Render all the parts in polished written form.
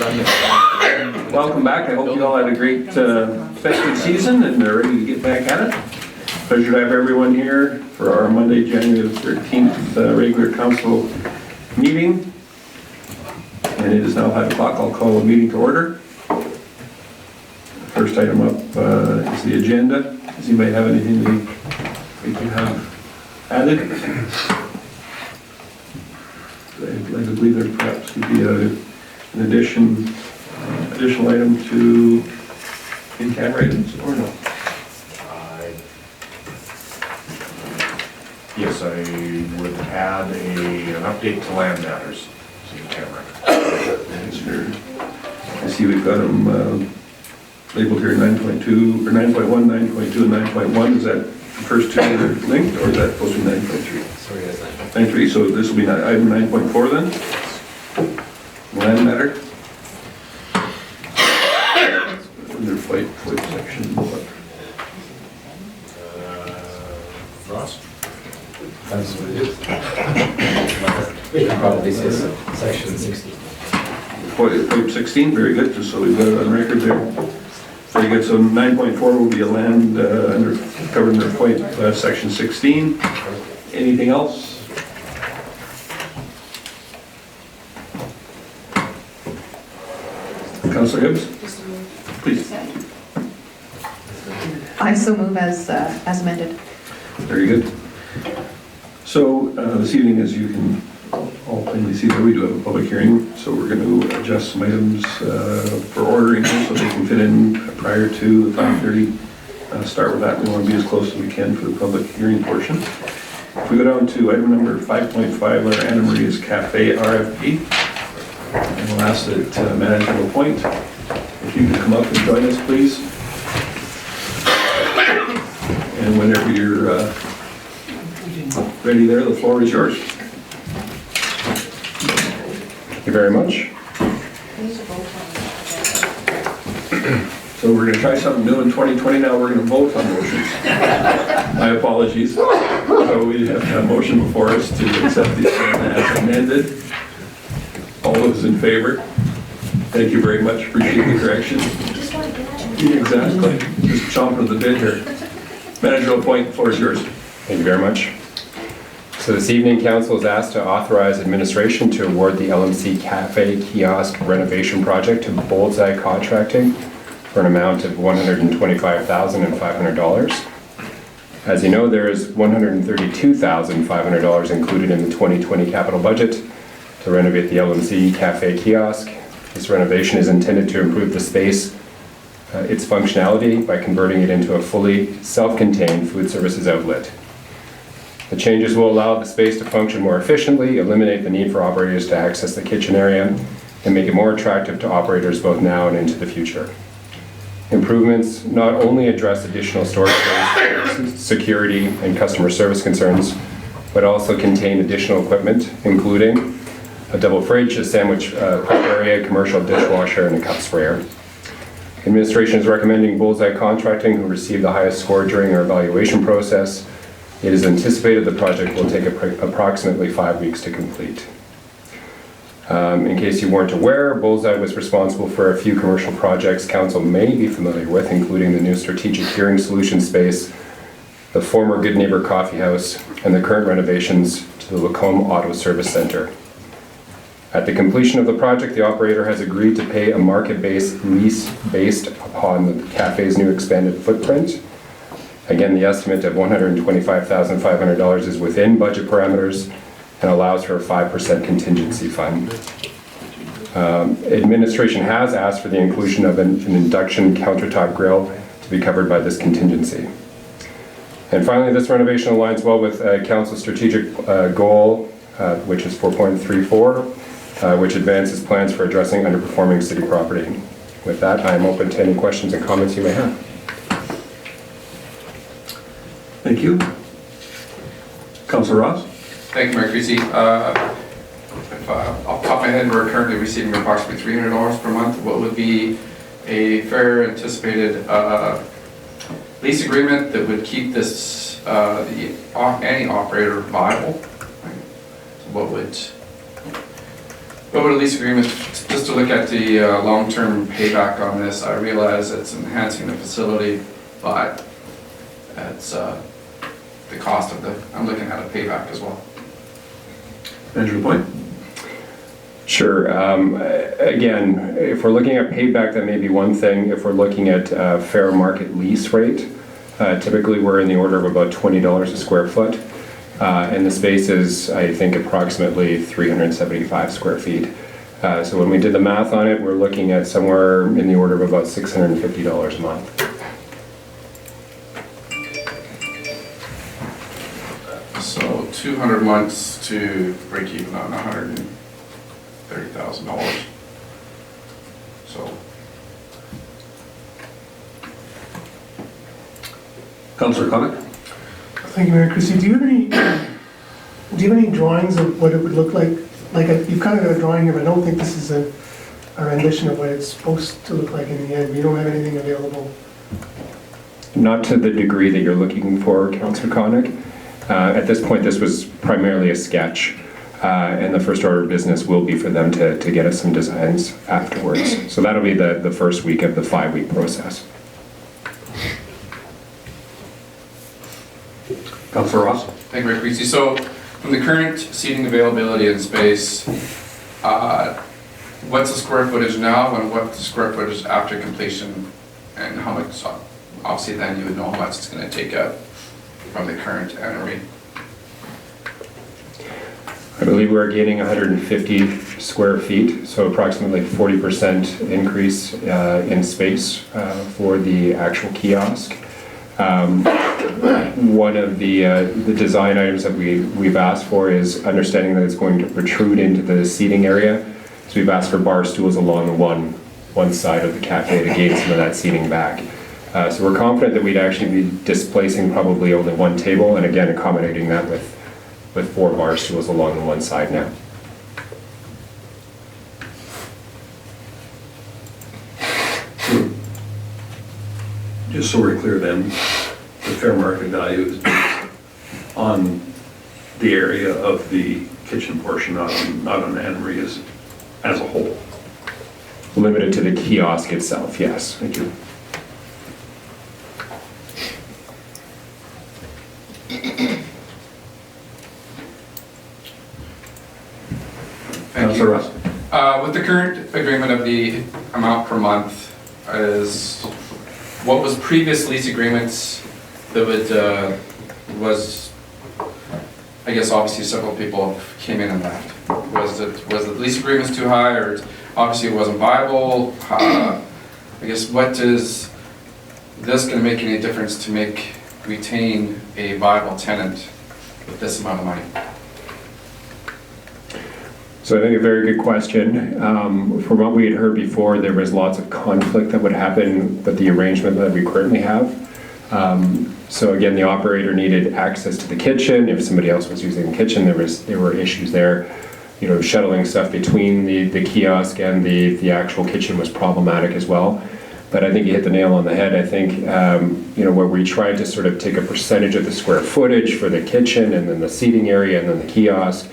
Welcome back. I hope you all had a great festive season and are ready to get back at it. Pleasure to have everyone here for our Monday, January 13th regular council meeting. And it is now 5 o'clock. I'll call the meeting to order. First item up is the agenda. Does anybody have anything they think you have added? I'd like to believe there perhaps could be an additional item to in-camera items, or no? Yes, I would add an update to land matters in camera. I see we've got them labeled here 9.2 or 9.1, 9.2, and 9.1. Is that the first two that are linked, or is that supposed to be 9.3? Sorry, that's 9.3. So this will be item 9.4 then. Land matter. Under flight section. Ross? That's what it is. We can probably say section 16. Point 16, very good, just so we've got it on record there. Very good, so 9.4 will be a land covered under point section 16. Anything else? Councillor Hibbs, please. I so move as amended. Very good. So this evening, as you can all plainly see there, we do have a public hearing, so we're going to adjust some items for ordering so they can fit in prior to the 5:30 start with that. We want to be as close as we can for the public hearing portion. If we go down to item number 5.5, our Anna Maria's Cafe RFP, and we'll ask that management will appoint. If you could come up and join us, please. And whenever you're ready there, the floor is yours. Thank you very much. So we're going to try something new in 2020 now. We're going to vote on motions. My apologies. So we have a motion before us to accept the agenda as amended. All those in favor? Thank you very much. Appreciate the correction. Exactly. Just chomping at the bit here. Manager will appoint. The floor is yours. Thank you very much. So this evening, council is asked to authorize administration to award the LMC Cafe Kiosk renovation project to Bullseye Contracting for an amount of $125,500. As you know, there is $132,500 included in the 2020 capital budget to renovate the LMC Cafe Kiosk. This renovation is intended to improve the space, its functionality by converting it into a fully self-contained food services outlet. The changes will allow the space to function more efficiently, eliminate the need for operators to access the kitchen area, and make it more attractive to operators both now and into the future. Improvements not only address additional storage space, security, and customer service concerns, but also contain additional equipment, including a double fridge, a sandwich prep area, commercial dishwasher, and a cup sprayer. Administration is recommending Bullseye Contracting, who received the highest score during our evaluation process. It is anticipated the project will take approximately 5 weeks to complete. In case you weren't aware, Bullseye was responsible for a few commercial projects council may be familiar with, including the new strategic hearing solution space, the former Good Neighbor Coffee House, and the current renovations to the Lacombe Auto Service Center. At the completion of the project, the operator has agreed to pay a market-based lease based upon the cafe's new expanded footprint. Again, the estimate of $125,500 is within budget parameters and allows for a 5% contingency fund. Administration has asked for the inclusion of an induction countertop grill to be covered by this contingency. And finally, this renovation aligns well with Council's strategic goal, which is 4.34, which advances plans for addressing underperforming city property. With that, I am open to any questions and comments you may have. Thank you. Councillor Ross? Thank you, Mayor Creasy. Off the top of my head, we're currently receiving approximately $300 per month. What would be a fair anticipated lease agreement that would keep this any operator viable? Right? So what would a lease agreement just to look at the long-term payback on this, I realize it's enhancing the facility, but it's the cost of I'm looking at a payback as well. Manager Point? Sure. Again, if we're looking at payback, that may be one thing. If we're looking at fair market lease rate, typically we're in the order of about $20 a square foot. And the space is, I think, approximately 375 square feet. So when we did the math on it, we're looking at somewhere in the order of about $650 a month. So 200 months to break even on $130,000. So Councillor Connick? Thank you, Mayor Christie. Do you have any drawings of what it would look like? Like, you've kind of got a drawing here, but I don't think this is a rendition of what it's supposed to look like in the end. You don't have anything available? Not to the degree that you're looking for, Councillor Connick. At this point, this was primarily a sketch, and the first order of business will be for them to get us some designs afterwards. So that'll be the first week of the 5-week process. Councillor Ross? thank you, Mayor Creasy. So from the current seating availability in space, what's the square footage now and what's the square footage after completion, and how much, obviously then you would know how much it's going to take up from the current NRE? I believe we're gaining 150 square feet, so approximately 40% increase in space for the actual kiosk. One of the design items that we've asked for is understanding that it's going to protrude into the seating area. So we've asked for bar stools along the one side of the cafe to gain some of that seating back. So we're confident that we'd actually be displacing probably only one table, and again accommodating that with 4 bar stools along the one side now. Just so we're clear then, the fair market value is based on the area of the kitchen portion, not on Anne-Marie as a whole. Limited to the kiosk itself, yes. Thank you. Thank Councillor you. Ross? With the current agreement of the amount per month, is what was previous lease agreements that was, I guess obviously several people came in and left. Was the lease agreements too high, or obviously it wasn't viable? I guess what is this going to make any difference to retain a viable tenant with this amount of money? So I think a very good question. From what we had heard before, there was lots of conflict that would happen with the arrangement that we currently have. So again, the operator needed access to the kitchen. If somebody else was using the kitchen, there were issues there. You know, shuttling stuff between the kiosk and the actual kitchen was problematic as well. But I think you hit the nail on the head. I think, you know, where we tried to sort of take a percentage of the square footage for the kitchen and then the seating area and then the kiosk,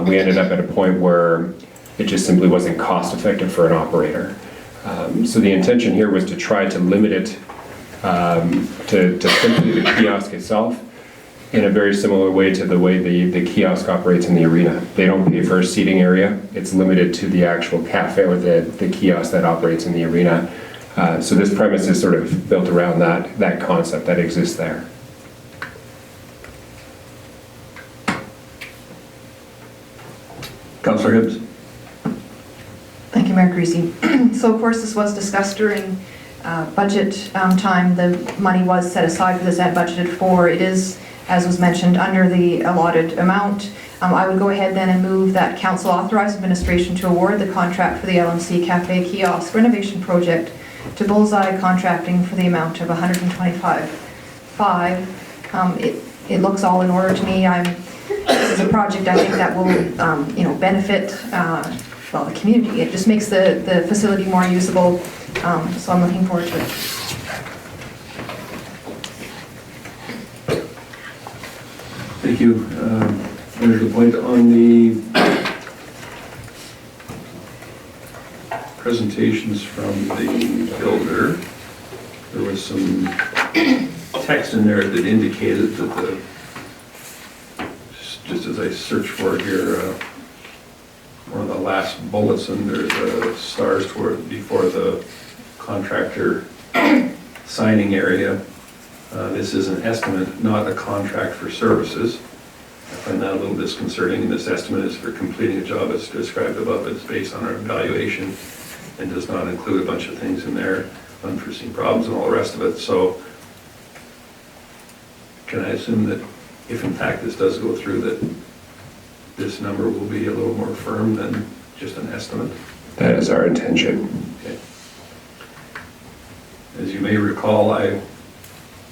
we ended up at a point where it just simply wasn't cost effective for an operator. So the intention here was to try to limit it to simply the kiosk itself in a very similar way to the way the kiosk operates in the arena. They don't pay for a seating area. It's limited to the actual cafe or the kiosk that operates in the arena. So this premise is sort of built around that concept that exists there. Councillor Hibbs? Thank you, Mayor Creasy. So of course this was discussed during budget time. The money was set aside for this and budgeted for. It is, as was mentioned, under the allotted amount. I would go ahead then and move that council authorize administration to award the contract for the LMC Cafe Kiosk renovation project to Bullseye Contracting for the amount of $125,500. It looks all in order to me. This is a project I think that will, you know, benefit the community. It just makes the facility more usable. So I'm looking forward to it. Thank you. There's the point on the presentations from the builder, there was some text in there that indicated that just as I search for it here, one of the last bullets under the stars before the contractor signing area. This is an estimate, not a contract for services. I find that a little disconcerting. This estimate is for completing a job as described above. It's based on our evaluation and does not include a bunch of things in there, unforeseen problems and all the rest of it. So can I assume that if in fact this does go through, that this number will be a little more firm than just an estimate? That is our intention. Okay. As you may recall, I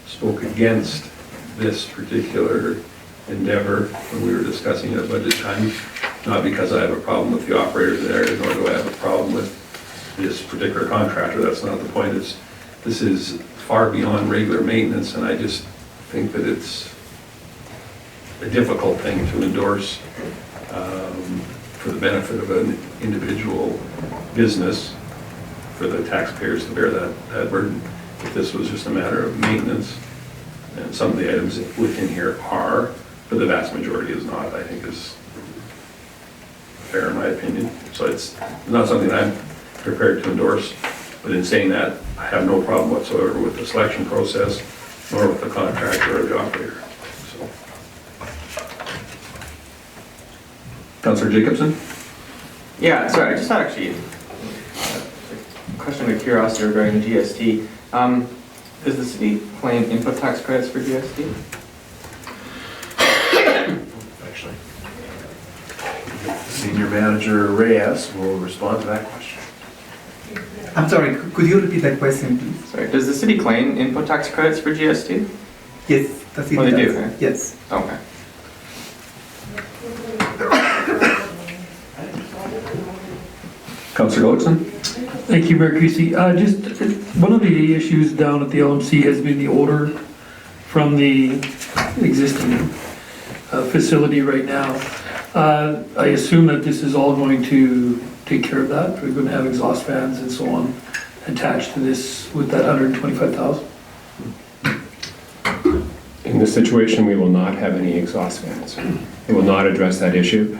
spoke against this particular endeavor when we were discussing it at budget time, not because I have a problem with the operator there, nor do I have a problem with this particular contractor. That's not the point. This is far beyond regular maintenance, and I just think that it's a difficult thing to endorse for the benefit of an individual business, for the taxpayers to bear that burden. If this was just a matter of maintenance, and some of the items within here are, but the vast majority is not, I think is fair in my opinion. So it's not something I'm prepared to endorse, but in saying that, I have no problem whatsoever with the selection process, nor with the contractor or the operator. So. Councillor Jacobson? Yeah, sorry, I just had actually a question of curiosity regarding GST. Does the city claim input tax credits for GST? Actually, Senior Manager Reyes will respond to that question. I'm sorry, could you repeat that question, please? Sorry, does the city claim input tax credits for GST? Yes, the city Oh, they does. do, eh? Yes. Okay. Councillor Gullickson? Thank you, Mayor Creasy. Just one of the issues down at the LMC has been the odor from the existing facility right now. I assume that this is all going to take care of that. We're going to have exhaust fans and so on attached to this with that 125,000. In this situation, we will not have any exhaust fans. It will not address that issue.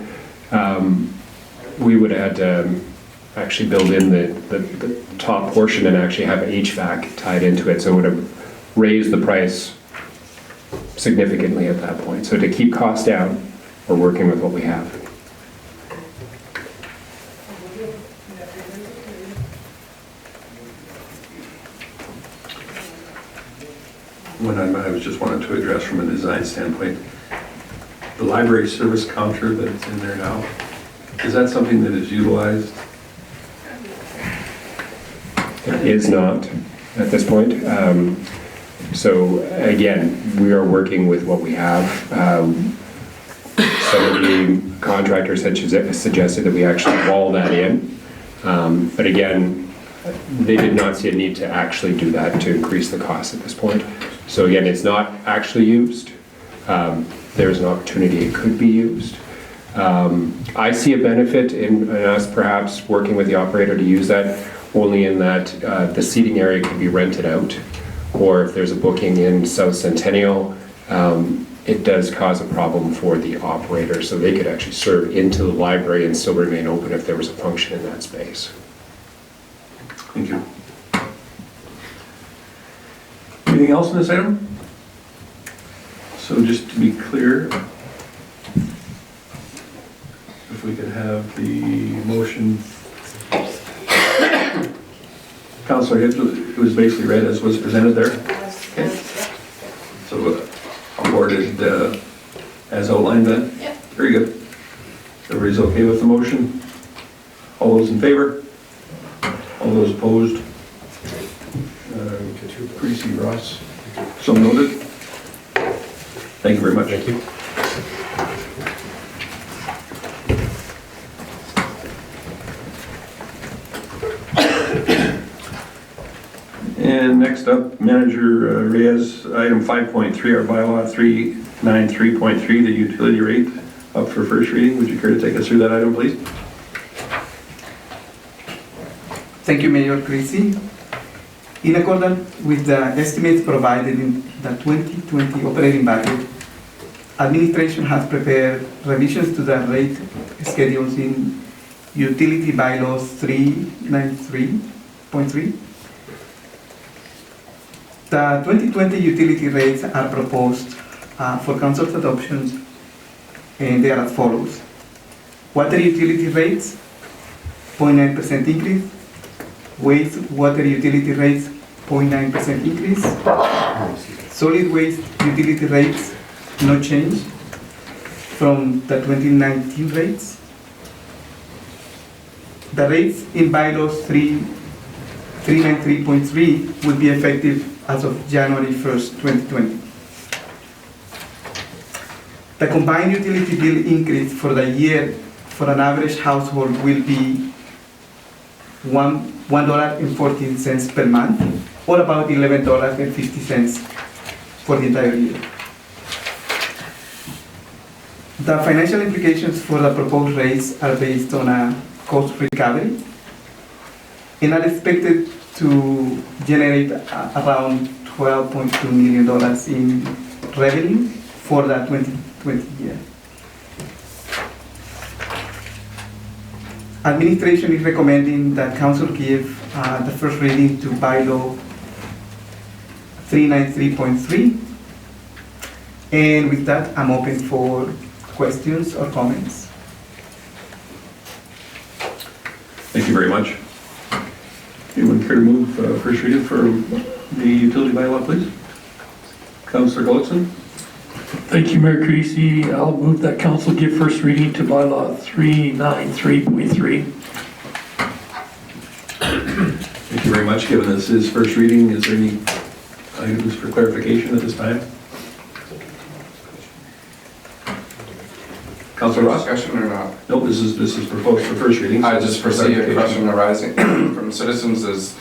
We would add actually build in the top portion and actually have HVAC tied into it, so it would have raised the price significantly at that point. So to keep costs down, we're working with what we have. I was just wanted to address from a design standpoint, the library service counter that's in there now, is that something that is utilized? It is not at this point. So again, we are working with what we have. Some of the contractors had suggested that we actually wall that in. But again, they did not see a need to actually do that to increase the cost at this point. So again, it's not actually used. There's an opportunity it could be used. I see a benefit in us perhaps working with the operator to use that only in that the seating area can be rented out, or if there's a booking in South Centennial, it does cause a problem for the operator, so they could actually serve into the library and still remain open if there was a function in that space. Thank you. Anything else in this item? So just to be clear, if we could have the motion. Councillor Hibbs, it was basically read as was presented there? Okay. So awarded as outlined then? Yep. Very good. Everybody's okay with the motion? All those in favor? All those opposed? Creasy, Ross? So noted. Thank you very much. Thank you. And next up, Manager Reyes, item 5.3, our bylaw 393.3, the utility rate up for first reading. Would you care to take us through that item, please? Thank you, Mayor Creasy. In accordance with the estimates provided in the 2020 operating budget, administration has prepared revisions to the rate schedules in Utility Bylaws 393.3. The 2020 utility rates are proposed for council's adoptions, and they are as follows. Water utility rates, 0.9% increase. Wastewater utility rates, 0.9% increase. Solid waste utility rates, no change from the 2019 rates. The rates in Bylaws 393.3 will be effective as of January 1st, 2020. The combined utility bill increase for the year for an average household will be $1.14 per month, or about $11.50 for the entire year. The financial implications for the proposed rates are based on a cost recovery and are expected to generate around $12.2 million in revenue for the 2020 year. Administration is recommending that council give the first reading to Bylaw 393.3. And with that, I'm open for questions or comments. Thank you very much. Anyone care to move first reading for the utility bylaw, please? Councillor Gullickson? Thank you, Mayor Creasy. I'll move that council give first reading to bylaw 393.3. Thank you very much. Given this is first reading, is there any items for clarification at this time? Councillor Ross? Discussion or not? No, this is proposed for first reading. I just foresee a question arising from citizens is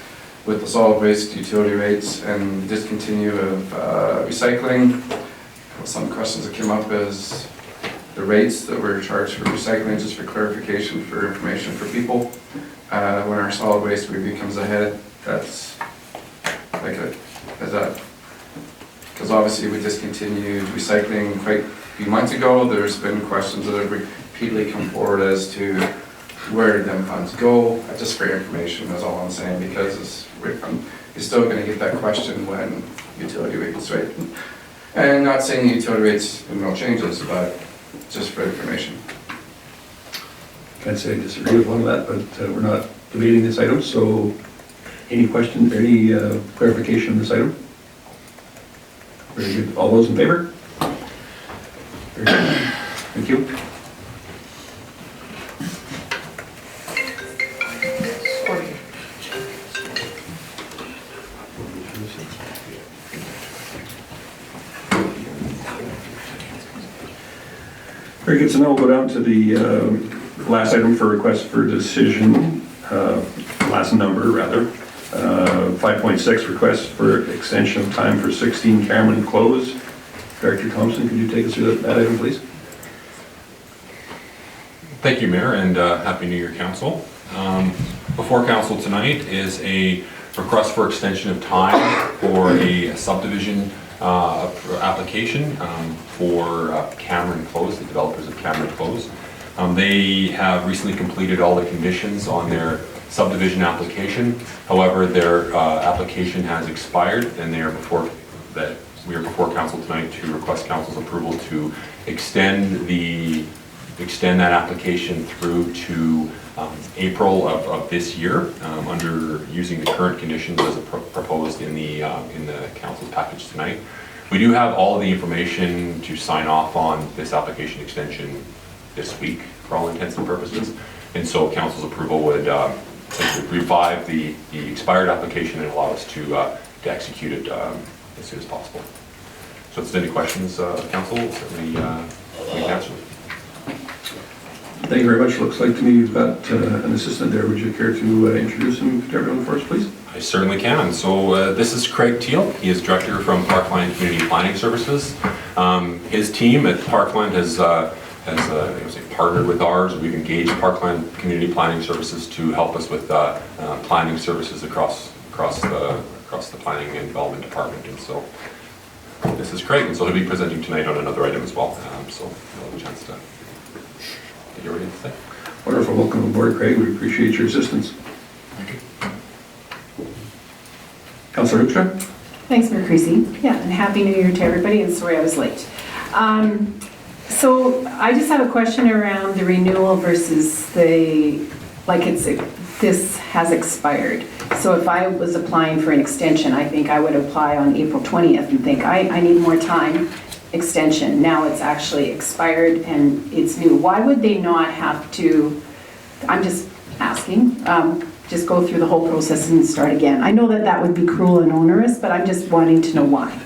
with the solid waste utility rates and discontinue of recycling. Some questions that came up is the rates that were charged for recycling, just for clarification, for information for people. When our solid waste review comes ahead, that's like because obviously we discontinued recycling quite a few months ago. There's been questions that have repeatedly come forward as to where did them funds go. Just for information, that's all I'm saying, because you're still going to get that question when utility rates, right? And not saying utility rates and no changes, but just for information. I'd say I disagree with one of that, but we're not debating this item, so any questions, any clarification on this item? Very good. All those in favor? Very good. Thank you. Very good, so now we'll go down to the last item for request for decision, last number rather. 5.6, request for extension of time for 16 Cameron Close. Director Thompson, could you take us through that item, please? Thank you, Mayor, and Happy New Year, Council. Before Council tonight is a request for extension of time for a subdivision application for Cameron Close, the developers of Cameron Close. They have recently completed all the conditions on their subdivision application. However, their application has expired, and we are before Council tonight to request Council's approval to extend that application through to April of this year, under using the current conditions as proposed in the Council's package tonight. We do have all of the information to sign off on this application extension this week, for all intents and purposes, and so Council's approval would essentially revive the expired application and allow us to execute it as soon as possible. So if there's any questions, Council, certainly we can answer them. Thank you very much. Looks like to me you've got an assistant there. Would you care to introduce him to everyone for us, please? I certainly can. So this is Craig Teal. He is director from Parkland Community Planning Services. His team at Parkland has partnered with ours. We've engaged Parkland Community Planning Services to help us with planning services across the planning and development department. And so this is Craig, and so he'll be presenting tonight on another item as well. So you'll have a chance to hear what he has to say. Wonderful. Welcome aboard, Craig. We appreciate your assistance. Thank you. Councillor Hoekstra? Thanks, Mayor Creasy. Yeah, and Happy New Year to everybody, and sorry I was late. So I just have a question around the renewal versus this has expired. So if I was applying for an extension, I think I would apply on April 20th and think, I need more time, extension. Now it's actually expired and it's new. Why would they not have to, I'm just asking, just go through the whole process and start again? I know that that would be cruel and onerous, but I'm just wanting to know why.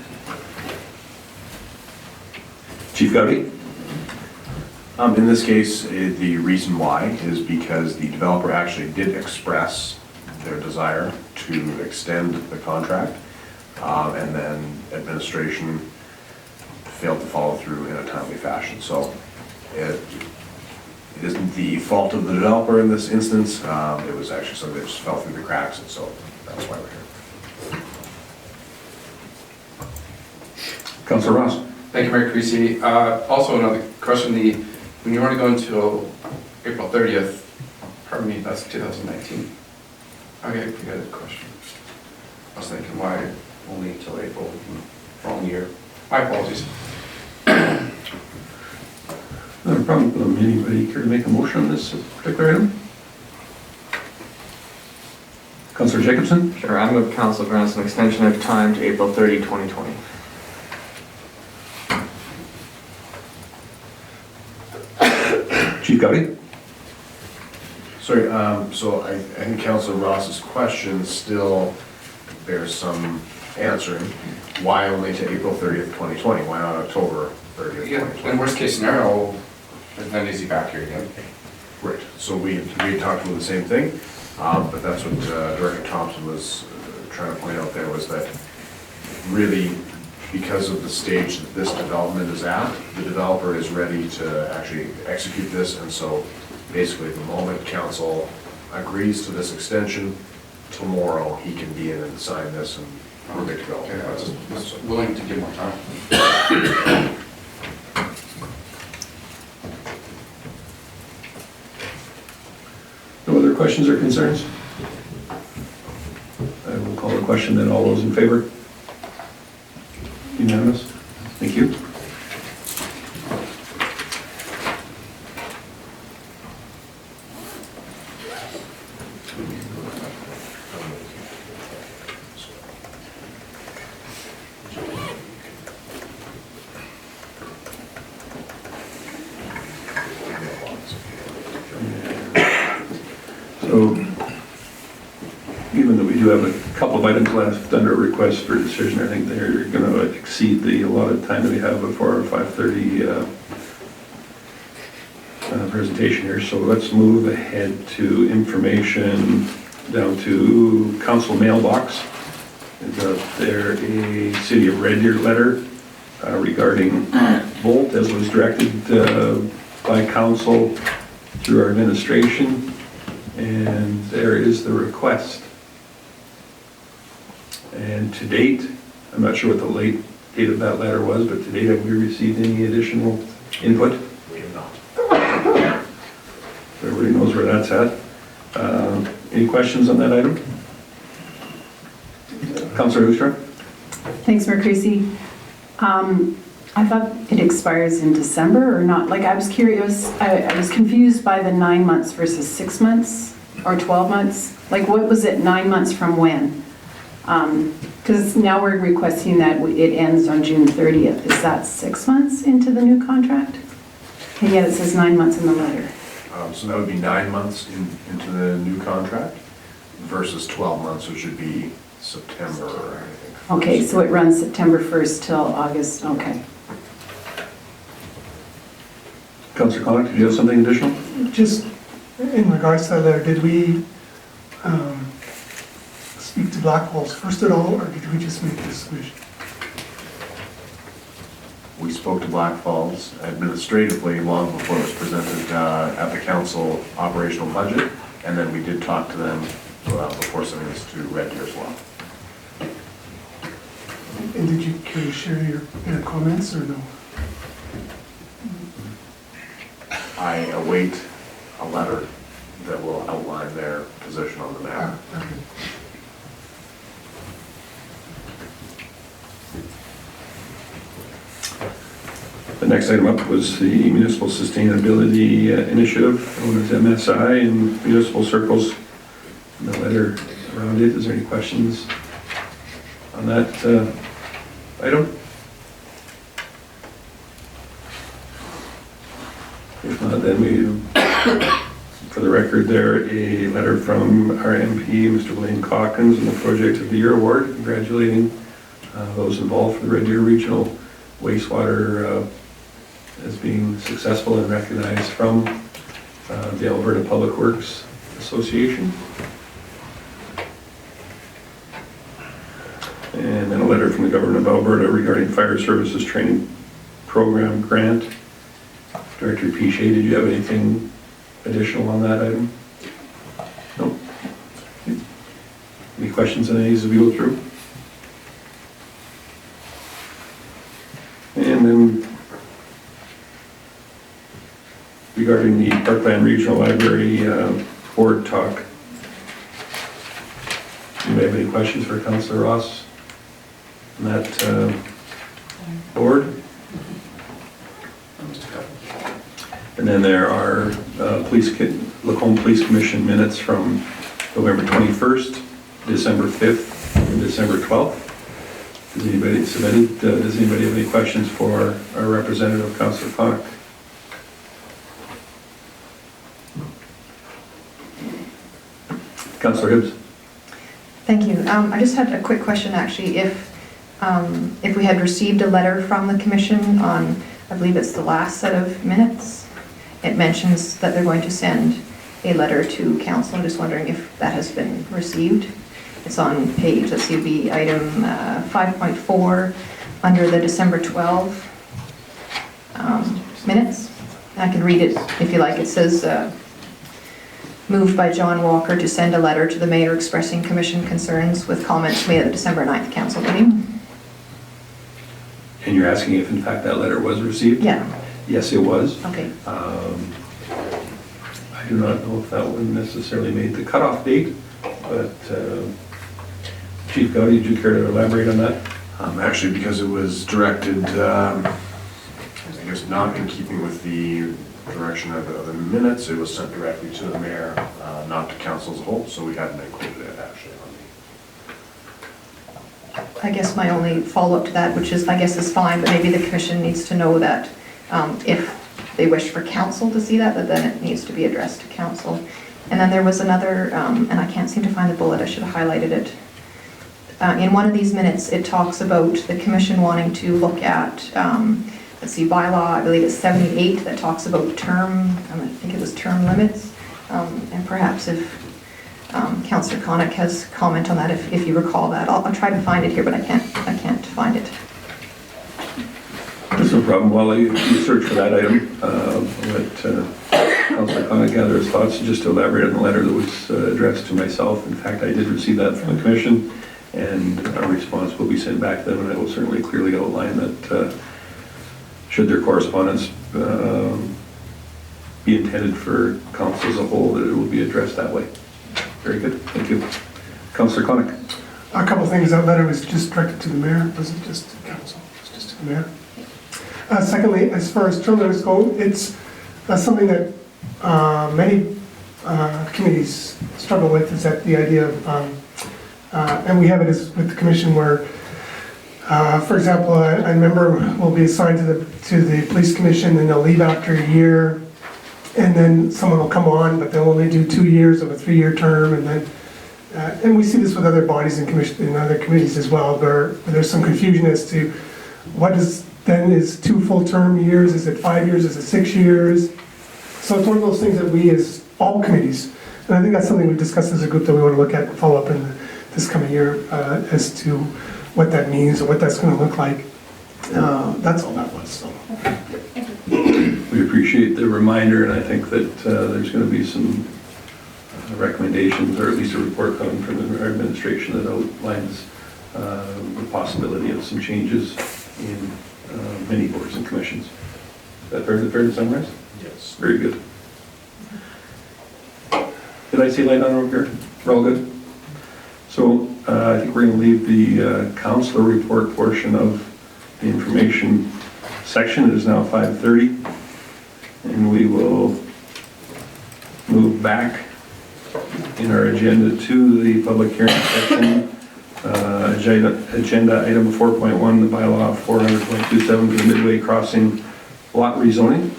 Chief Gowdy? In this case, the reason why is because the developer actually did express their desire to extend the contract, and then administration failed to follow through in a timely fashion. So it isn't the fault of the developer in this instance. It was actually something that just fell through the cracks, and so that's why we're here. Councillor Ross? Thank you, Mayor Creasy. Also another question, when you want to go until April 30th, pardon me, that's 2019. Okay, forget it, question. I was thinking, why only until April? Wrong year. My apologies. Not a problem. Anybody care to make a motion on this particular item? Councillor Jacobson? Sure, I move council grants an extension of time to April 30, 2020. Chief Gowdy? Sorry, so I think Councillor Ross's question still bears some answering. Why only to April 30th, 2020? Why not October 30th, Yeah, 2020? in worst case scenario, then is he back here again? Right, so we talked about the same thing, but that's what Director Thompson was trying to point out there, was that really, because of the stage that this development is at, the developer is ready to actually execute this, and so basically the moment council agrees to this extension, tomorrow he can be in and sign this and we're good to go. Okay, I was willing to give more time. No other questions or concerns? I will call the question then. All those in favor? Unanimous? Thank you. So, given that we do have a couple of items left under request for decision, I think they're going to exceed the allotted time that we have before our 5:30 presentation here. So let's move ahead to information down to council mailbox. There a City of Red Deer letter regarding Volt, as was directed by council through our administration. And there is the request. And to date, I'm not sure what the late date of that letter was, but to date, have we received any additional input? We have not. So everybody knows where that's at. Any questions on that item? Councillor Hoekstra? Thanks, Mayor Creasy. I thought it expires in December or not. Like, I was curious, I was confused by the 9 months versus 6 months or 12 months. Like, what was it, 9 months from when? Because now we're requesting that it ends on June 30th. Is that 6 months into the new contract? And yet it says 9 months in the letter. So that would be 9 months into the new contract versus 12 months, which would be September, I think. Okay, so it runs September 1st till August, okay. Councillor Connacht, did you have something additional? Just in regards to that letter, did we speak to Blackwell's first at all, or did we just make this submission? We spoke to Black Falls administratively long before it was presented at the council operational budget, and then we did talk to them before sending this to Red Deer as well. And did you care to share your comments or no? I await a letter that will outline their position on the matter. Okay. The next item up was the Municipal Sustainability Initiative, known as MSI, in municipal circles. The letter around it, is there any questions on that item? If not, then we, for the record there, a letter from our MP, Mr. Blaine Calkins, on the Project of the Year Award, congratulating those involved for the Red Deer Regional Wastewater as being successful and recognized from the Alberta Public Works Association. And then a letter from the Government of Alberta regarding Fire Services Training Program Grant. Director Piché, did you have anything additional on that item? No? Any questions on these as we go through? And then regarding the Parkland Regional Library board talk, do you have any questions for Councillor Ross on that board? And then there are Lacombe Police Commission minutes from November 21st, December 5th, and December 12th. Does anybody have any questions for our representative, Councillor Connick? Councillor Hibbs. Thank you. I just had a quick question, actually. If we had received a letter from the commission on, I believe it's the last set of minutes, it mentions that they're going to send a letter to council. I'm just wondering if that has been received. It's on page, let's see, it'd be item 5.4 under the December 12 minutes. I can read it if you like. It says, moved by John Walker to send a letter to the mayor expressing commission concerns with comments made at the December 9th council meeting. And you're asking if in fact that letter was received? Yeah. Yes, it was. Okay. I do not know if that one necessarily made the cutoff date, but Chief Gowdy, did you care to elaborate on that? Actually, because it was directed, I guess not in keeping with the direction of the minutes, it was sent directly to the mayor, not to council as a whole, so we hadn't included it actually on the... I guess my only follow-up to that, which is, I guess is fine, but maybe the commission needs to know that if they wish for council to see that, then it needs to be addressed to council. And then there was another, and I can't seem to find the bullet, I should have highlighted it. In one of these minutes, it talks about the commission wanting to look at, let's see, bylaw, I believe it's 78, that talks about term, I think it was term limits. And perhaps if Councillor Connick has comment on that, if you recall that. I'll try to find it here, but I can't find it. That's no problem. While you search for that item, I'll let Councillor Connick gather his thoughts. Just to elaborate on the letter that was addressed to myself. In fact, I did receive that from the commission, and a response will be sent back to them, and I will certainly clearly outline that should their correspondence be intended for council as a whole, that it will be addressed that way. Very good. Thank you. Councillor Connick. A couple of things. That letter was just directed to the mayor. It wasn't just to council. It was just to the mayor. Secondly, as far as term limits go, it's something that many committees struggle with, is that the idea of, and we have it as with the commission where, for example, a member will be assigned to the police commission and they'll leave after a year, and then someone will come on, but they'll only do 2 years of a 3-year term, and then, and we see this with other bodies and commission, in other committees as well, where there's some confusion as to what is 2 full-term years, is it 5 years, is it 6 years? So it's one of those things that we, as all committees, and I think that's something we've discussed as a group that we want to look at and follow up in this coming year as to what that means or what that's going to look like. That's all that was, so. We appreciate the reminder, and I think that there's going to be some recommendations, or at least a report coming from our administration that outlines the possibility of some changes in many boards and commissions. Is that fair to summarize? Yes. Very good. Did I see light on over here? We're all good? So I think we're going to leave the councillor report portion of the information section. It is now 5:30, and we will move back in our agenda to the public hearing section. Agenda item 4.1, the bylaw 400.27 to the Midway crossing lot rezoning.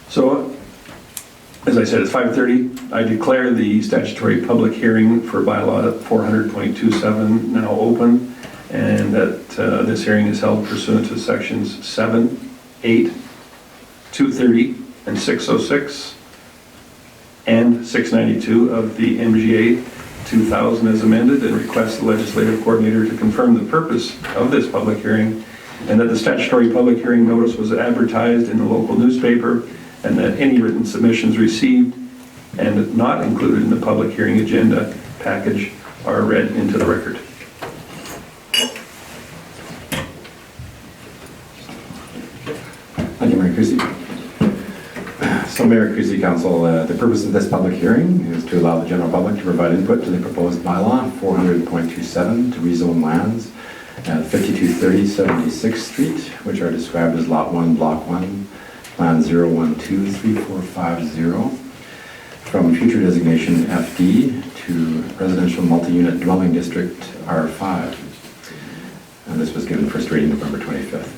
So, as I said, it's 5:30. I declare the statutory public hearing for bylaw 400.27 now open, and that this hearing is held pursuant to sections 7, 8, 230, and 606, and 692 of the MGA 2000 as amended, and request the legislative coordinator to confirm the purpose of this public hearing, and that the statutory public hearing notice was advertised in the local newspaper, and that any written submissions received and not included in the public hearing agenda package are read into the record. Thank you, Mayor Creasy. So, Mayor Creasy, Council, the purpose of this public hearing is to allow the general public to provide input to the proposed bylaw 400.27 to rezone lands at 5230 76th Street, which are described as Lot 1, Block 1, Plan 0123450, from future designation FD to residential multi-unit dwelling district R5. And this was given first reading November 25th.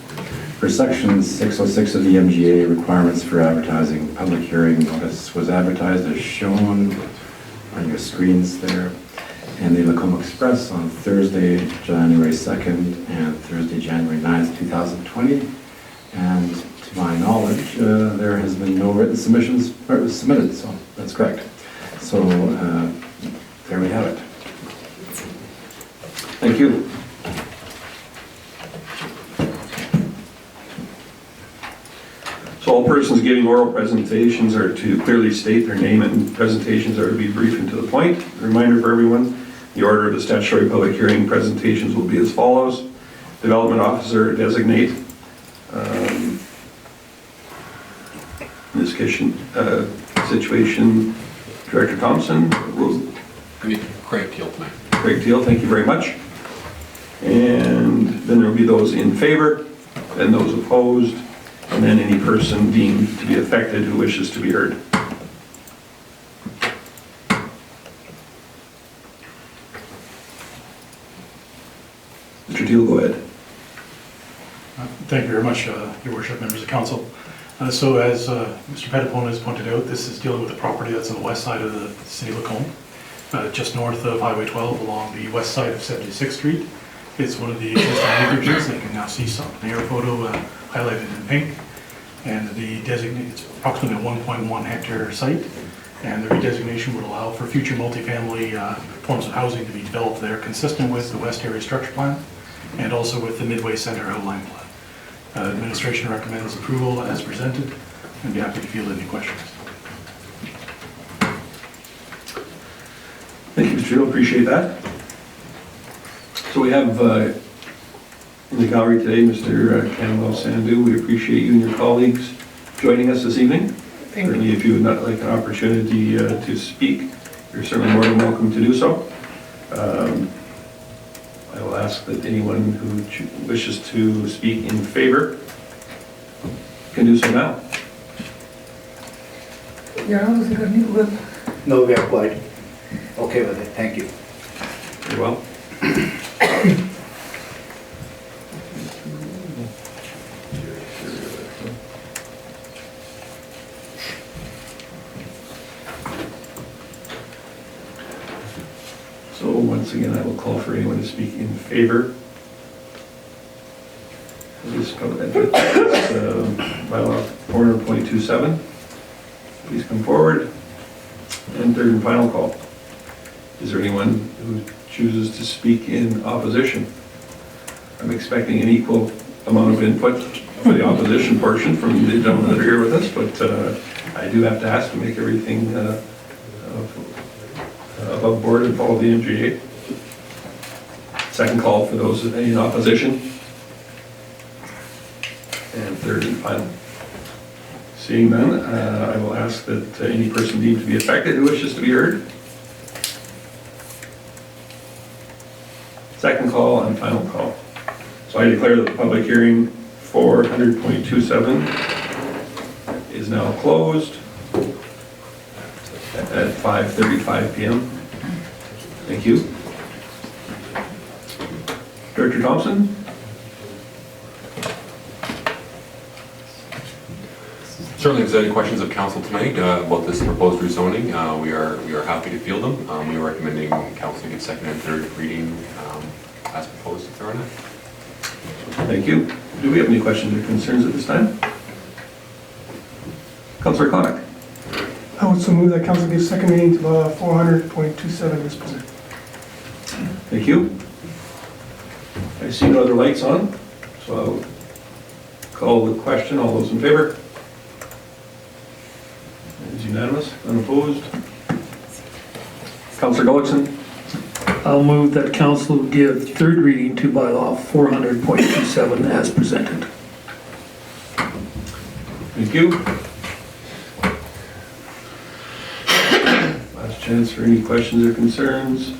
For section 606 of the MGA, requirements for advertising, public hearing notice was advertised as shown on your screens there in the Lacombe Express on Thursday, January 2nd and Thursday, January 9th, 2020. And to my knowledge, there has been no written submissions submitted, so that's correct. So there we have it. Thank you. So all persons giving oral presentations are to clearly state their name, and presentations are to be brief and to the point. A reminder for everyone, the order of the statutory public hearing presentations will be as follows. Development Officer designate, in this situation, Director Thompson will... I need Craig Teal tonight. Craig Teal, thank you very much. And then there will be those in favor, and those opposed, and then any person deemed to be affected who wishes to be heard. Mr. Teal, go ahead. Thank you very much, Your Worship, members of council. So as Mr. Pettipone has pointed out, this is dealing with the property that's on the west side of the city of Lacombe, just north of Highway 12 along the west side of 76th Street. It's one of the existing acreages. You can now see some air photo highlighted in pink. And it's approximately a 1.1 hectare site. And the redesignation would allow for future multifamily forms of housing to be developed there, consistent with the West Area Structure Plan and also with the Midway Center outline plan. Administration recommends approval as presented, and be happy to field any questions. Thank you, Mr. Teal, appreciate that. So we have in the gallery today, Mr. Canwell Sandhu. We appreciate you and your colleagues joining us this evening. Certainly, if you would not like an opportunity to speak, you're certainly more than welcome to do so. I will ask that anyone who wishes to speak in favor can do so now. No, we are quite okay with it. Thank you. Very well. So once again, I will call for anyone to speak in favor of this this bylaw 400.27. Please come forward. And third and final call. Is there anyone who chooses to speak in opposition? I'm expecting an equal amount of input for the opposition portion from the gentlemen that are here with us, but I do have to ask to make everything above board and follow the MGA. Second call for those in opposition. And third and final. Seeing none, I will ask that any person deemed to be affected who wishes to be heard. Second call and final call. So I declare that the public hearing for 100.27 is now closed at 5:35 p.m. Thank you. Director Thompson? Certainly, if there's any questions of council tonight about this proposed rezoning, we are happy to field them. We are recommending council give second and third reading as proposed if there are none. Thank you. Do we have any questions or concerns at this time? Councillor Connick? I would so move that council gives second reading to 400.27 as presented. Thank you. I see no other lights on, so I'll call the question. All those in favor? It is unanimous, unopposed. Councillor Gullickson? I'll move that council give third reading to bylaw 400.27 as presented. Thank you. Last chance for any questions or concerns.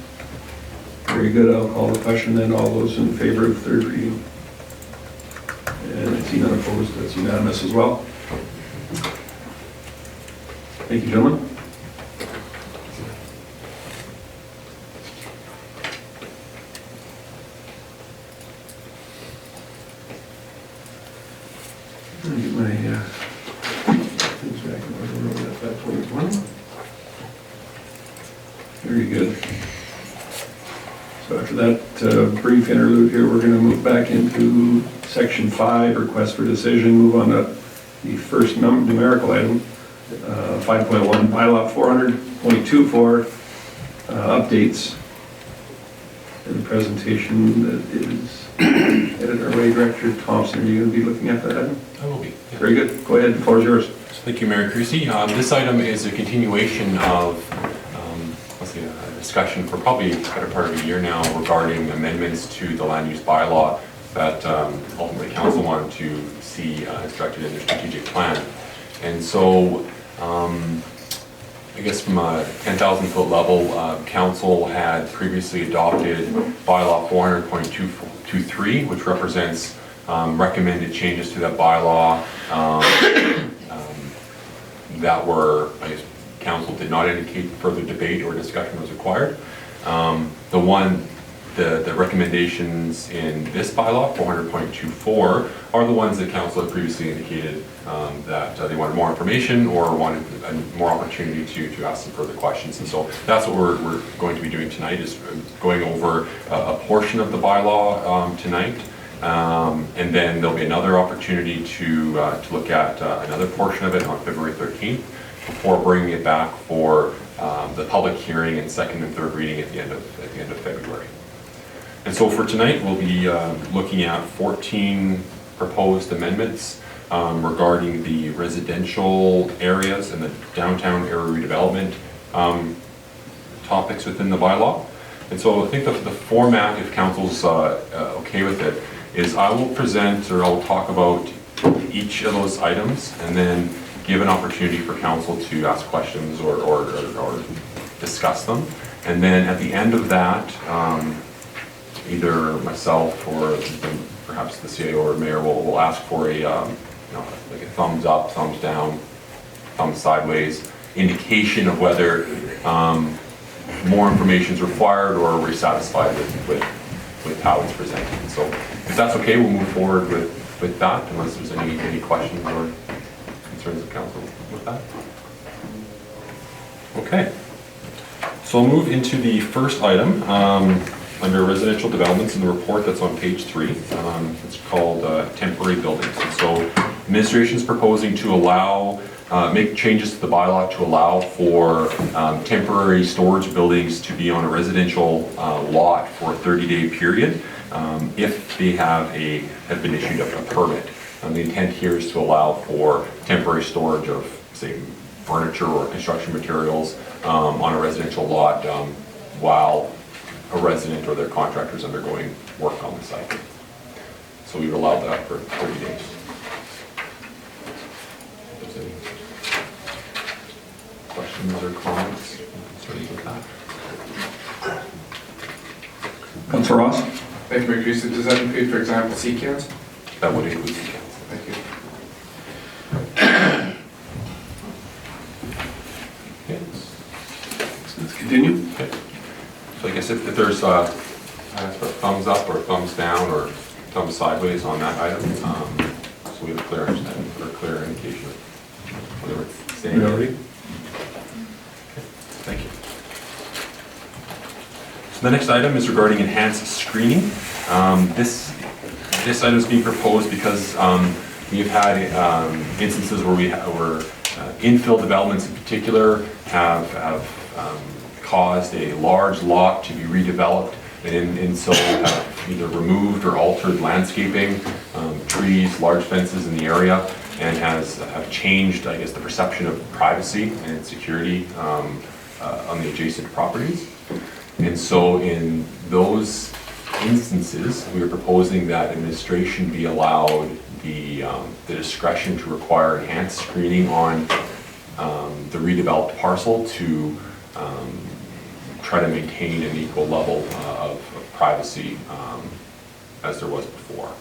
Very good, I'll call the question then. All those in favor of third reading? And I see none opposed, that's unanimous as well. Thank you, gentlemen. Let me get my things back in order. We're at 5:21. Very good. So after that brief interlude here, we're going to move back into section 5, request for decision, move on to the first numerical item, 5.1, bylaw 400.24, updates. And the presentation that is headed our way. Director Thompson, are you going to be looking at that item? I will be. Yeah. Very good. Go ahead, the floor is yours. Thank you, Mayor Creasy. This item is a continuation of a discussion for probably a better part of a year now regarding amendments to the land use bylaw that ultimately council wanted to see as directed in their strategic plan. And so I guess from a 10,000 foot level, council had previously adopted bylaw 400.23, which represents recommended changes to that bylaw that were, I guess, council did not indicate further debate or discussion was required. The recommendations in this bylaw, 400.24, are the ones that council had previously indicated that they wanted more information or wanted more opportunity to ask some further questions. And so that's what we're going to be doing tonight, is going over a portion of the bylaw tonight. And then there'll be another opportunity to look at another portion of it on February 13th before bringing it back for the public hearing and second and third reading at the end of February. And so for tonight, we'll be looking at 14 proposed amendments regarding the residential areas and the downtown area redevelopment topics within the bylaw. And so I think the format, if council's okay with it, is I will present or I'll talk about each of those items and then give an opportunity for council to ask questions or discuss them. And then at the end of that, either myself or perhaps the CAO or mayor will ask for a like a thumbs up, thumbs down, thumbs sideways indication of whether more information is required or we're satisfied with how it's presented. So if that's okay, we'll move forward with that unless there's any questions or concerns of council with that. Okay. So I'll move into the first item. under residential developments in the report that's on page 3. It's called temporary buildings. And so administration is proposing to allow, make changes to the bylaw to allow for temporary storage buildings to be on a residential lot for a 30-day period if they have been issued a permit. The intent here is to allow for temporary storage of, say, furniture or construction materials on a residential lot while a resident or their contractor is undergoing work on the site. So we would allow that for 30 days. If there's any questions or comments concerning with that? Councillor Ross? Thank you, Mayor Creasy. Does that include, for example, CCANs? That would include CCANs. Thank you. Okay. Let's continue. Okay. So I guess if there's a thumbs up or thumbs down or thumbs sideways on that item, so we have a clear understanding or a clear indication of whether it's staying already. Okay. Thank you. So the next item is regarding enhanced screening. This item is being proposed because we've had instances where infill developments in particular have caused a large lot to be redeveloped and so have either removed or altered landscaping, trees, large fences in the area, and have changed, I guess, the perception of privacy and security on the adjacent properties. And so in those instances, we are proposing that administration be allowed the discretion to require enhanced screening on the redeveloped parcel to try to maintain an equal level of privacy as there was before.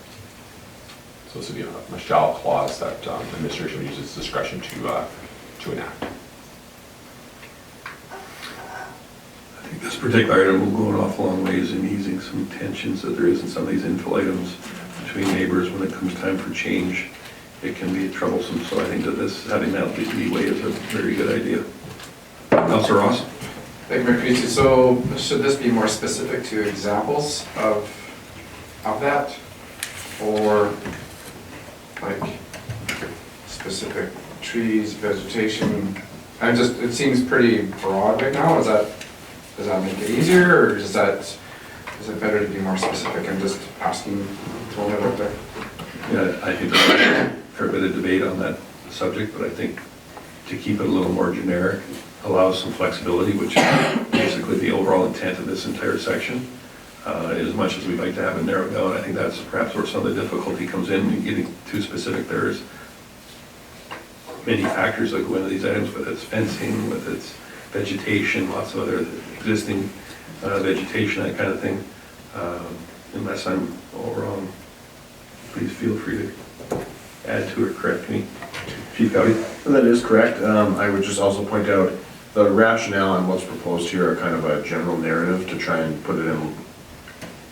So this would be a shall clause that administration uses discretion to enact. I think this particular item will go an awful long ways in easing some tensions that there is in some of these infill items between neighbors when it comes time for change. It can be troublesome, so I think that having that leeway is a very good idea. Councillor Ross? Thank you, Mayor Creasy. So should this be more specific to examples of that? Or like specific trees, vegetation? It seems pretty broad right now. Does that make it easier, or is it better to be more specific? I'm just asking, throwing it out there. Yeah, I think there's a fair bit of debate on that subject, but I think to keep it a little more generic allows some flexibility, which is basically the overall intent of this entire section. As much as we'd like to have it narrowed down, I think that's perhaps where some of the difficulty comes in getting too specific. There's many factors that go into these items, whether it's fencing, whether it's vegetation, lots of other existing vegetation, that kind of thing. Unless I'm all wrong, please feel free to add to or correct me. Chief Gowdy? That is correct. I would just also point out the rationale and what's proposed here are kind of a general narrative to try and put it in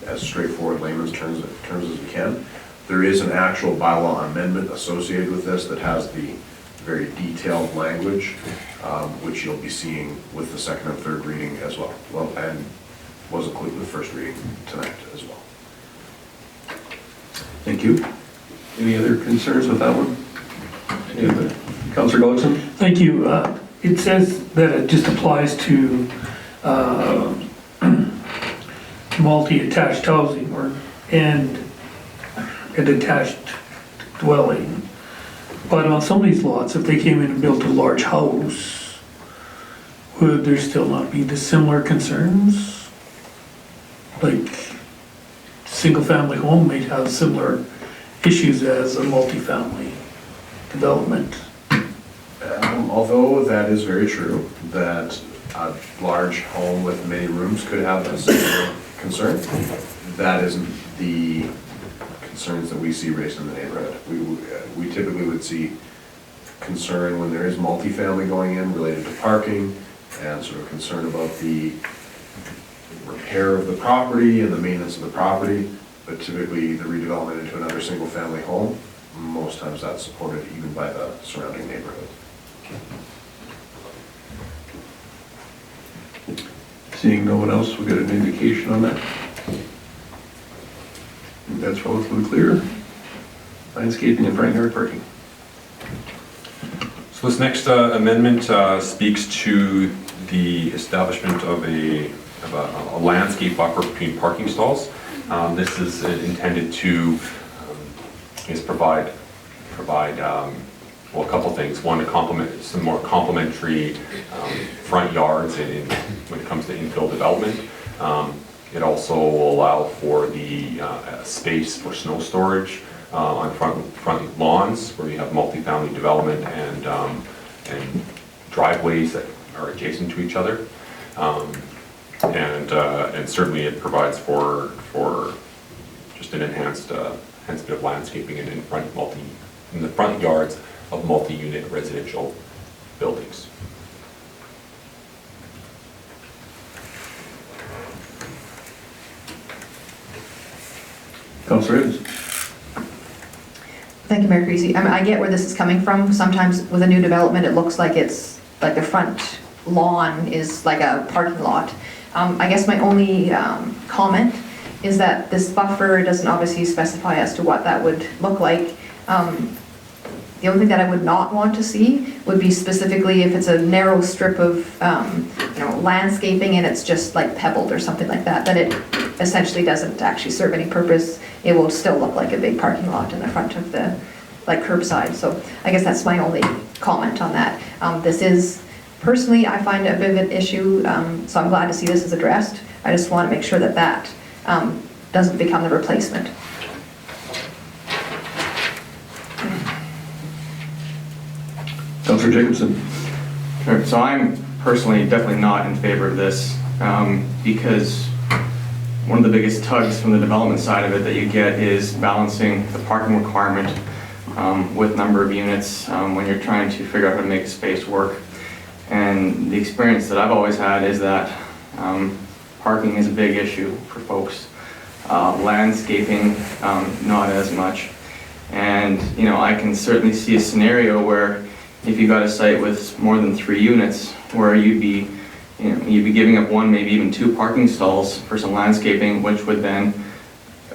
as straightforward layman's terms as we can. There is an actual bylaw amendment associated with this that has the very detailed language, which you'll be seeing with the second and third reading as well. And was included with first reading tonight as well. Thank you. Any other concerns with that one? Any other? Councillor Gullickson? Thank you. It says that it just applies to multi-attached housing and a detached dwelling. But on some of these lots, if they came in and built a large house, would there still not be the similar concerns? Like, single-family home may have similar issues as a multifamily development. Although that is very true, that a large home with many rooms could have a similar concern, that isn't the concerns that we see raised in the neighborhood. We typically would see concern when there is multifamily going in related to parking and sort of concern about the repair of the property and the maintenance of the property, but typically the redevelopment into another single family home, most times that's supported even by the surrounding neighborhood. Seeing no one else, we'll get an indication on that. That's relatively clear. Landscaping and front yard parking. So this next amendment speaks to the establishment of a landscape buffer between parking stalls. This is intended to provide well, a couple things. One, to complement some more complementary front yards when it comes to infill development. It also will allow for the space for snow storage on front lawns where you have multifamily development and driveways that are adjacent to each other. And certainly it provides for just an enhanced bit of landscaping in the front yards of multi-unit residential buildings. Councillor Evans. Thank you, Mayor Creasy. I get where this is coming from. Sometimes with a new development, it looks like it's like the front lawn is like a parking lot. I guess my only comment is that this buffer doesn't obviously specify as to what that would look like. The only thing that I would not want to see would be specifically if it's a narrow strip of landscaping and it's just like pebbled or something like that, that it essentially doesn't actually serve any purpose. It will still look like a big parking lot in the front of the curbside. So I guess that's my only comment on that. This is, personally, I find a bit of an issue, so I'm glad to see this is addressed. I just want to make sure that that doesn't become the replacement. Councillor Jacobson. Sure. So I'm personally definitely not in favor of this because one of the biggest tugs from the development side of it that you get is balancing the parking requirement with number of units when you're trying to figure out how to make a space work. And the experience that I've always had is that parking is a big issue for folks. Landscaping, not as much. And I can certainly see a scenario where if you got a site with more than 3 units, where you'd be giving up 1, maybe even 2 parking stalls for some landscaping, which would then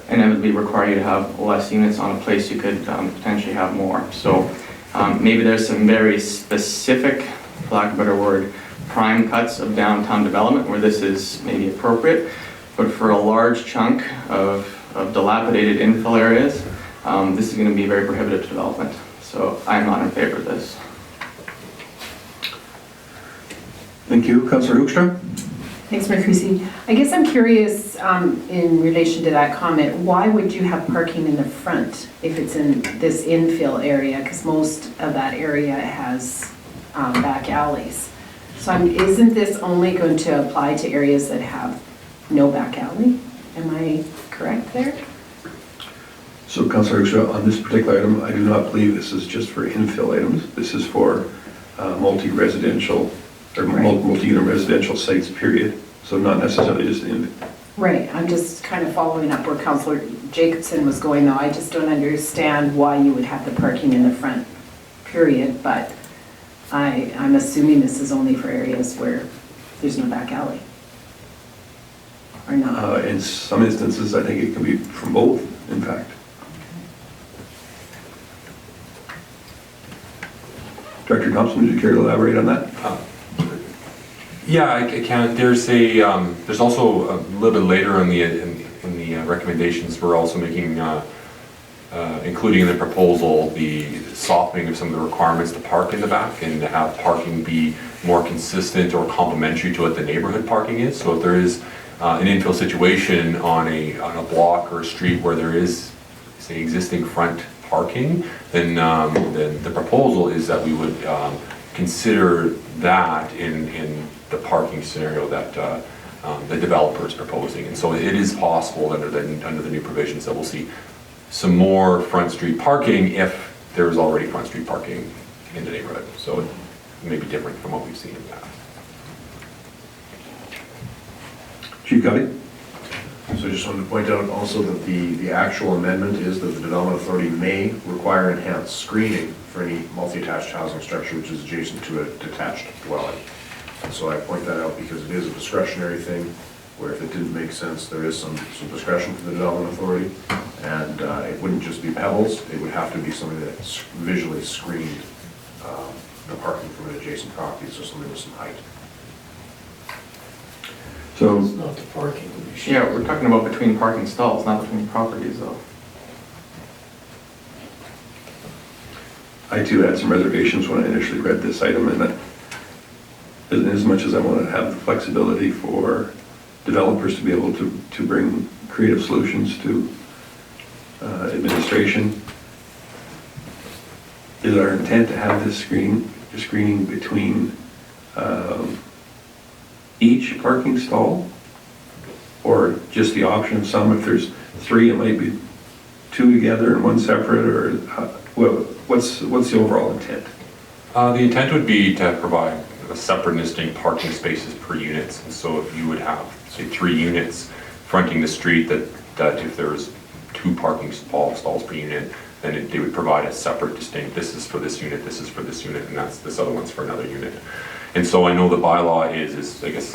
inevitably require you to have less units on a place you could potentially have more. So maybe there's some very specific, for lack of a better word, prime cuts of downtown development where this is maybe appropriate, but for a large chunk of dilapidated infill areas, this is going to be very prohibitive to development. So I'm not in favor of this. Thank you. Councillor Hoekstra. Thanks, Mayor Creasy. I guess I'm curious in relation to that comment, why would you have parking in the front if it's in this infill area? Because most of that area has back alleys. So isn't this only going to apply to areas that have no back alley? Am I correct there? So Councillor Hoekstra, on this particular item, I do not believe this is just for infill items. This is for multi-residential or multi-unit residential sites, period. So not necessarily just in. Right, I'm just kind of following up where Councillor Jacobson was going though. I just don't understand why you would have the parking in the front, period, but I'm assuming this is only for areas where there's no back alley. Or not? In some instances, I think it can be from both, in fact. Director Thompson, would you care to elaborate on that? Yeah, I can. There's also a little bit later in the recommendations, we're also making, including in the proposal, the softening of some of the requirements to park in the back and to have parking be more consistent or complementary to what the neighborhood parking is. So if there is an infill situation on a block or a street where there is, say, existing front parking, then the proposal is that we would consider that in the parking scenario that the developer is proposing. And so it is possible under the new provisions that we'll see some more front street parking if there's already front street parking in the neighborhood. So it may be different from what we've seen in the past. Chief Cuddy? So I just wanted to point out also that the actual amendment is that the Development Authority may require enhanced screening for any multi-attached housing structure which is adjacent to a detached dwelling. And so I point that out because it is a discretionary thing where if it didn't make sense, there is some discretion for the Development Authority. And it wouldn't just be pebbles, it would have to be something that visually screened the parking from an adjacent property, so something with some height. So, It's not the parking issue. Yeah, we're talking about between parking stalls, not between properties though. I too had some reservations when I initially read this item, and that as much as I want to have the flexibility for developers to be able to bring creative solutions to administration, is our intent to have this screening between each parking stall, or just the option of some? If there's 3, it might be 2 together and 1 separate, or what's the overall intent? The intent would be to provide a separate and distinct parking spaces per unit. And so if you would have, say, 3 units fronting the street, that if there's 2 parking stalls per unit, then they would provide a separate distinct, this is for this unit, this is for this unit, and this other one's for another unit. And so I know the bylaw is I guess,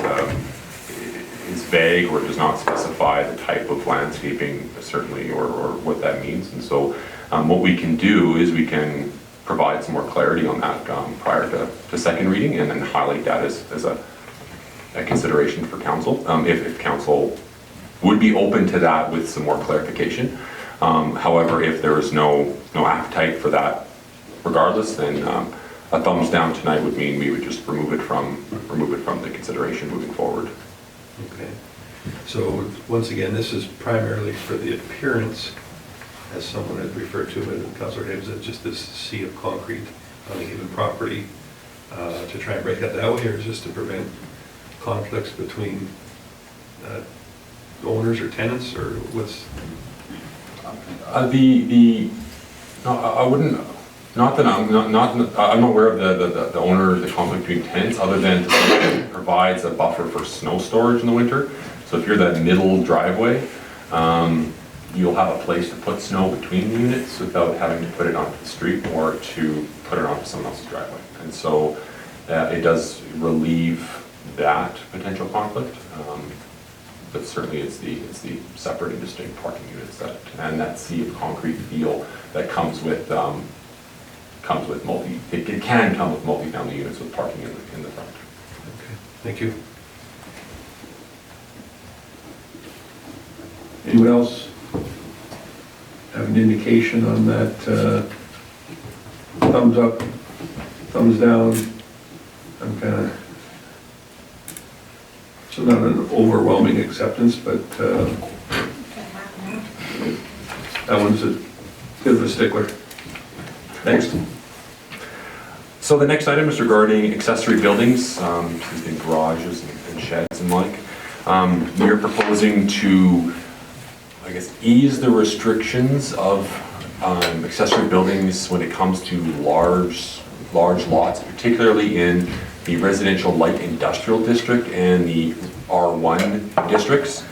is vague, or does not specify the type of landscaping certainly, or what that means. And so what we can do is we can provide some more clarity on that prior to second reading, and then highlight that as a consideration for council, if council would be open to that with some more clarification. However, if there is no appetite for that regardless, then a thumbs down tonight would mean we would just remove it from the consideration moving forward. Okay. So once again, this is primarily for the appearance, as someone had referred to it, Councilor Davis, it's just this sea of concrete on a given property, to try and break that way, or is this to prevent conflicts between owners or tenants, or what's? No, I wouldn't. Not that I'm not aware of the owner, the conflict between tenants, other than it provides a buffer for snow storage in the winter. So if you're that middle driveway, you'll have a place to put snow between the units without having to put it onto the street or to put it onto someone else's driveway. And so it does relieve that potential conflict. But certainly it's the separate and distinct parking units and that sea of concrete feel that comes with it can come with multifamily units with parking in the front. Okay, thank you. Anyone else have an indication on that? Thumbs up, thumbs down? I'm kind of, so not an overwhelming acceptance, but that one's a bit of a stickler. Next. So the next item is regarding accessory buildings, these being garages and sheds and like. We are proposing to, I guess, ease the restrictions of accessory buildings when it comes to large lots, particularly in the residential light industrial district and the R1 districts.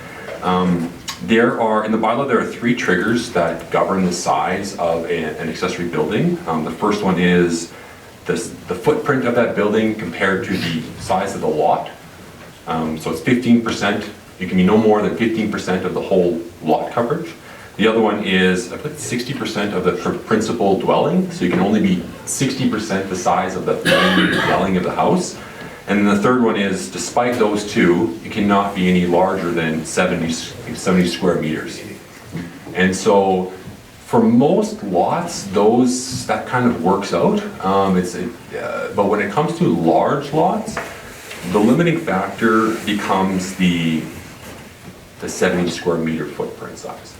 There are, in the bylaw, there are 3 triggers that govern the size of an accessory building. The first one is the footprint of that building compared to the size of the lot. So it's 15%. It can be no more than 15% of the whole lot coverage. The other one is, I put 60% of the principal dwelling, so you can only be 60% the size of the main dwelling of the house. And then the third one is, despite those 2, it cannot be any larger than 70 square meters. And so for most lots, that kind of works out. But when it comes to large lots, the limiting factor becomes the 70 square meter footprint size.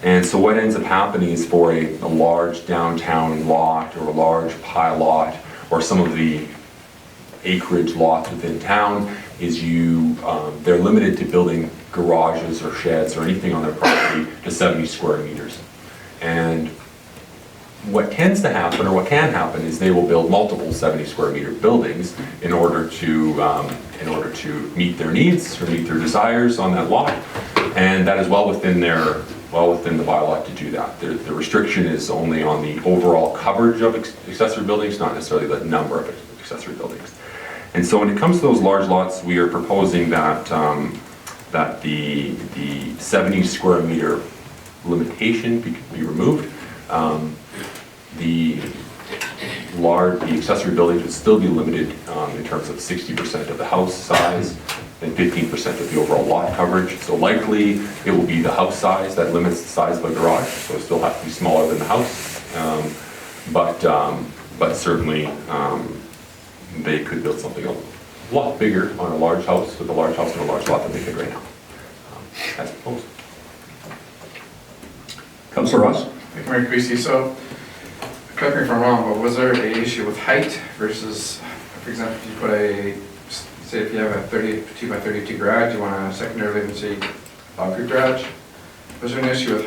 And so what ends up happening is for a large downtown lot or a large pie lot or some of the acreage lots within town is they're limited to building garages or sheds or anything on their property to 70 square meters. And what tends to happen, or what can happen, is they will build multiple 70 square meter buildings in order to meet their needs or meet their desires on that lot. And that is well within the bylaw to do that. The restriction is only on the overall coverage of accessory buildings, not necessarily the number of accessory buildings. And so when it comes to those large lots, we are proposing that the 70 square meter limitation be removed. The accessory buildings would still be limited in terms of 60% of the house size and 15% of the overall lot coverage. So likely it will be the house size that limits the size of a garage, so it still has to be smaller than the house. But certainly they could build something a lot bigger on a large house with a large house and a large lot than they could right now, as proposed. Councillor Ross? Thank you, Mayor Creasy. So, correct me if I'm wrong, but was there an issue with height versus, for example, if you put say if you have a 32 by 32 garage, you want a secondary living, say, concrete garage? Was there an issue with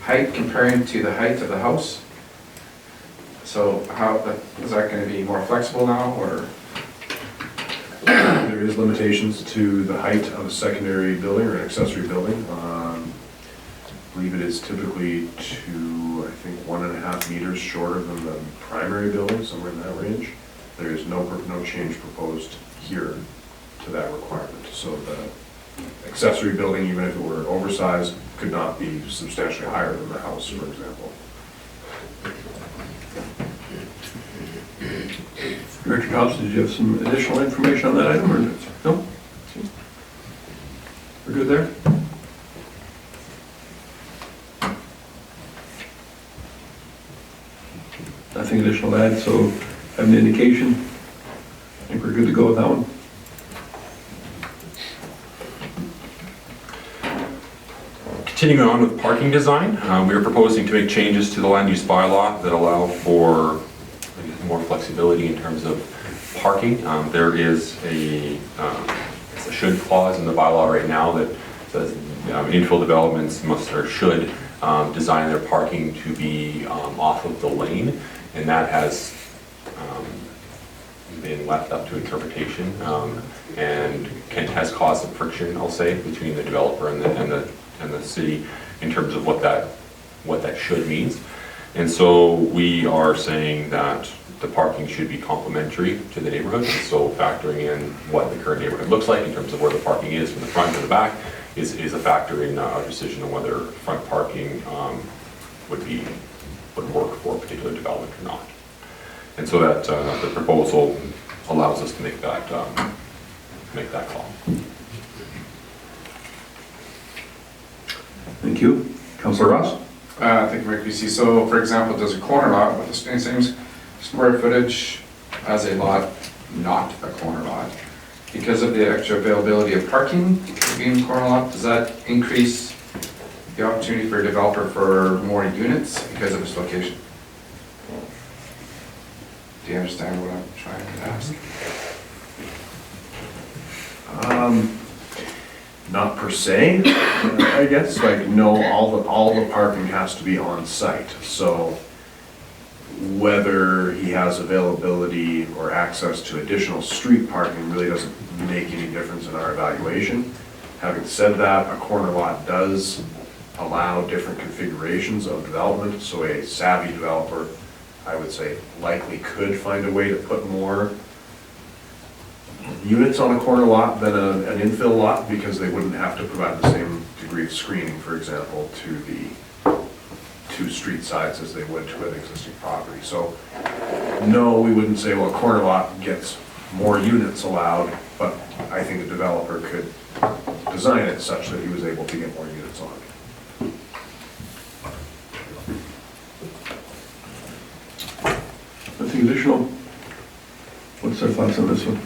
height comparing to the height of the house? So is that going to be more flexible now, or? There is limitations to the height of a secondary building or an accessory building. I believe it is typically I think 1.5 meters shorter than the primary building, somewhere in that range. There is no change proposed here to that requirement. So the accessory building, even if it were oversized, could not be substantially higher than the house, for example. Director Thompson, did you have some additional information on that item, or no? We're good there? Nothing additional to add, so have an indication. I think we're good to go with that one. Continuing on with parking design, we are proposing to make changes to the land use bylaw that allow for more flexibility in terms of parking. There is a should clause in the bylaw right now that says infill developments must or should design their parking to be off of the lane, and that has been left up to interpretation and has caused some friction, I'll say, between the developer and the city in terms of what that should means. And so we are saying that the parking should be complementary to the neighborhood. So factoring in what the current neighborhood looks like in terms of where the parking is from the front to the back is a factor in our decision on whether front parking would work for a particular development or not. And so that the proposal allows us to make that call. Thank you. Councillor Ross? Thank you, Mayor Creasy. So, for example, does a corner lot with the same square footage as a lot, not a corner lot, because of the extra availability of parking being a corner lot, does that increase the opportunity for a developer for more units because of its location? Do you understand what I'm trying to ask? Not per se, I guess. Like, no, all the parking has to be on site. So whether he has availability or access to additional street parking really doesn't make any difference in our evaluation. Having said that, a corner lot does allow different configurations of development. So a savvy developer, I would say, likely could find a way to put more units on a corner lot than an infill lot, because they wouldn't have to provide the same degree of screening, for example, to the two street sides as they would to an existing property. So no, we wouldn't say, well, a corner lot gets more units allowed, but I think the developer could design it such that he was able to get more units on it. Nothing additional? What's our thoughts on this one?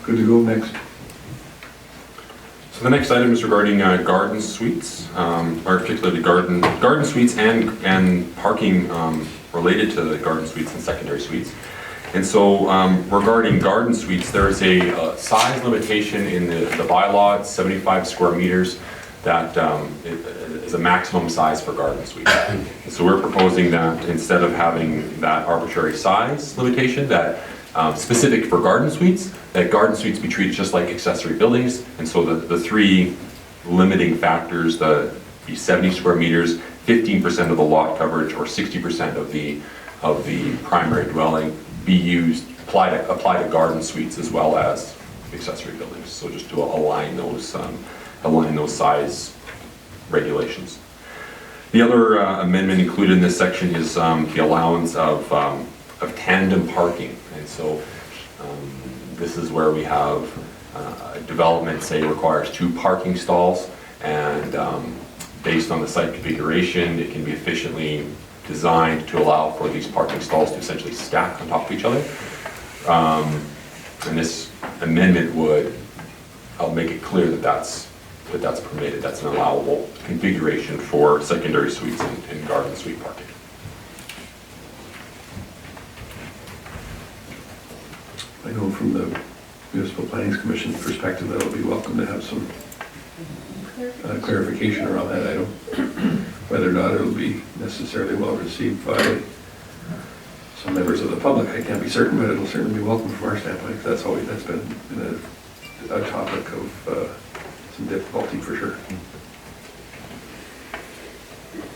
Good to go. Next. So the next item is regarding garden suites, or particularly garden suites and parking related to the garden suites and secondary suites. And so regarding garden suites, there is a size limitation in the bylaw. It's 75 square meters. That is a maximum size for garden suites. So we're proposing that instead of having that arbitrary size limitation, that specific for garden suites, that garden suites be treated just like accessory buildings. And so the three limiting factors, the 70 square meters, 15% of the lot coverage, or 60% of the primary dwelling be used, apply to garden suites as well as accessory buildings. So just to align those align those size regulations. The other amendment included in this section is the allowance of tandem parking. And so this is where we have development, say, requires 2 parking stalls, and based on the site configuration, it can be efficiently designed to allow for these parking stalls to essentially stack on top of each other. And this amendment would make it clear that that's permitted. That's an allowable configuration for secondary suites and garden suite parking. I know from the Municipal Planning Commission's perspective, that will be welcome to have some clarification around that item. Whether or not it will be necessarily well received by some members of the public, I can't be certain, but it'll certainly be welcome from our standpoint. That's been a topic of some difficulty for sure.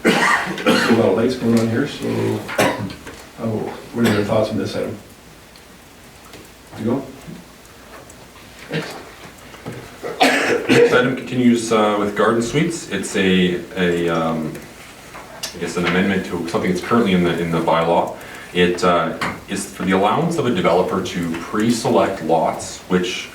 There's a lot of lights going on here, so what are your thoughts on this item? You go. Next. Next item continues with garden suites. It's I guess an amendment to something that's currently in the bylaw. It is for the allowance of a developer to pre-select lots which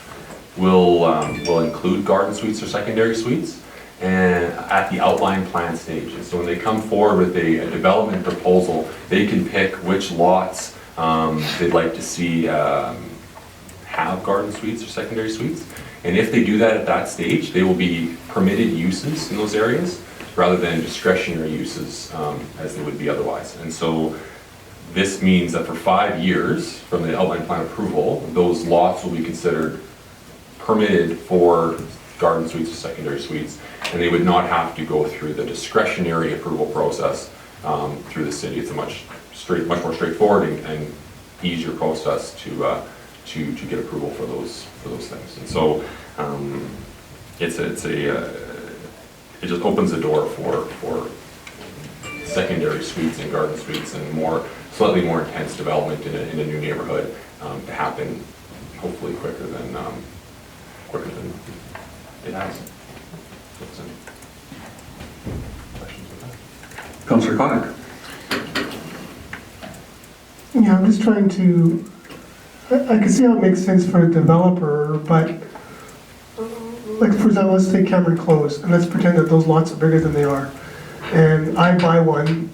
will include garden suites or secondary suites, and at the outline plan stage. And so when they come forward with a development proposal, they can pick which lots they'd like to see have garden suites or secondary suites. And if they do that at that stage, they will be permitted uses in those areas rather than discretionary uses as they would be otherwise. And so this means that for 5 years from the outline plan approval, those lots will be considered permitted for garden suites or secondary suites, and they would not have to go through the discretionary approval process through the city. It's a much more straightforward and easier process to get approval for those things. And so it just opens the door for secondary suites and garden suites and slightly more intense development in a new neighborhood to happen hopefully quicker than it has. Questions with that? Councillor Connick. Yeah, I'm just trying to, I can see how it makes sense for a developer, but like for example, let's take Cameron Close and let's pretend that those lots are bigger than they are. And I buy one,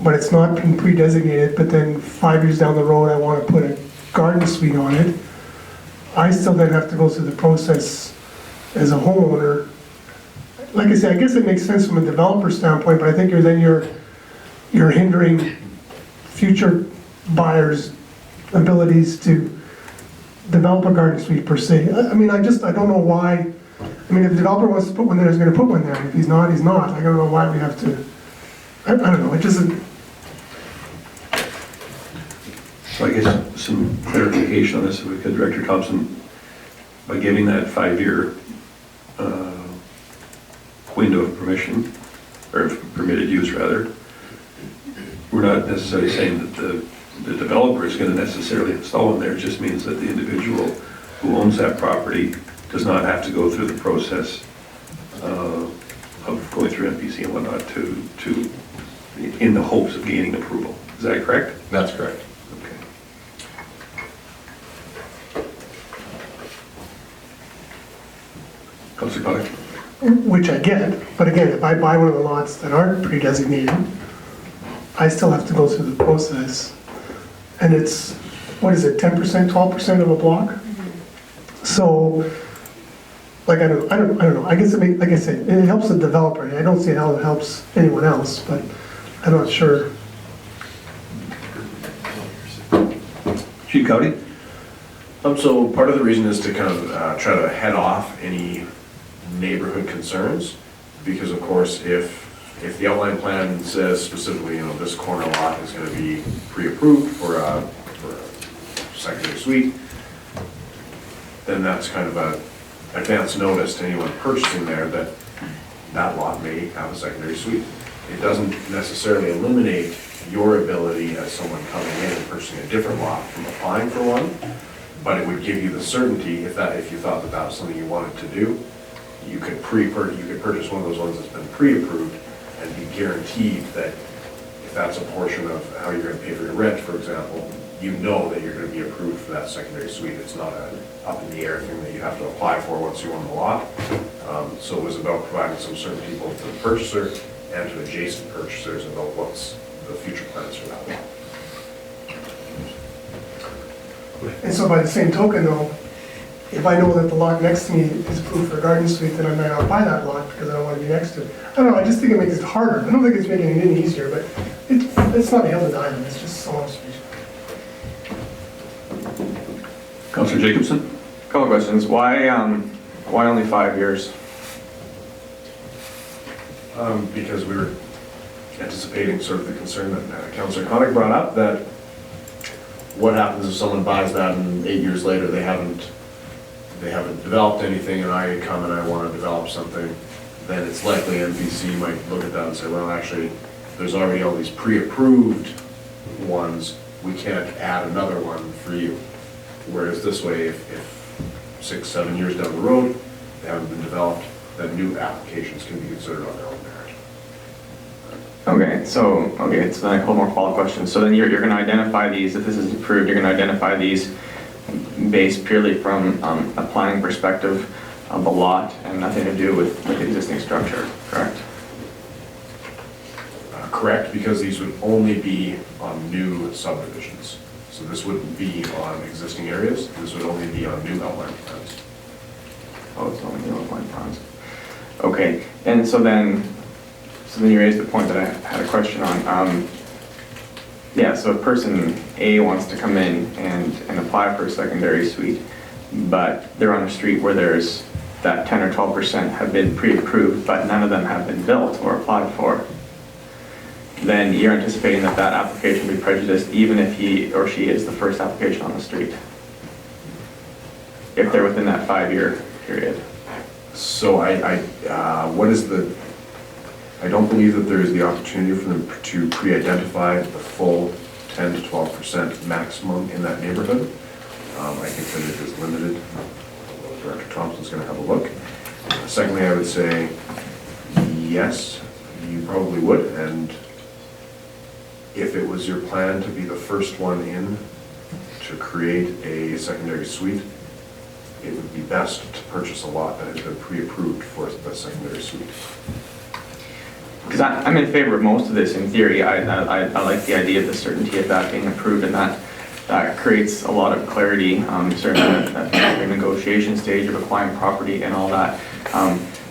but it's not been pre-designated, but then 5 years down the road, I want to put a garden suite on it. I still then have to go through the process as a homeowner. Like I said, I guess it makes sense from a developer standpoint, but I think you're hindering future buyers' abilities to develop a garden suite per se. I mean, I don't know why. I mean, if the developer wants to put one there, he's going to put one there. If he's not, he's not. I don't know why we have to. I don't know. It doesn't. So I guess some clarification on this, if we could, Director Thompson, by giving that 5-year window of permission, or permitted use rather, we're not necessarily saying that the developer is going to necessarily install them there. It just means that the individual who owns that property does not have to go through the process of going through NPC and whatnot to in the hopes of gaining approval. Is that correct? That's correct. Councillor Connick. Which I get, but again, if I buy one of the lots that aren't pre-designated, I still have to go through the process. And it's, what is it, 10%, 12% of a block? So, like, I don't know. I guess like I said, it helps the developer. I don't see how it helps anyone else, but I'm not sure. Chief Cowdy? So part of the reason is to kind of try to head off any neighborhood concerns, because of course if the outline plan says specifically, this corner lot is going to be pre-approved for a secondary suite, then that's kind of a advance notice to anyone purchasing there that that lot may have a secondary suite. It doesn't necessarily eliminate your ability as someone coming in and purchasing a different lot from applying for one, but it would give you the certainty if you thought that was something you wanted to do, you could purchase one of those ones that's been pre-approved and be guaranteed that if that's a portion of how you're gonna pay for your rent, for example, you know that you're gonna be approved for that secondary suite. It's not a up in the air thing that you have to apply for once you own the lot. So it was about providing some certainty both to the purchaser and to adjacent purchasers about what's the future plans for that lot. And so by the same token though, if I know that the lot next to me is approved for a garden suite, then I might not buy that lot because I don't want to be next to it. I don't know, I just think it makes it harder. I don't think it's making it any easier, but it's not a hill to die on, it's just some observation. Councillor Jacobson? Couple of questions. Why only 5 years? Because we were anticipating sort of the concern that Councillor Connick brought up, that what happens if someone buys that and 8 years later they haven't developed anything and I come and I want to develop something, then it's likely MPC might look at that and say, well, actually, there's already all these pre-approved ones, we can't add another one for you. Whereas this way, if 6, 7 years down the road, they haven't been developed, then new applications can be considered on their own merit. Okay, so then a couple more follow-up questions. So then you're going to identify these, if this is approved, you're going to identify these based purely from a planning perspective of the lot and nothing to do with the existing structure, correct? Correct, because these would only be on new subdivisions. So this wouldn't be on existing areas, this would only be on new outline plans. Oh, it's only new outline plans. Okay, and so then you raised the point that I had a question on. Yeah, so if person A wants to come in and apply for a secondary suite, but they're on a street where there's that 10 or 12% have been pre-approved, but none of them have been built or applied for, then you're anticipating that that application will be prejudiced even if he or she is the first application on the street, if they're within that 5-year period. So I don't believe that there is the opportunity for them to pre-identify the full 10 to 12% maximum in that neighborhood. I think that it is limited. Director Thompson's going to have a look. Secondly, I would say, yes, you probably would, and if it was your plan to be the first one in to create a secondary suite, it would be best to purchase a lot that has been pre-approved for the secondary suite. Because I'm in favor of most of this in theory. I like the idea of the certainty of that being approved, and that creates a lot of clarity, certainly at the negotiation stage of acquiring property and all that.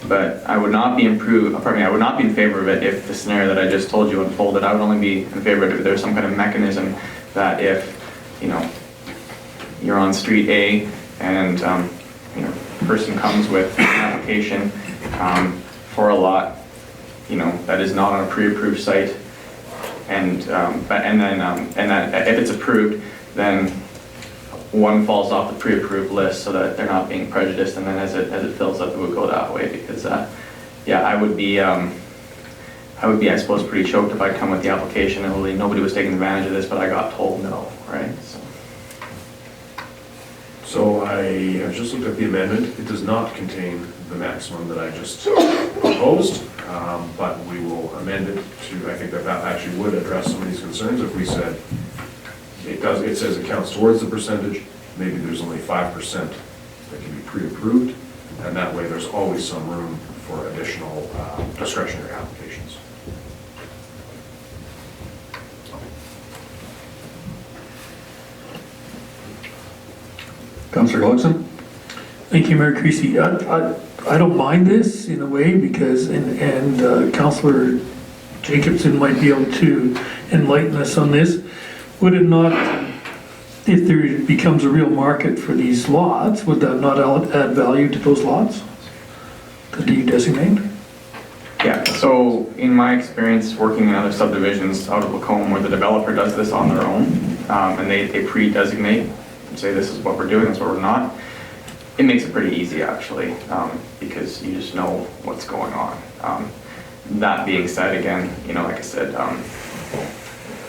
But I would not be I would not be in favor of it if the scenario that I just told you unfolded. I would only be in favor of it if there's some kind of mechanism that if, you're on street A and, a person comes with an application for a lot, that is not on a pre-approved site, and that if it's approved, then one falls off the pre-approved list so that they're not being prejudiced, and then as it fills up, it would go that way. Because I would be, I suppose, pretty choked if I'd come with the application and really nobody was taking advantage of this, but I got told no, right? So I have just looked at the amendment. It does not contain the maximum that I just proposed, but we will amend it to, I think that actually would address some of these concerns if we said, it says it counts towards the percentage, maybe there's only 5% that can be pre-approved, and that way there's always some room for additional discretionary applications. Councillor Gluckson? Thank you, Mayor Creasy. I don't mind this in a way because, and Councillor Jacobson might be able to enlighten us on this. Would it not, if there becomes a real market for these lots, would that not add value to those lots that you designate? Yeah, so in my experience working in other subdivisions out of Lacombe where the developer does this on their own, and they pre-designate and say this is what we're doing, this is what we're not, it makes it pretty easy actually, because you just know what's going on. That being said, again, like I said,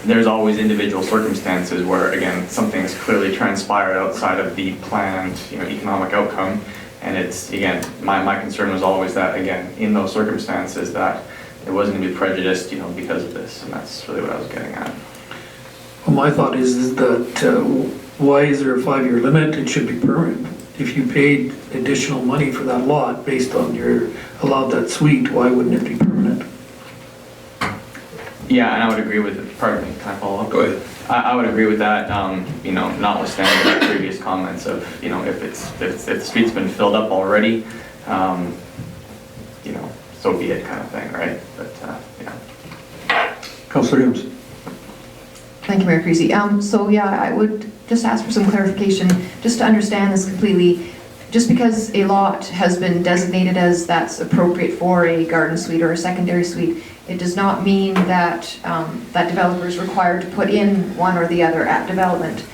there's always individual circumstances where, again, something has clearly transpired outside of the planned, economic outcome, And it's, again, my concern was always that, again, in those circumstances, that it wasn't going to be prejudiced, because of this, and that's really what I was getting at. Well, my thought is that, why is there a 5-year limit? It should be permanent. If you paid additional money for that lot based on your, allowed that suite, why wouldn't it be permanent? Yeah, and I would agree with it. Pardon me, can I follow up? Go ahead. I would agree with that, notwithstanding the previous comments of, if the street's been filled up already, so be it kind of thing, right? But, yeah. Councillor Humes. Thank you, Mayor Creasy. So yeah, I would just ask for some clarification, just to understand this completely. Just because a lot has been designated as that's appropriate for a garden suite or a secondary suite, it does not mean that that developer is required to put in one or the other at development.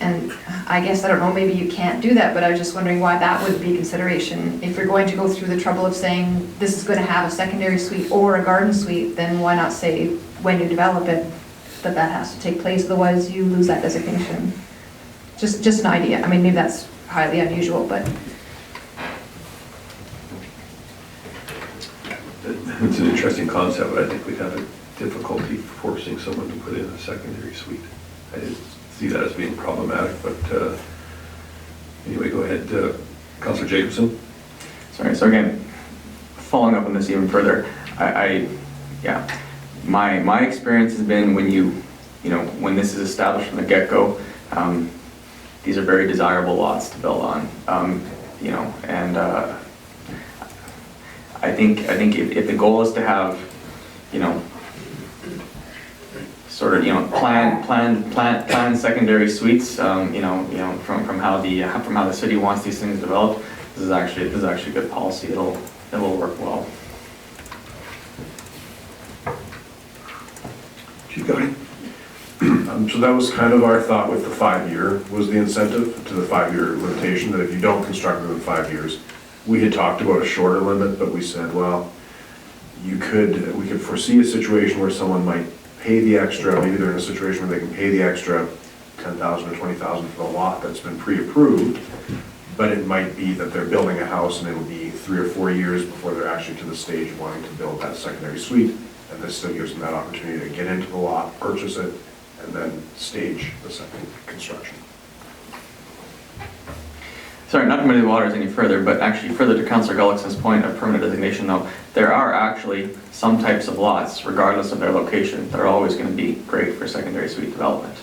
And I guess, I don't know, maybe you can't do that, but I was just wondering why that wouldn't be a consideration. If you're going to go through the trouble of saying this is going to have a secondary suite or a garden suite, then why not say when you develop it that that has to take place, otherwise you lose that designation. Just an idea. I mean, maybe that's highly unusual, but. It's an interesting concept, but I think we'd have a difficulty forcing someone to put in a secondary suite. I didn't see that as being problematic, but anyway, go ahead, Councillor Jacobson. Sorry, so again, following up on this even further, my experience has been when this is established from the get-go, these are very desirable lots to build on, and I think if the goal is to have, sort of, planned secondary suites, from how the city wants these things developed, this is actually good policy. It'll work well. Chief Gotti. So that was kind of our thought with the 5-year, was the incentive to the 5-year limitation, that if you don't construct within 5 years, we had talked about a shorter limit, but we said, well, we could foresee a situation where someone might pay the extra, maybe they're in a situation where they can pay the extra $10,000 or $20,000 for the lot that's been pre-approved, but it might be that they're building a house and it'll be 3 or 4 years before they're actually to the stage of wanting to build that secondary suite, and this still gives them that opportunity to get into the lot, purchase it, and then stage the second construction. Sorry, not to muddy the waters any further, but actually further to Councillor Gullickson's point of permanent designation though, there are actually some types of lots, regardless of their location, that are always going to be great for secondary suite development.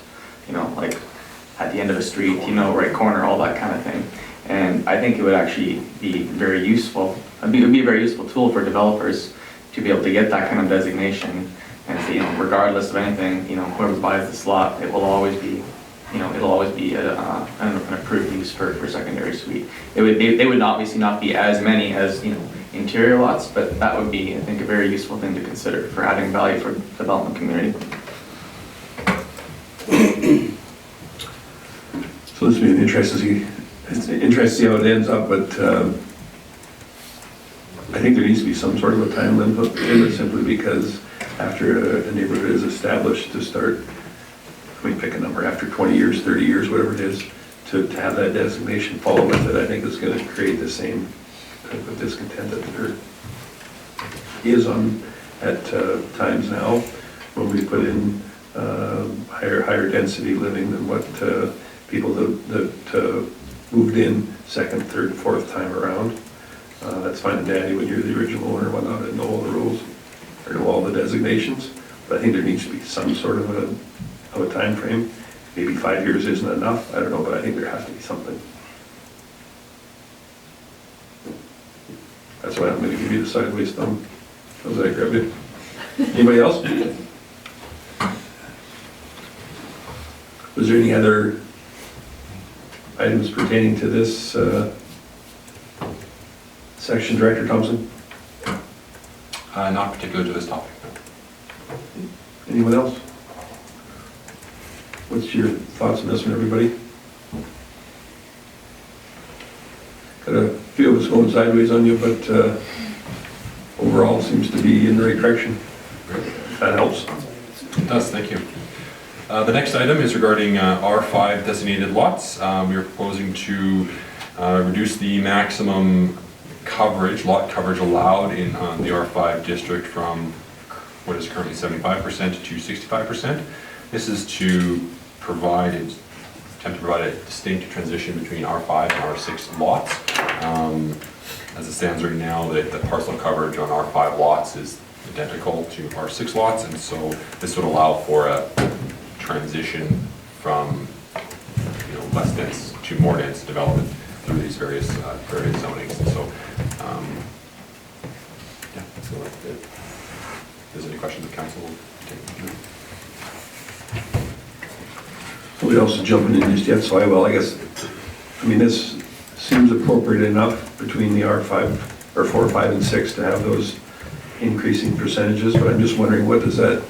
Like at the end of a street, right corner, all that kind of thing. And I think it would actually be very useful. It would be a very useful tool for developers to be able to get that kind of designation and say, regardless of anything, whoever buys this lot, it will always be an approved use for secondary suite. They would obviously not be as many as interior lots, but that would be, I think, a very useful thing to consider for adding value for the development community. So this will be interesting to see how it ends up, but I think there needs to be some sort of a time limit simply because after a neighborhood is established, to start, we pick a number, after 20 years, 30 years, whatever it is, to have that designation follow with it, I think is going to create the same type of discontent that there is at times now when we put in higher density living than what people that moved in second, third, fourth time around. That's fine and dandy when you're the original owner and whatnot and know all the rules or know all the designations, but I think there needs to be some sort of a time frame. Maybe 5 years isn't enough, I don't know, but I think there has to be something. That's why I'm going to give you the sideways thumb. How's that, grab it? Anybody else? Was there any other items pertaining to this section, Director Thompson? Not particular to this topic. Anyone else? What's your thoughts on this one, everybody? Got a few of us going sideways on you, but overall seems to be in the right direction. That helps. It does, thank you. The next item is regarding R5 designated lots. We are proposing to reduce the maximum coverage, lot coverage allowed in the R5 district from what is currently 75% to 65%. This is to attempt to provide a distinct transition between R5 and R6 lots. As it stands right now, the parcel coverage on R5 lots is identical to R6 lots, and so this would allow for a transition from less dense to more dense development through these various zonings. And so, yeah, so if there's any questions of council, we'll take them. Nobody else is jumping in just yet, so I guess, this seems appropriate enough between the R5, or 4, 5, and 6 to have those increasing percentages, but I'm just wondering, what does that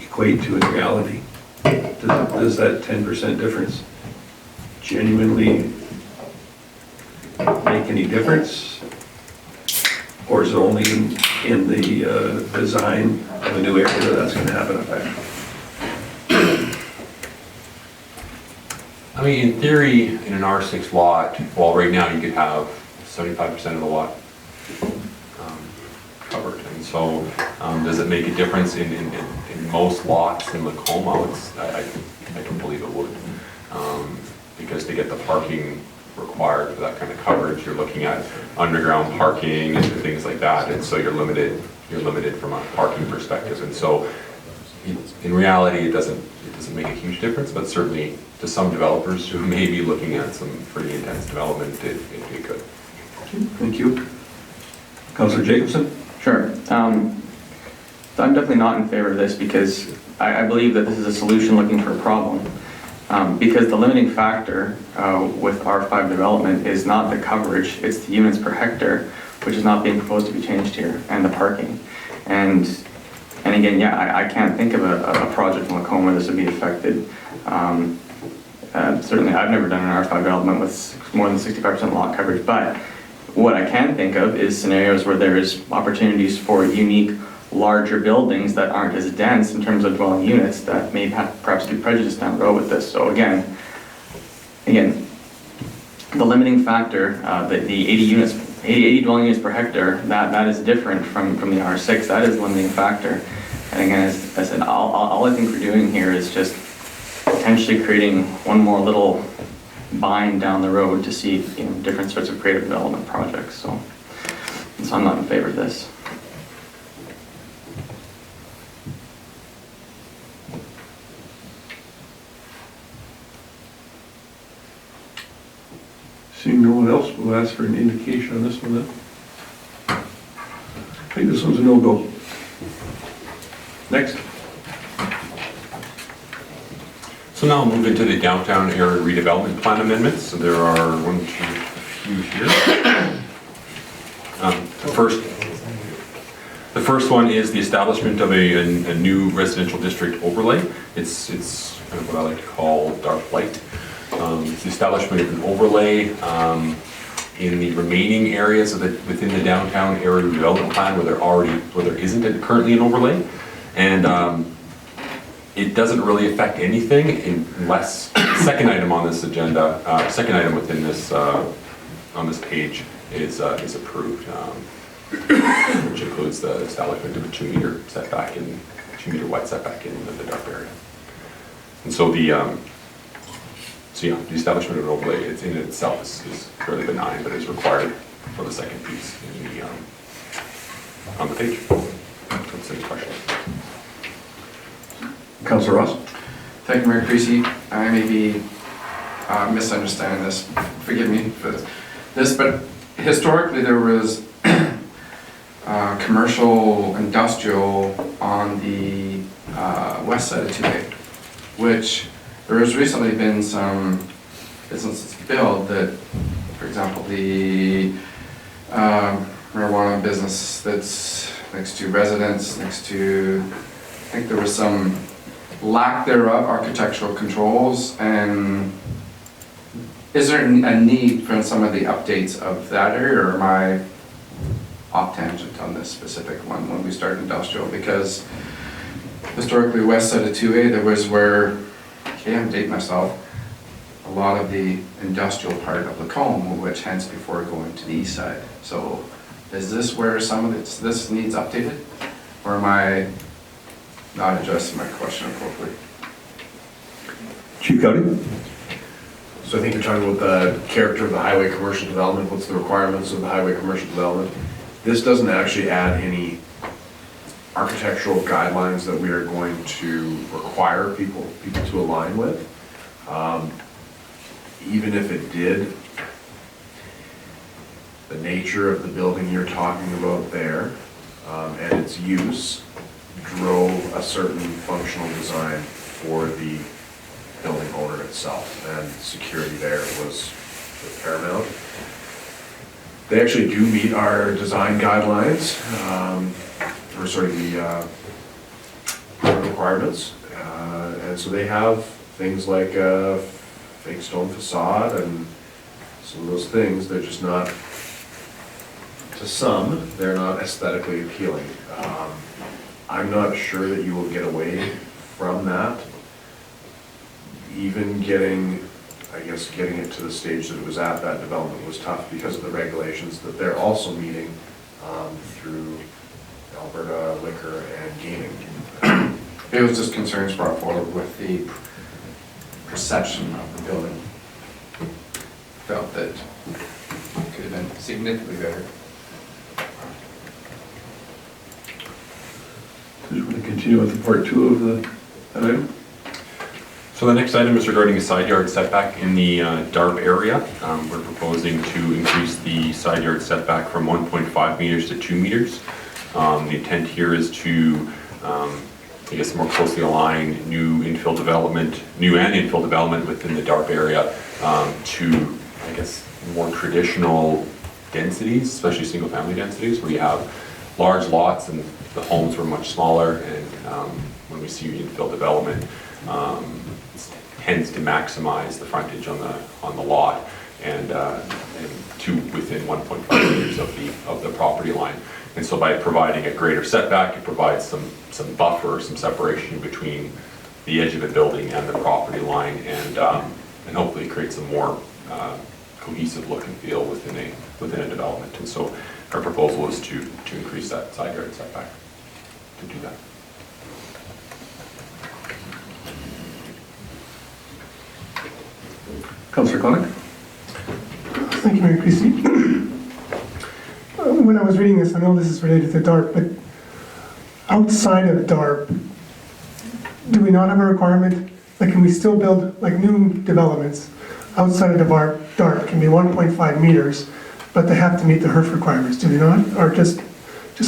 equate to in reality? Does that 10% difference genuinely make any difference? Or is it only in the design of a new area that that's going to have an effect? In theory, in an R6 lot, well, right now you could have 75% of the lot covered. And so, does it make a difference in most lots in Lacombe? I don't believe it would. Because to get the parking required for that kind of coverage, you're looking at underground parking and things like that. And so you're limited from a parking perspective. And so, in reality, it doesn't make a huge difference, but certainly to some developers who may be looking at some pretty intense development, it could. Thank you. Councillor Jacobson? Sure. So I'm definitely not in favor of this because I believe that this is a solution looking for a problem. Because the limiting factor with R5 development is not the coverage, it's the units per hectare, which is not being proposed to be changed here, and the parking. And again, yeah, I can't think of a project in Lacombe where this would be affected. Certainly, I've never done an R5 development with more than 65% lot coverage, but what I can think of is scenarios where there is opportunities for unique, larger buildings that aren't as dense in terms of dwelling units that may perhaps be prejudiced down the road with this. So again, the limiting factor, the 80 dwelling units per hectare, that is different from the R6. That is the limiting factor. And again, as I said, all I think we're doing here is just potentially creating one more little bind down the road to see different sorts of creative development projects. So I'm not in favor of this. Seeing no one else, we'll ask for an indication on this one then. I think this one's a no-go. Next. So now I'll move into the downtown area redevelopment plan amendments. So there are a few here. The first one is the establishment of a new residential district overlay. It's kind of what I like to call dark light. It's the establishment of an overlay in the remaining areas within the downtown area redevelopment plan where there isn't currently an overlay, and it doesn't really affect anything unless the second item on this agenda, second item within this on this page is approved, which includes the establishment of a 2-meter setback and 2-meter wide setback in the dark area. And so the establishment of an overlay in itself is fairly benign, but is required for the second piece on the page. That's any questions? Councillor Ross? Thank you, Mayor Creasy. I may be misunderstanding this. Forgive me for this, but historically there was commercial industrial on the west side of 2A, which there has recently been some businesses built that, for example, the marijuana business that's next to residents, next to, I think there was some lack thereof architectural controls, and is there a need for some of the updates of that area, or am I off tangent on this specific one when we start industrial? Because historically west side of 2A there was where, okay, I'm dating myself, a lot of the industrial part of Lacombe, which hence before going to the east side. So is this where some of this needs updated? Or am I not addressing my question appropriately? Chief Cowdy? So I think you're talking about the character of the highway commercial development, what's the requirements of the highway commercial development. This doesn't actually add any architectural guidelines that we are going to require people to align with. Even if it did, the nature of the building you're talking about there and its use drove a certain functional design for the building owner itself, and security there was paramount. They actually do meet our design guidelines, or sort of the requirements, and so they have things like a fake stone facade and some of those things. They're just not, to some, they're not aesthetically appealing. I'm not sure that you will get away from that. Even getting it to the stage that it was at, that development was tough because of the regulations that they're also meeting through Alberta liquor and gaming. It was just concerns brought forward with the perception of the building. Felt that it could have been significantly better. Do you want to continue with the part 2 of that item? So the next item is regarding a side yard setback in the DARP area. We're proposing to increase the side yard setback from 1.5 meters to 2 meters. The intent here is to, I guess, more closely align new and infill development within the DARP area to, I guess, more traditional densities, especially single-family densities, where you have large lots and the homes were much smaller, and when we see infill development, it tends to maximize the frontage on the lot and to within 1.5 meters of the property line. And so by providing a greater setback, it provides some buffer, some separation between the edge of the building and the property line, and hopefully create some more cohesive look and feel within a development. And so our proposal is to increase that side yard setback to do that. Councillor Connick? Thank you, Mayor Creasy. When I was reading this, I know this is related to DARP, but outside of DARP, do we not have a requirement? Like, can we still build, like, new developments outside of the DARP can be 1.5 meters, but they have to meet the HERF requirements, do they not? Or just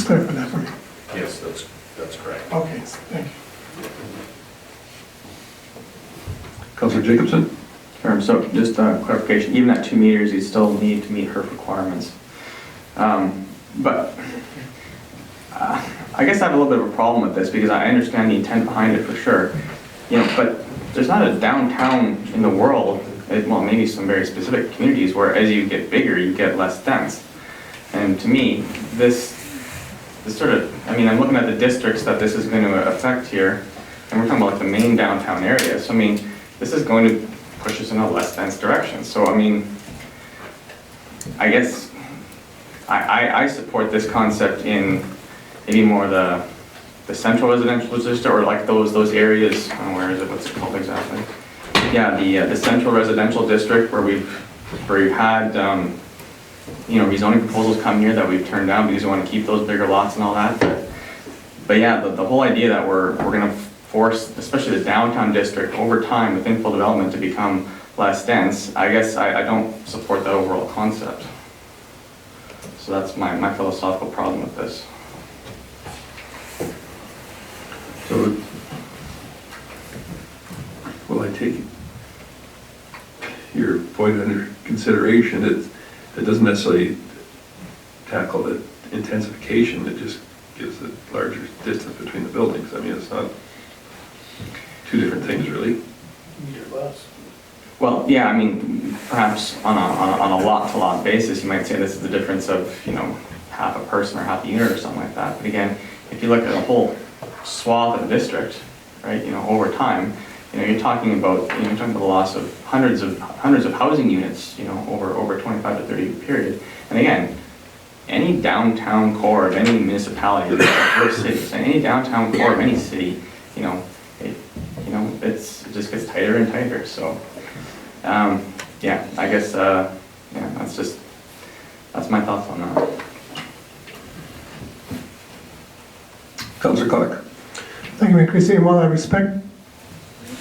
clarify that for me. Yes, that's correct. Okay, thank you. Councillor Jacobson? So just clarification, even at 2 meters, you still need to meet HERF requirements. But I guess I have a little bit of a problem with this because I understand the intent behind it for sure. But there's not a downtown in the world, well, maybe some very specific communities where as you get bigger, you get less dense. And to me, this sort of, I mean, I'm looking at the districts that this is going to affect here, and we're talking about like the main downtown area. So I mean, this is going to push us in a less dense direction. So I mean, I guess I support this concept in maybe more the central residential district, or like those areas, where is it, what's it called exactly? Yeah, the central residential district where we've had rezoning proposals come here that we've turned down because we want to keep those bigger lots and all that. But yeah, the whole idea that we're going to force, especially the downtown district, over time with infill development to become less dense, I guess I don't support that overall concept. So that's my philosophical problem with this. So, well, I take your point under consideration. It doesn't necessarily tackle the intensification, it just gives a larger distance between the buildings. I mean, it's not two different things, really. Well, yeah, I mean, perhaps on a lot-to-lot basis, you might say this is the difference of, half a person or half a unit or something like that. But again, if you look at a whole swath of the district, right, over time, you're talking about the loss of hundreds of housing units, over 25 to 30 period. And again, any downtown core of any municipality or city, any downtown core of any city, it just gets tighter and tighter. So, yeah, I guess, that's my thoughts on that. Councillor Clark. Thank you, Mayor Christie. And while I respect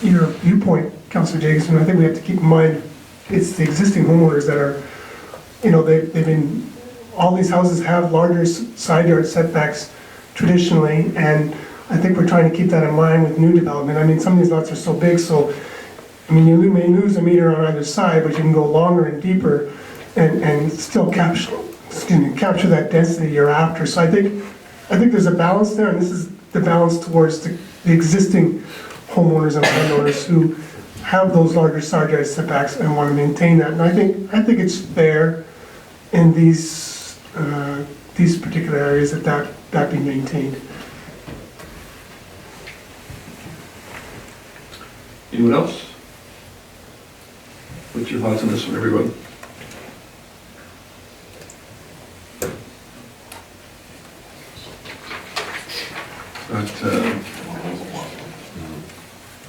your viewpoint, Councillor Jacobson, I think we have to keep in mind it's the existing homeowners that are, they've been, all these houses have larger side yard setbacks traditionally, and I think we're trying to keep that in mind with new development. I mean, some of these lots are so big, so, you may lose a meter on either side, but you can go longer and deeper and still capture that density you're after. So I think there's a balance there, and this is the balance towards the existing homeowners and landowners who have those larger side yard setbacks and want to maintain that. And I think it's fair in these particular areas that be maintained. Anyone else? What's your thoughts on this one, everyone?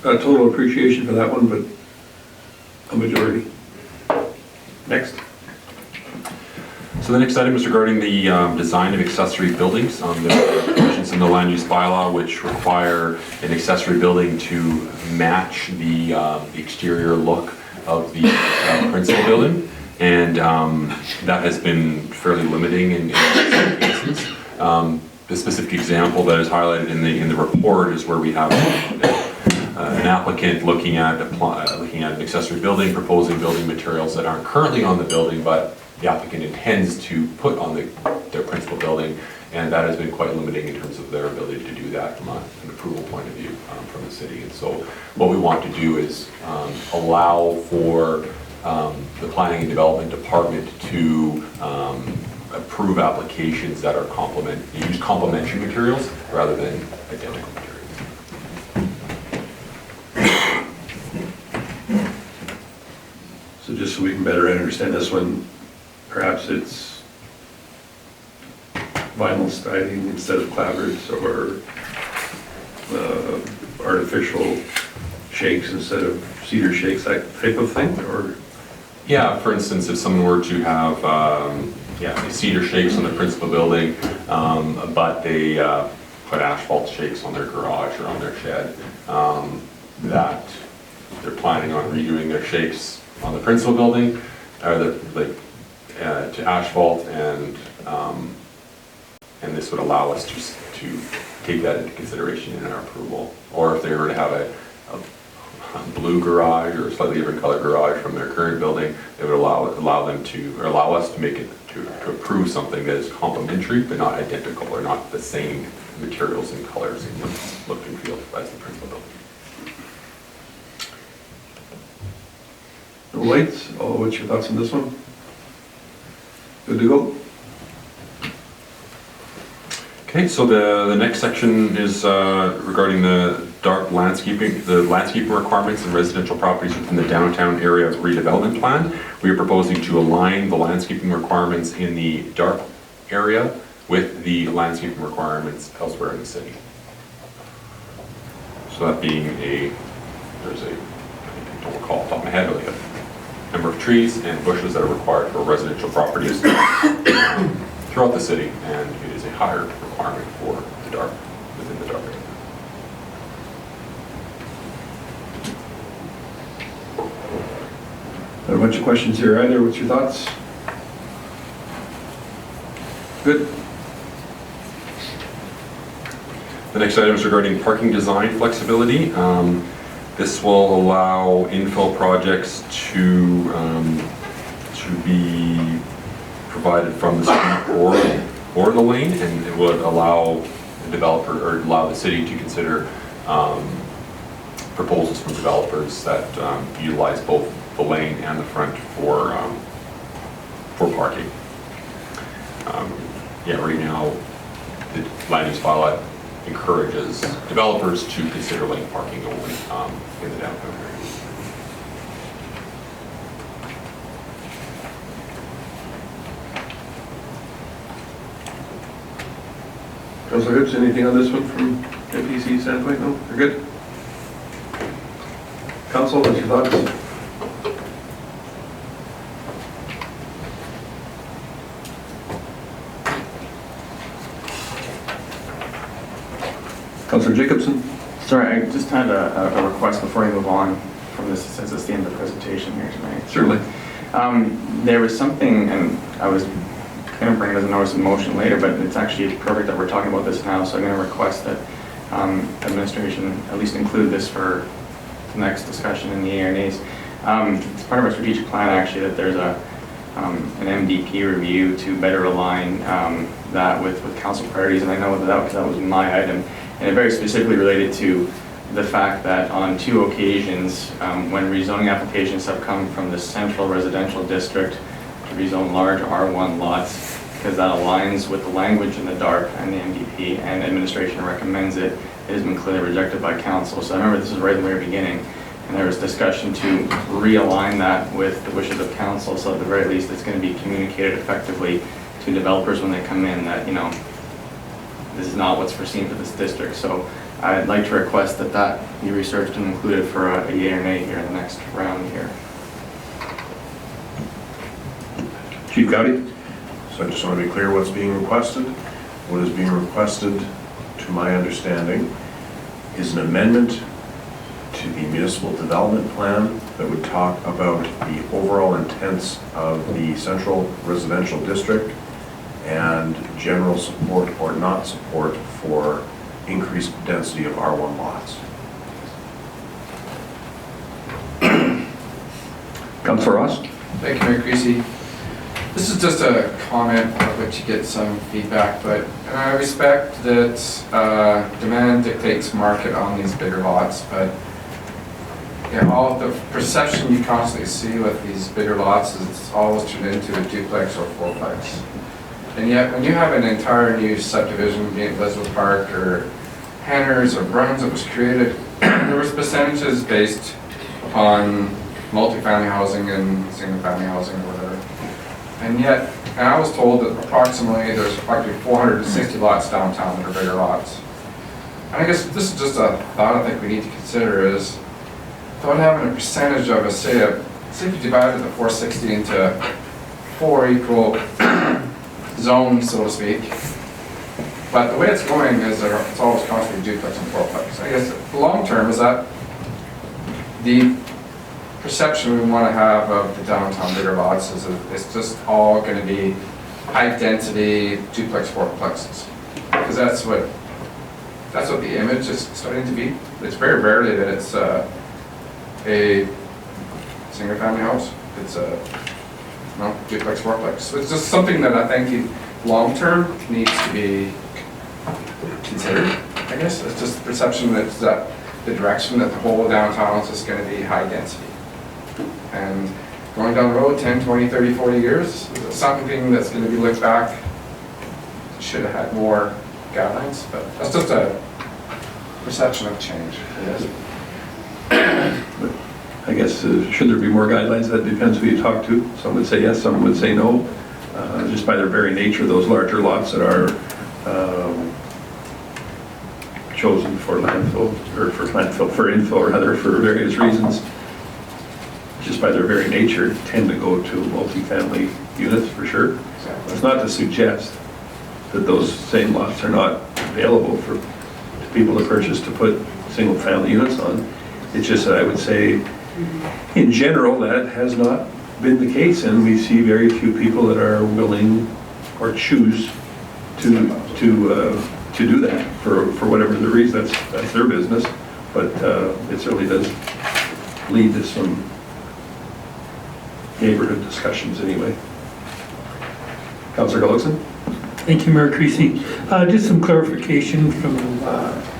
Not total appreciation for that one, but a majority. Next. So the next item is regarding the design of accessory buildings. There are provisions in the land use bylaw which require an accessory building to match the exterior look of the principal building, and that has been fairly limiting in some cases. The specific example that is highlighted in the report is where we have an applicant looking at an accessory building, proposing building materials that aren't currently on the building, but the applicant intends to put on their principal building, and that has been quite limiting in terms of their ability to do that from an approval point of view from the city. And so what we want to do is allow for the Planning and Development Department to approve applications that are use complementary materials rather than identical materials. So just so we can better understand this one, perhaps it's vinyl siding instead of clapboards, or artificial shakes instead of cedar shakes, that type of thing, or? Yeah, for instance, if someone were to have cedar shakes on the principal building, but they put asphalt shakes on their garage or on their shed, that they're planning on redoing their shakes on the principal building, or to asphalt, and this would allow us to take that into consideration in our approval. Or if they were to have a blue garage or a slightly different color garage from their current building, it would allow us to make it to approve something that is complementary but not identical, or not the same materials and colors and look and feel as the principal building. No lights? Oh, what's your thoughts on this one? Good to go? Okay, so the next section is regarding the landscaping requirements in residential properties within the downtown area redevelopment plan. We are proposing to align the landscaping requirements in the dark area with the landscaping requirements elsewhere in the city. So that being I don't recall off the top of my head, really a number of trees and bushes that are required for residential properties throughout the city, and it is a higher requirement for the dark, within the dark area. Got a bunch of questions here either. What's your thoughts? Good. The next item is regarding parking design flexibility. This will allow infill projects to be provided from the street or the lane, and it would allow the developer, or allow the city to consider proposals from developers that utilize both the lane and the front for parking. Right now, the land use bylaw encourages developers to consider lane parking only in the downtown area. Councilor Hibbs, anything on this one from MPC standpoint? No, you're good? Council, what's your thoughts? Councilor Jacobson? Sorry, I just had a request before we move on from this, since it's the end of the presentation here tonight. Certainly. There was something, and I was going to bring it as a notice of motion later, but it's actually perfect that we're talking about this now, so I'm going to request that administration at least include this for the next discussion in the ARNAs. It's part of our strategic plan, actually, that there's an MDP review to better align that with council priorities, and I know that was my item, and it very specifically related to the fact that on 2 occasions, when rezoning applications have come from the central residential district to rezone large R1 lots, because that aligns with the language in the DARP and the MDP, and administration recommends it, it has been clearly rejected by council. So I remember this was right at the very beginning, and there was discussion to realign that with the wishes of council, so at the very least it's going to be communicated effectively to developers when they come in that, you know, this is not what's foreseen for this district. So I'd like to request that that be researched and included for a yea or nay here in the next round here. Chief Gowdy? So I just want to be clear what's being requested. What is being requested, to my understanding, is an amendment to the municipal development plan that would talk about the overall intents of the central residential district and general support or not support for increased density of R1 lots. Councilor Ross? Thank you, Mayor Creasy. This is just a comment of which you get some feedback, but I respect that demand dictates market on these bigger lots, but yeah, all the perception you constantly see with these bigger lots is it's always turned into a duplex or fourplex. And yet, when you have an entire new subdivision, be it Elizabeth Park or Hanners or Browns that was created, there was percentages based upon multifamily housing and single-family housing or whatever. And yet, and I was told that approximately there's approximately 460 lots downtown that are bigger lots. And I guess this is just a thought I think we need to consider is, without having a percentage of a, say if you divided the 460 into 4 equal zones, so to speak. But the way it's going is it's always constantly duplex and fourplex. I guess the long term is that the perception we want to have of the downtown bigger lots is that it's just all going to be high density duplex fourplexes, because that's what the image is starting to be. It's very rarely that it's a single family house. It's a duplex fourplex. So it's just something that I think long term needs to be considered. I guess it's just perception that the direction that the whole downtown is just going to be high density. And going down the road 10, 20, 30, 40 years, something that's going to be looked back should have had more guidelines, but that's just a perception of change. I guess, should there be more guidelines? That depends who you talk to. Some would say yes, some would say no. Just by their very nature, those larger lots that are chosen for landfill, or for infill rather, for various reasons, just by their very nature, tend to go to multifamily units for sure. It's not to suggest that those same lots are not available for people to purchase to put single family units on. It's just that I would say, in general, that has not been the case, and we see very few people that are willing or choose to do that for whatever the reason. That's their business, but it certainly does lead to some neighborhood discussions anyway. Councillor Gullickson? Thank you, Mayor Creasy. Just some clarification from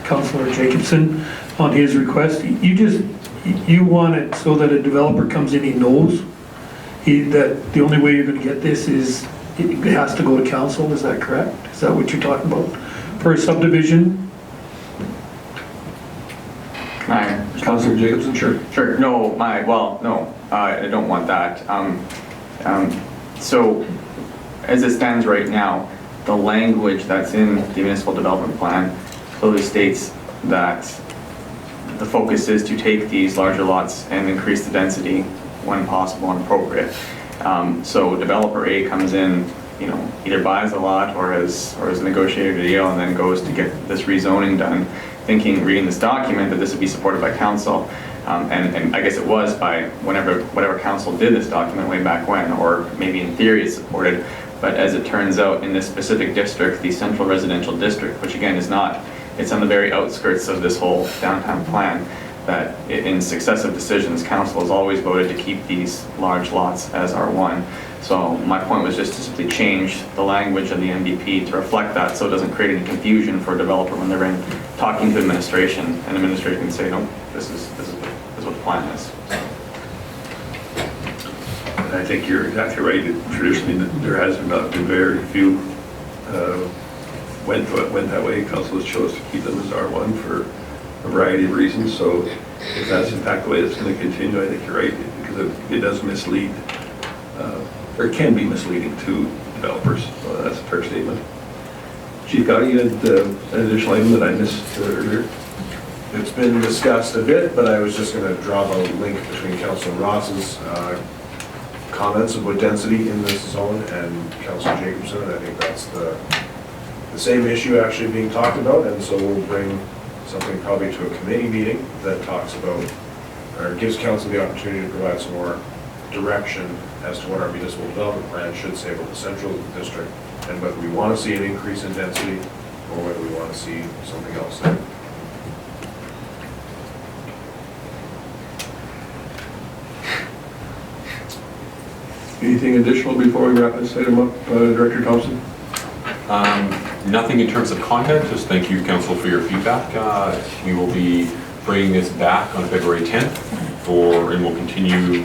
Councillor Jacobson on his request. You want it so that a developer comes in, he knows that the only way you're going to get this is it has to go to council. Is that correct? Is that what you're talking about? For a subdivision, Councilor Jacobson, sure. Sure, no, I don't want that. So, as it stands right now, the language that's in the municipal development plan clearly states that the focus is to take these larger lots and increase the density when possible and appropriate. So developer A comes in, either buys a lot or has negotiated a deal and then goes to get this rezoning done, reading this document, that this would be supported by council. And I guess it was by whatever council did this document way back when, or maybe in theory it's supported. But as it turns out, in this specific district, the central residential district, which again is not, it's on the very outskirts of this whole downtown plan, that in successive decisions, council has always voted to keep these large lots as R1. So my point was just to simply change the language of the MDP to reflect that, so it doesn't create any confusion for a developer when they're in talking to administration, and administration can say, no, this is what the plan is. And I think you're exactly right. Traditionally, there has not been very few went that way. Council has chose to keep them as R1 for a variety of reasons. So if that's in fact the way it's going to continue, I think you're right, because it does mislead, or it can be misleading to developers. So that's a fair statement. Chief Gotti, you had an additional item that I missed earlier. It's been discussed a bit, but I was just going to draw the link between Councilor Ross's comments about density in this zone and Councilor Jacobson. I think that's the same issue actually being talked about, and so we'll bring something probably to a committee meeting that talks about, or gives council the opportunity to provide some more direction as to what our municipal development plan should say about the central district, and whether we want to see an increase in density or whether we want to see something else there. Anything additional before we wrap this item up, Director Thompson? Nothing in terms of content, just thank you, Council, for your feedback. We will be bringing this back on February 10th and we'll continue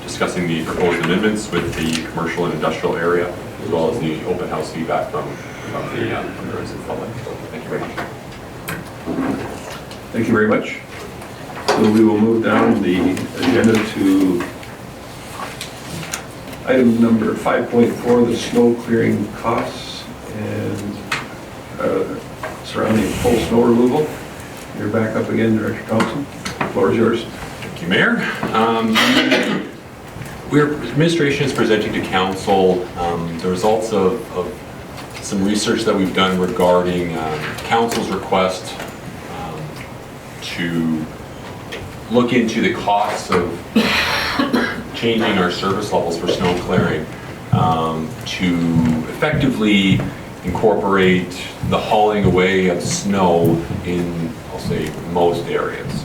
discussing the proposed amendments with the commercial and industrial area, as well as the open house feedback from the resident public. So thank you very much. Thank you very much. So we will move down the agenda to item number 5.4, the snow clearing costs and surrounding full snow removal. You're back up again, Director Thompson. The floor is yours. Thank you, Mayor. Administration is presenting to Council the results of some research that we've done regarding Council's request to look into the costs of changing our service levels for snow clearing to effectively incorporate the hauling away of snow in, I'll say, most areas.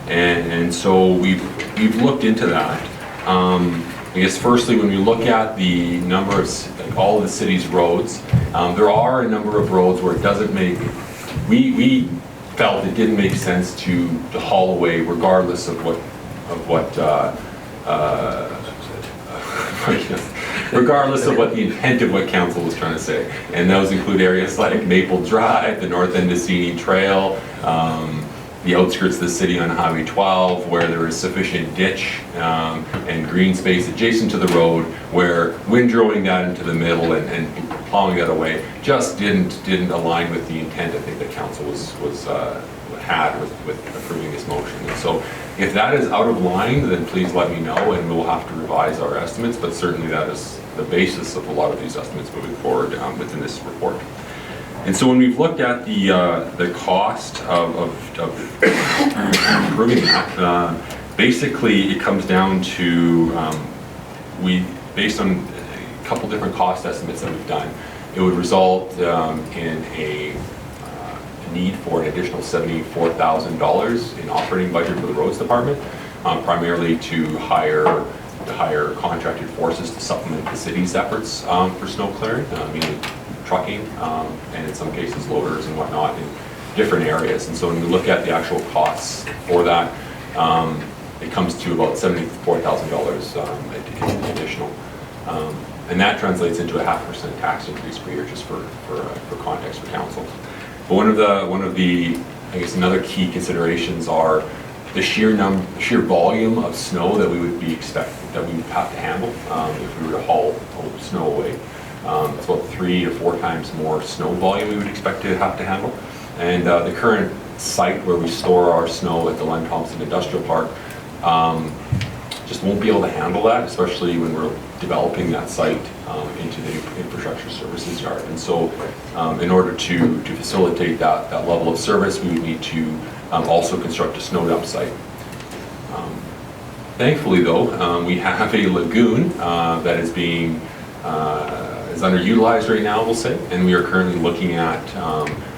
And so we've looked into that. I guess firstly, when we look at the number of all of the city's roads, there are a number of roads where it doesn't make, we felt it didn't make sense to haul away regardless of what regardless of what the intent of what council was trying to say. And those include areas like Maple Drive, the North End of Sini Trail, the outskirts of the city on Highway 12, where there is sufficient ditch and green space adjacent to the road, where windrowing that into the middle and plowing that away just didn't align with the intent I think that council had with approving this motion. And so if that is out of line, then please let me know and we'll have to revise our estimates, but certainly that is the basis of a lot of these estimates moving forward within this report. And so when we've looked at the cost of improving that, basically it comes down to, based on a couple different cost estimates that we've done, it would result in a need for an additional $74,000 in operating budget for the roads department, primarily to hire contracted forces to supplement the city's efforts for snow clearing, meaning trucking, and in some cases loaders and whatnot in different areas. And so when we look at the actual costs for that, it comes to about $74,000 additional. And that translates into a 0.5% tax increase per year, just for context for council. But one of the, I guess, another key considerations are the sheer volume of snow that we would have to handle if we were to haul snow away. It's about 3 to 4 times more snow volume we would expect to have to handle. And the current site where we store our snow at the Len Thompson Industrial Park just won't be able to handle that, especially when we're developing that site into the infrastructure services yard. And so in order to facilitate that level of service, we would need to also construct a snow dump site. Thankfully though, we have a lagoon that is being is underutilized right now, we'll say, and we are currently looking at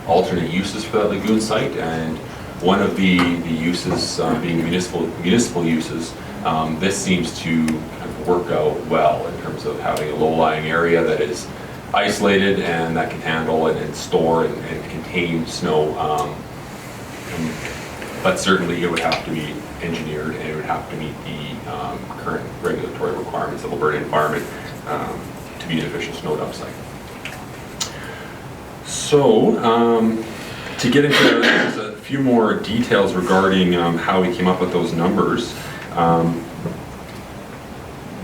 alternate uses for that lagoon site, and one of the uses being municipal uses. This seems to kind of work out well in terms of having a low-lying area that is isolated and that can handle and store and contain snow. But certainly it would have to be engineered and it would have to meet the current regulatory requirements of Alberta environment to be an official snow dump site. So to get into a few more details regarding how we came up with those numbers.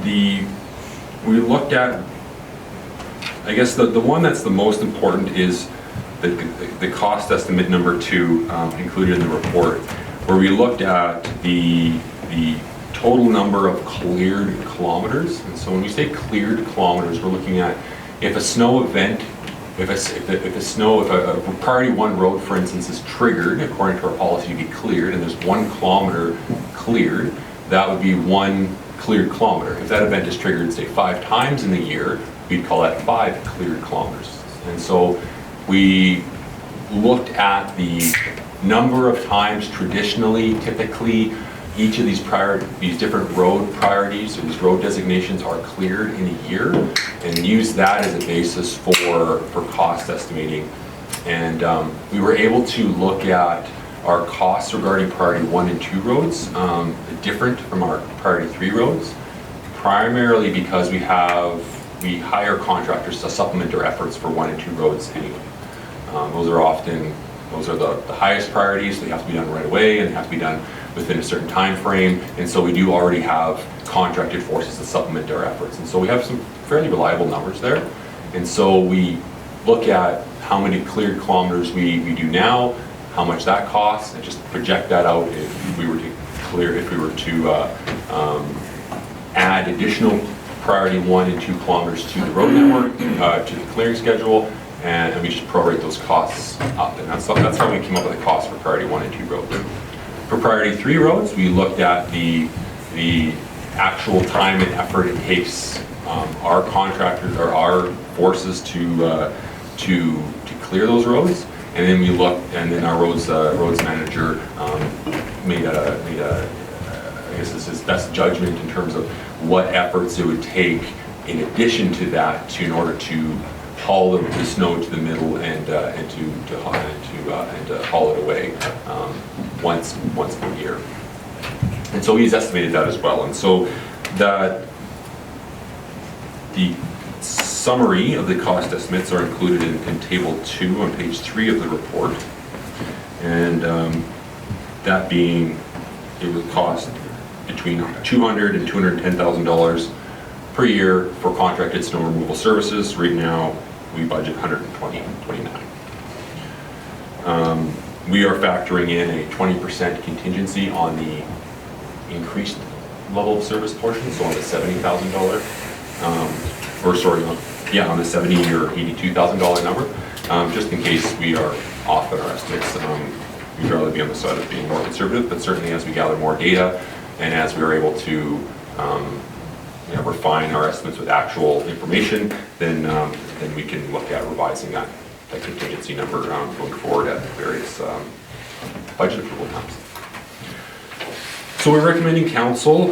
We looked at, I guess the one that's the most important is the cost estimate number 2 included in the report, where we looked at the total number of cleared kilometers. And so when we say cleared kilometers, we're looking at if a snow event, if a priority 1 road, for instance, is triggered according to our policy to be cleared, and there's 1 kilometer cleared, that would be 1 cleared kilometer. If that event is triggered, say 5 times in the year, we'd call that 5 cleared kilometers. And so we looked at the number of times traditionally, typically, each of these different road priorities or these road designations are cleared in a year, and use that as a basis for cost estimating. And we were able to look at our costs regarding priority 1 and 2 roads different from our priority 3 roads, primarily because we hire contractors to supplement our efforts for 1 and 2 roads anyway. Those are the highest priorities. They have to be done right away and they have to be done within a certain time frame, and so we do already have contracted forces to supplement our efforts, and so we have some fairly reliable numbers there. And so we look at how many cleared kilometers we do now, how much that costs, and just project that out if we were to add additional priority 1 and 2 kilometers to the road network, to the clearing schedule, and we should prorate those costs up. And that's how we came up with the cost for priority 1 and 2 roads. For priority 3 roads, we looked at the actual time and effort it takes our contractors or our forces to clear those roads, and then we looked, and then our roads manager made a I guess this is best judgment in terms of what efforts it would take in addition to that in order to haul the snow to the middle and haul it away once per year. And so he's estimated that as well. And so the summary of the cost estimates are included in table 2 on page 3 of the report. And that being, it would cost between $200,000 and $210,000 per year for contracted snow removal services. Right now, we budget $129,000. We are factoring in a 20% contingency on the increased level of service portion, so on the $70,000, on the $70,000 or $82,000 number, just in case we are off in our estimates. We'd rather be on the side of being more conservative, but certainly as we gather more data and as we are able to refine our estimates with actual information, then we can look at revising that contingency number going forward at various budget approval times. So we're recommending council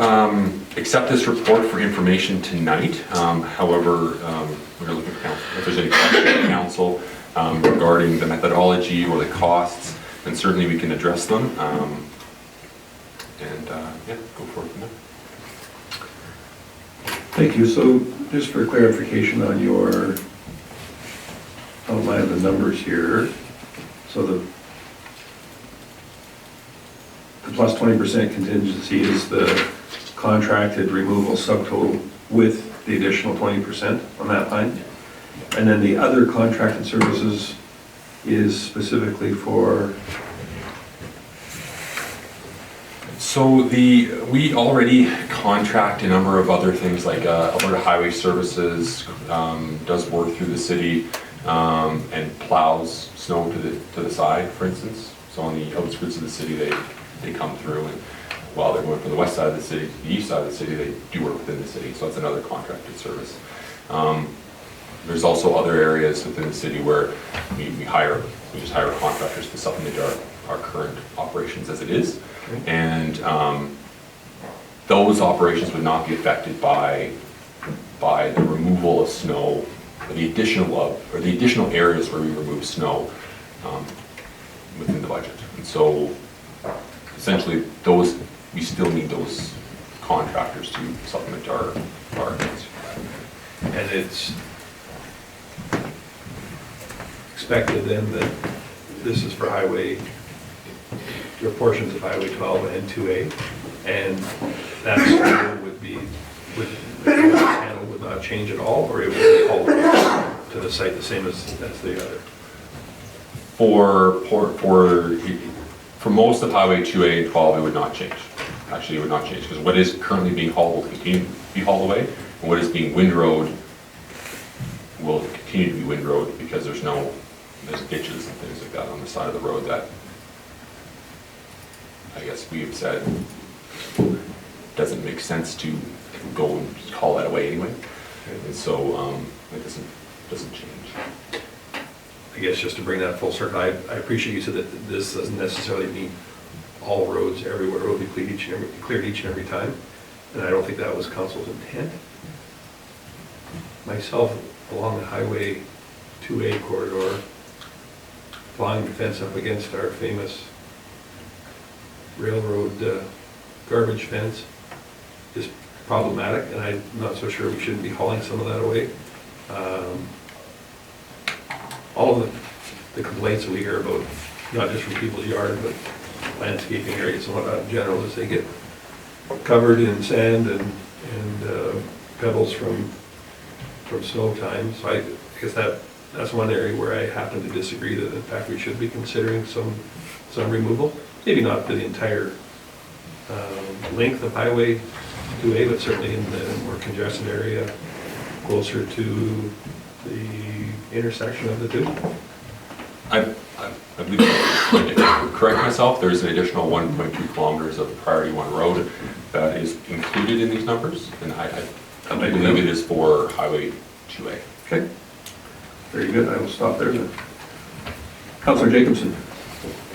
accept this report for information tonight. However, we're looking for council, if there's any questions from council regarding the methodology or the costs, then certainly we can address them. Go forward from there. Thank you. So just for clarification on your outline of the numbers here, so the plus 20% contingency is the contracted removal subtotal with the additional 20% on that line. And then the other contracted services is specifically for, So we already contract a number of other things, like Alberta Highway Services does work through the city and plows snow to the side, for instance. So on the outskirts of the city, they come through, and while they're going from the west side of the city to the east side of the city, they do work within the city. So that's another contracted service. There's also other areas within the city where we just hire contractors to supplement our current operations as it is. And those operations would not be affected by the removal of snow, or the additional areas where we remove snow within the budget. And so essentially we still need those contractors to supplement our needs. and it's expected then that this is for highway, your portions of Highway 12 and 2A, and that snow would not change at all, or it would be all to the site the same as the other? For most of Highway 2A and 12, it would not change. Actually, it would not change, because what is currently being hauled will continue to be hauled away, and what is being windrowed will continue to be windrowed, because there's ditches and things like that on the side of the road that I guess we have said doesn't make sense to go and haul that away anyway. And so it doesn't change. I guess just to bring that full circle, I appreciate you said that this doesn't necessarily mean all roads everywhere will be cleared each and every time, and I don't think that was council's intent. Myself, along the Highway 2A corridor, flying the fence up against our famous railroad garbage fence is problematic, and I'm not so sure we shouldn't be hauling some of that away. All of the complaints that we hear about, not just from people's yard, but landscaping areas and whatnot in general, is they get covered in sand and pebbles from snow time. So I guess that's one area where I happen to disagree that in fact we should be considering some removal. Maybe not for the entire length of Highway 2A, but certainly in the more congested area closer to the intersection of the two. I believe, to correct myself, there's an additional 1.2 kilometers of priority 1 road that is included in these numbers, and I believe it is for Highway 2A. Okay, very good. I will stop there then. Councilor Jacobson.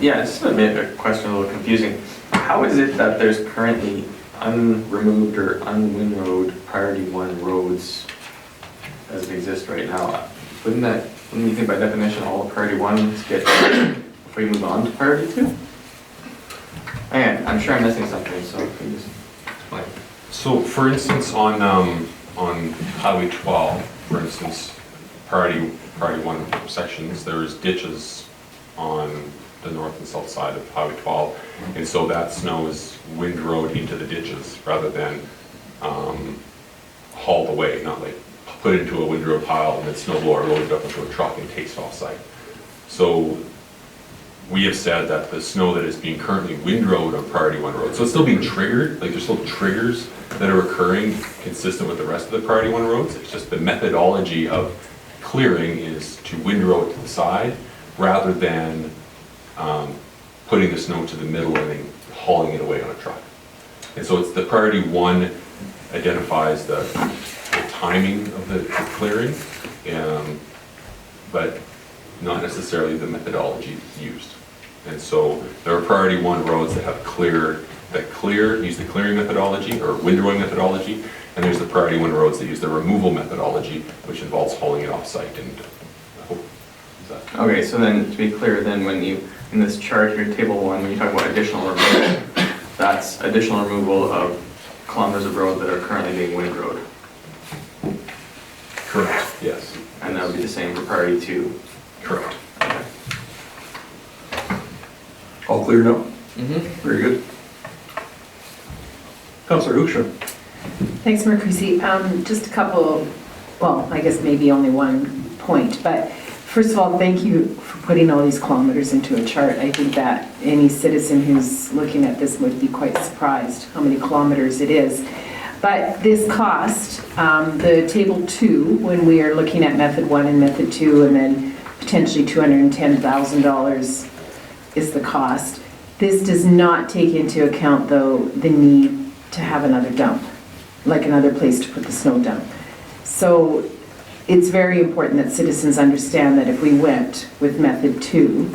Yeah, this is a question a little confusing. How is it that there's currently unremoved or unwindrowed priority 1 roads as it exists right now? Wouldn't you think by definition all priority 1s get before you move on to priority 2? Again, I'm sure I'm missing something, so can you just explain? So for instance, on Highway 12, for instance, priority 1 sections, there's ditches on the north and south side of Highway 12, and so that snow is windrowed into the ditches rather than hauled away, not like put into a windrow pile and then snow blower loaded up into a truck and takes off site. So we have said that the snow that is being currently windrowed on priority 1 roads, so it's still being triggered, like there's still triggers that are occurring consistent with the rest of the priority 1 roads. It's just the methodology of clearing is to windrow it to the side rather than putting the snow to the middle and then hauling it away on a truck. And so it's the priority 1 identifies the timing of the clearing, but not necessarily the methodology used. And so there are priority 1 roads that have use the clearing methodology or windrowing methodology, and there's the priority 1 roads that use the removal methodology, which involves hauling it off site. And okay, so then to be clear, then when you in this chart here, table 1, when you talk about additional removal, that's additional removal of kilometers of road that are currently being windrowed. Correct. Yes. And that would be the same for priority 2. Correct. All clear now? Mm-hmm. Very good. Councillor Hoekstra. Thanks, Mayor Creasy. Just a couple, well, I guess maybe only one point, but first of all, thank you for putting all these kilometers into a chart. I think that any citizen who's looking at this would be quite surprised how many kilometers it is. But this cost, the table 2, when we are looking at method 1 and method 2, and then potentially $210,000 is the cost. This does not take into account, though, the need to have another dump, like another place to put the snow dump. So it's very important that citizens understand that if we went with method 2,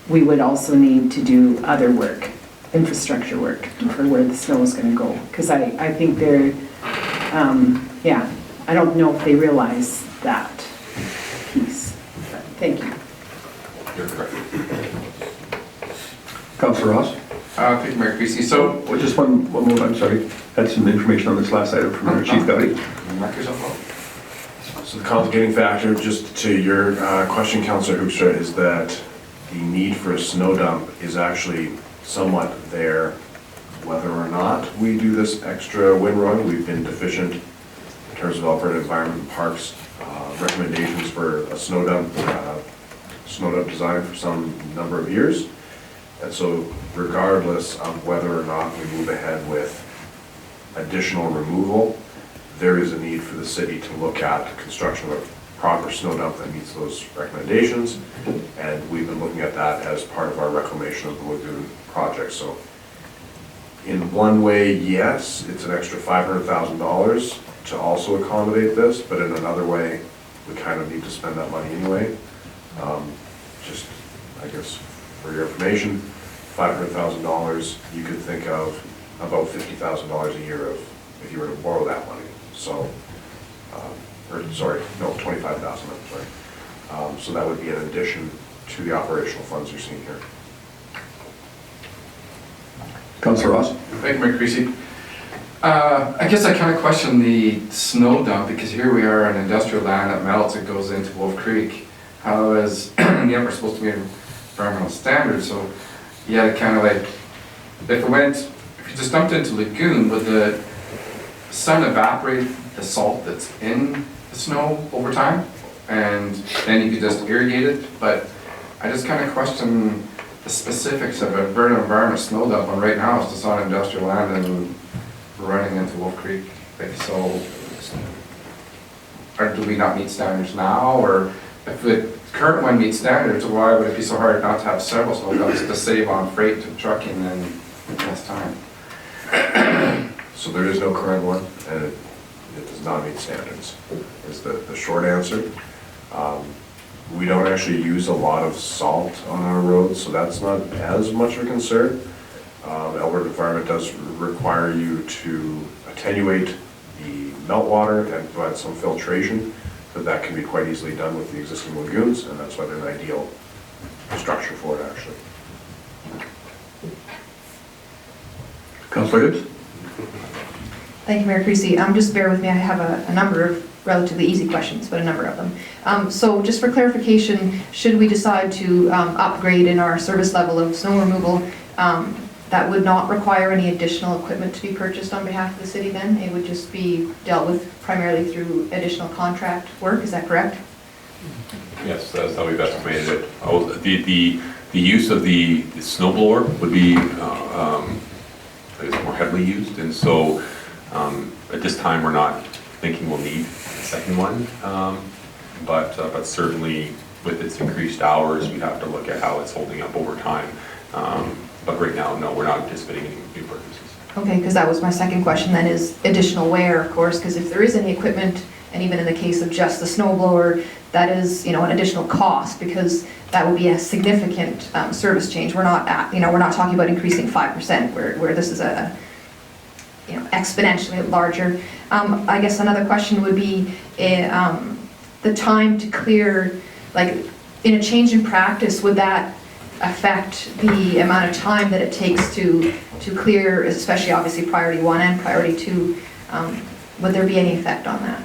we would also need to do other work, infrastructure work for where the snow is going to go. Because I think they're, yeah, I don't know if they realize that piece. But thank you. You're correct. Councillor Ross. Thank you, Mayor Creasy. So, Well, just one moment, I'm sorry. Had some information on this last item from our Chief Gotti. mark yourself up. So the complicating factor, just to your question, Councillor Hoekstra, is that the need for a snow dump is actually somewhat there whether or not we do this extra wind run. We've been deficient in terms of Alberta Environment and Parks recommendations for a snow dump design for some number of years. And so regardless of whether or not we move ahead with additional removal, there is a need for the city to look at construction of a proper snow dump that meets those recommendations. And we've been looking at that as part of our reclamation of the lagoon project. So in one way, yes, it's an extra $500,000 to also accommodate this, but in another way, we kind of need to spend that money anyway. Just, I guess, for your information, $500,000, you could think of about $50,000 a year of, if you were to borrow that money. So, or sorry, no, $25,000, I'm sorry. So that would be an addition to the operational funds you're seeing here. Councillor Ross. Thank you, Mayor Creasy. I guess I kind of question the snow dump, because here we are on industrial land that melts, it goes into Wolf Creek. How is the upper supposed to be environmental standards? So you had to kind of like, if you just dumped into lagoon, would the sun evaporate the salt that's in the snow over time? And then you could just irrigate it? But I just kind of question the specifics of a Alberta environment snow dump, and right now it's just on industrial land and we're running into Wolf Creek. Like, so, or do we not meet standards now? Or if the current one meets standards, why would it be so hard not to have several snow dumps to save on freight and trucking and less time? So there is no current one, and it does not meet standards, is the short answer. We don't actually use a lot of salt on our roads, so that's not as much of a concern. Alberta Environment does require you to attenuate the meltwater and provide some filtration, but that can be quite easily done with the existing lagoons, and that's why they're an ideal structure for it, actually. Councillor Gibbs. Thank you, Mayor Creasy. Just bear with me, I have a number of relatively easy questions, but a number of them. So just for clarification, should we decide to upgrade in our service level of snow removal, that would not require any additional equipment to be purchased on behalf of the city then? It would just be dealt with primarily through additional contract work, is that correct? Yes, that's how we've estimated it. The use of the snow blower would be is more heavily used, and so at this time we're not thinking we'll need a second one, but certainly with its increased hours, we have to look at how it's holding up over time. But right now, no, we're not anticipating any new purchases. Okay, because that was my second question then, is additional wear, of course, because if there is any equipment, and even in the case of just the snow blower, that is, an additional cost, because that would be a significant service change. We're not we're not talking about increasing 5%, where this is a exponentially larger. I guess another question would be the time to clear, like in a change in practice, would that affect the amount of time that it takes to clear, especially obviously priority 1 and priority 2, would there be any effect on that?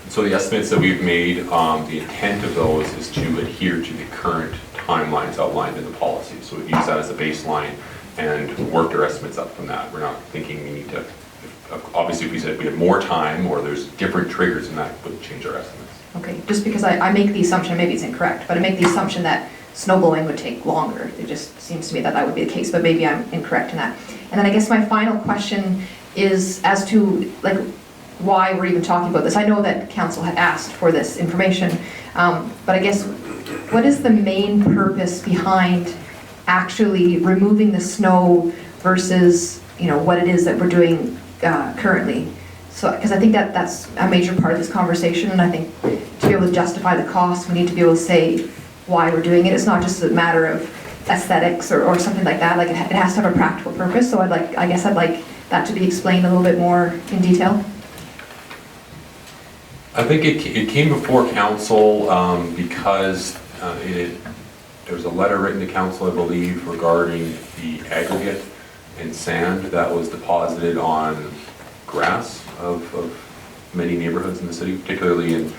So the estimates that we've made, the intent of those is to adhere to the current timelines outlined in the policy. So we use that as a baseline and worked our estimates up from that. We're not thinking we need to, obviously if we said we had more time or there's different triggers, and that would change our estimates. Okay, just because I make the assumption, maybe it's incorrect, but I make the assumption that snow blowing would take longer. It just seems to me that that would be the case, but maybe I'm incorrect in that. And then I guess my final question is as to like why we're even talking about this. I know that council had asked for this information, but I guess what is the main purpose behind actually removing the snow versus, you know, what it is that we're doing currently? So, because I think that that's a major part of this conversation, and I think to be able to justify the cost, we need to be able to say why we're doing it. It's not just a matter of aesthetics or something like that. Like it has to have a practical purpose. So I guess I'd like that to be explained a little bit more in detail. I think it came before council because there was a letter written to council, I believe, regarding the aggregate and sand that was deposited on grass of many neighborhoods in the city, particularly in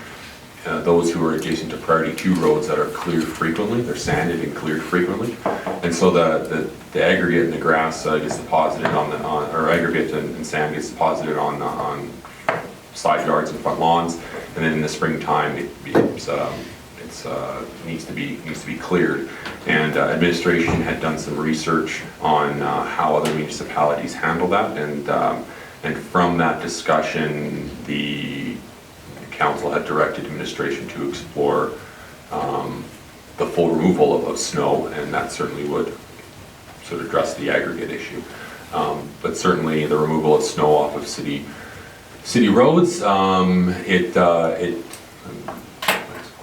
those who are adjacent to priority 2 roads that are cleared frequently. They're sanded and cleared frequently, and so the aggregate and the grass gets deposited or aggregate and sand gets deposited on side yards and front lawns, and then in the springtime it needs to be cleared. And administration had done some research on how other municipalities handle that, and from that discussion, the council had directed administration to explore the full removal of snow, and that certainly would sort of address the aggregate issue. But certainly the removal of snow off of city roads, it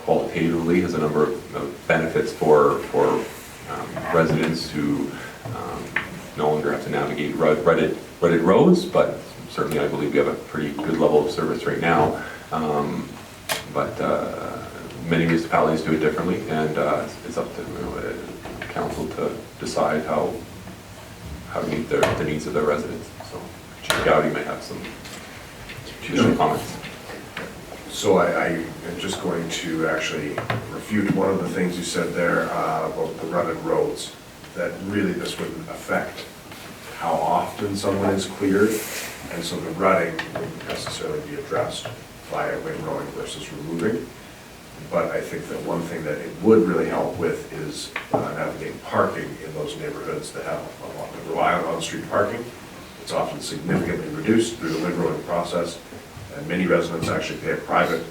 qualitatively has a number of benefits for residents who no longer have to navigate rutted roads, but certainly I believe we have a pretty good level of service right now. But many municipalities do it differently, and it's up to council to decide how to meet the needs of their residents. So Chief Gowdy may have some additional comments. So I am just going to actually refute one of the things you said there about the rutted roads, that really this wouldn't affect how often someone is cleared, and so the rutting wouldn't necessarily be addressed via windrowing versus removing. But I think that one thing that it would really help with is navigating parking in those neighborhoods that have a lot that rely on on-street parking. It's often significantly reduced through the windrowing process, and many residents actually pay private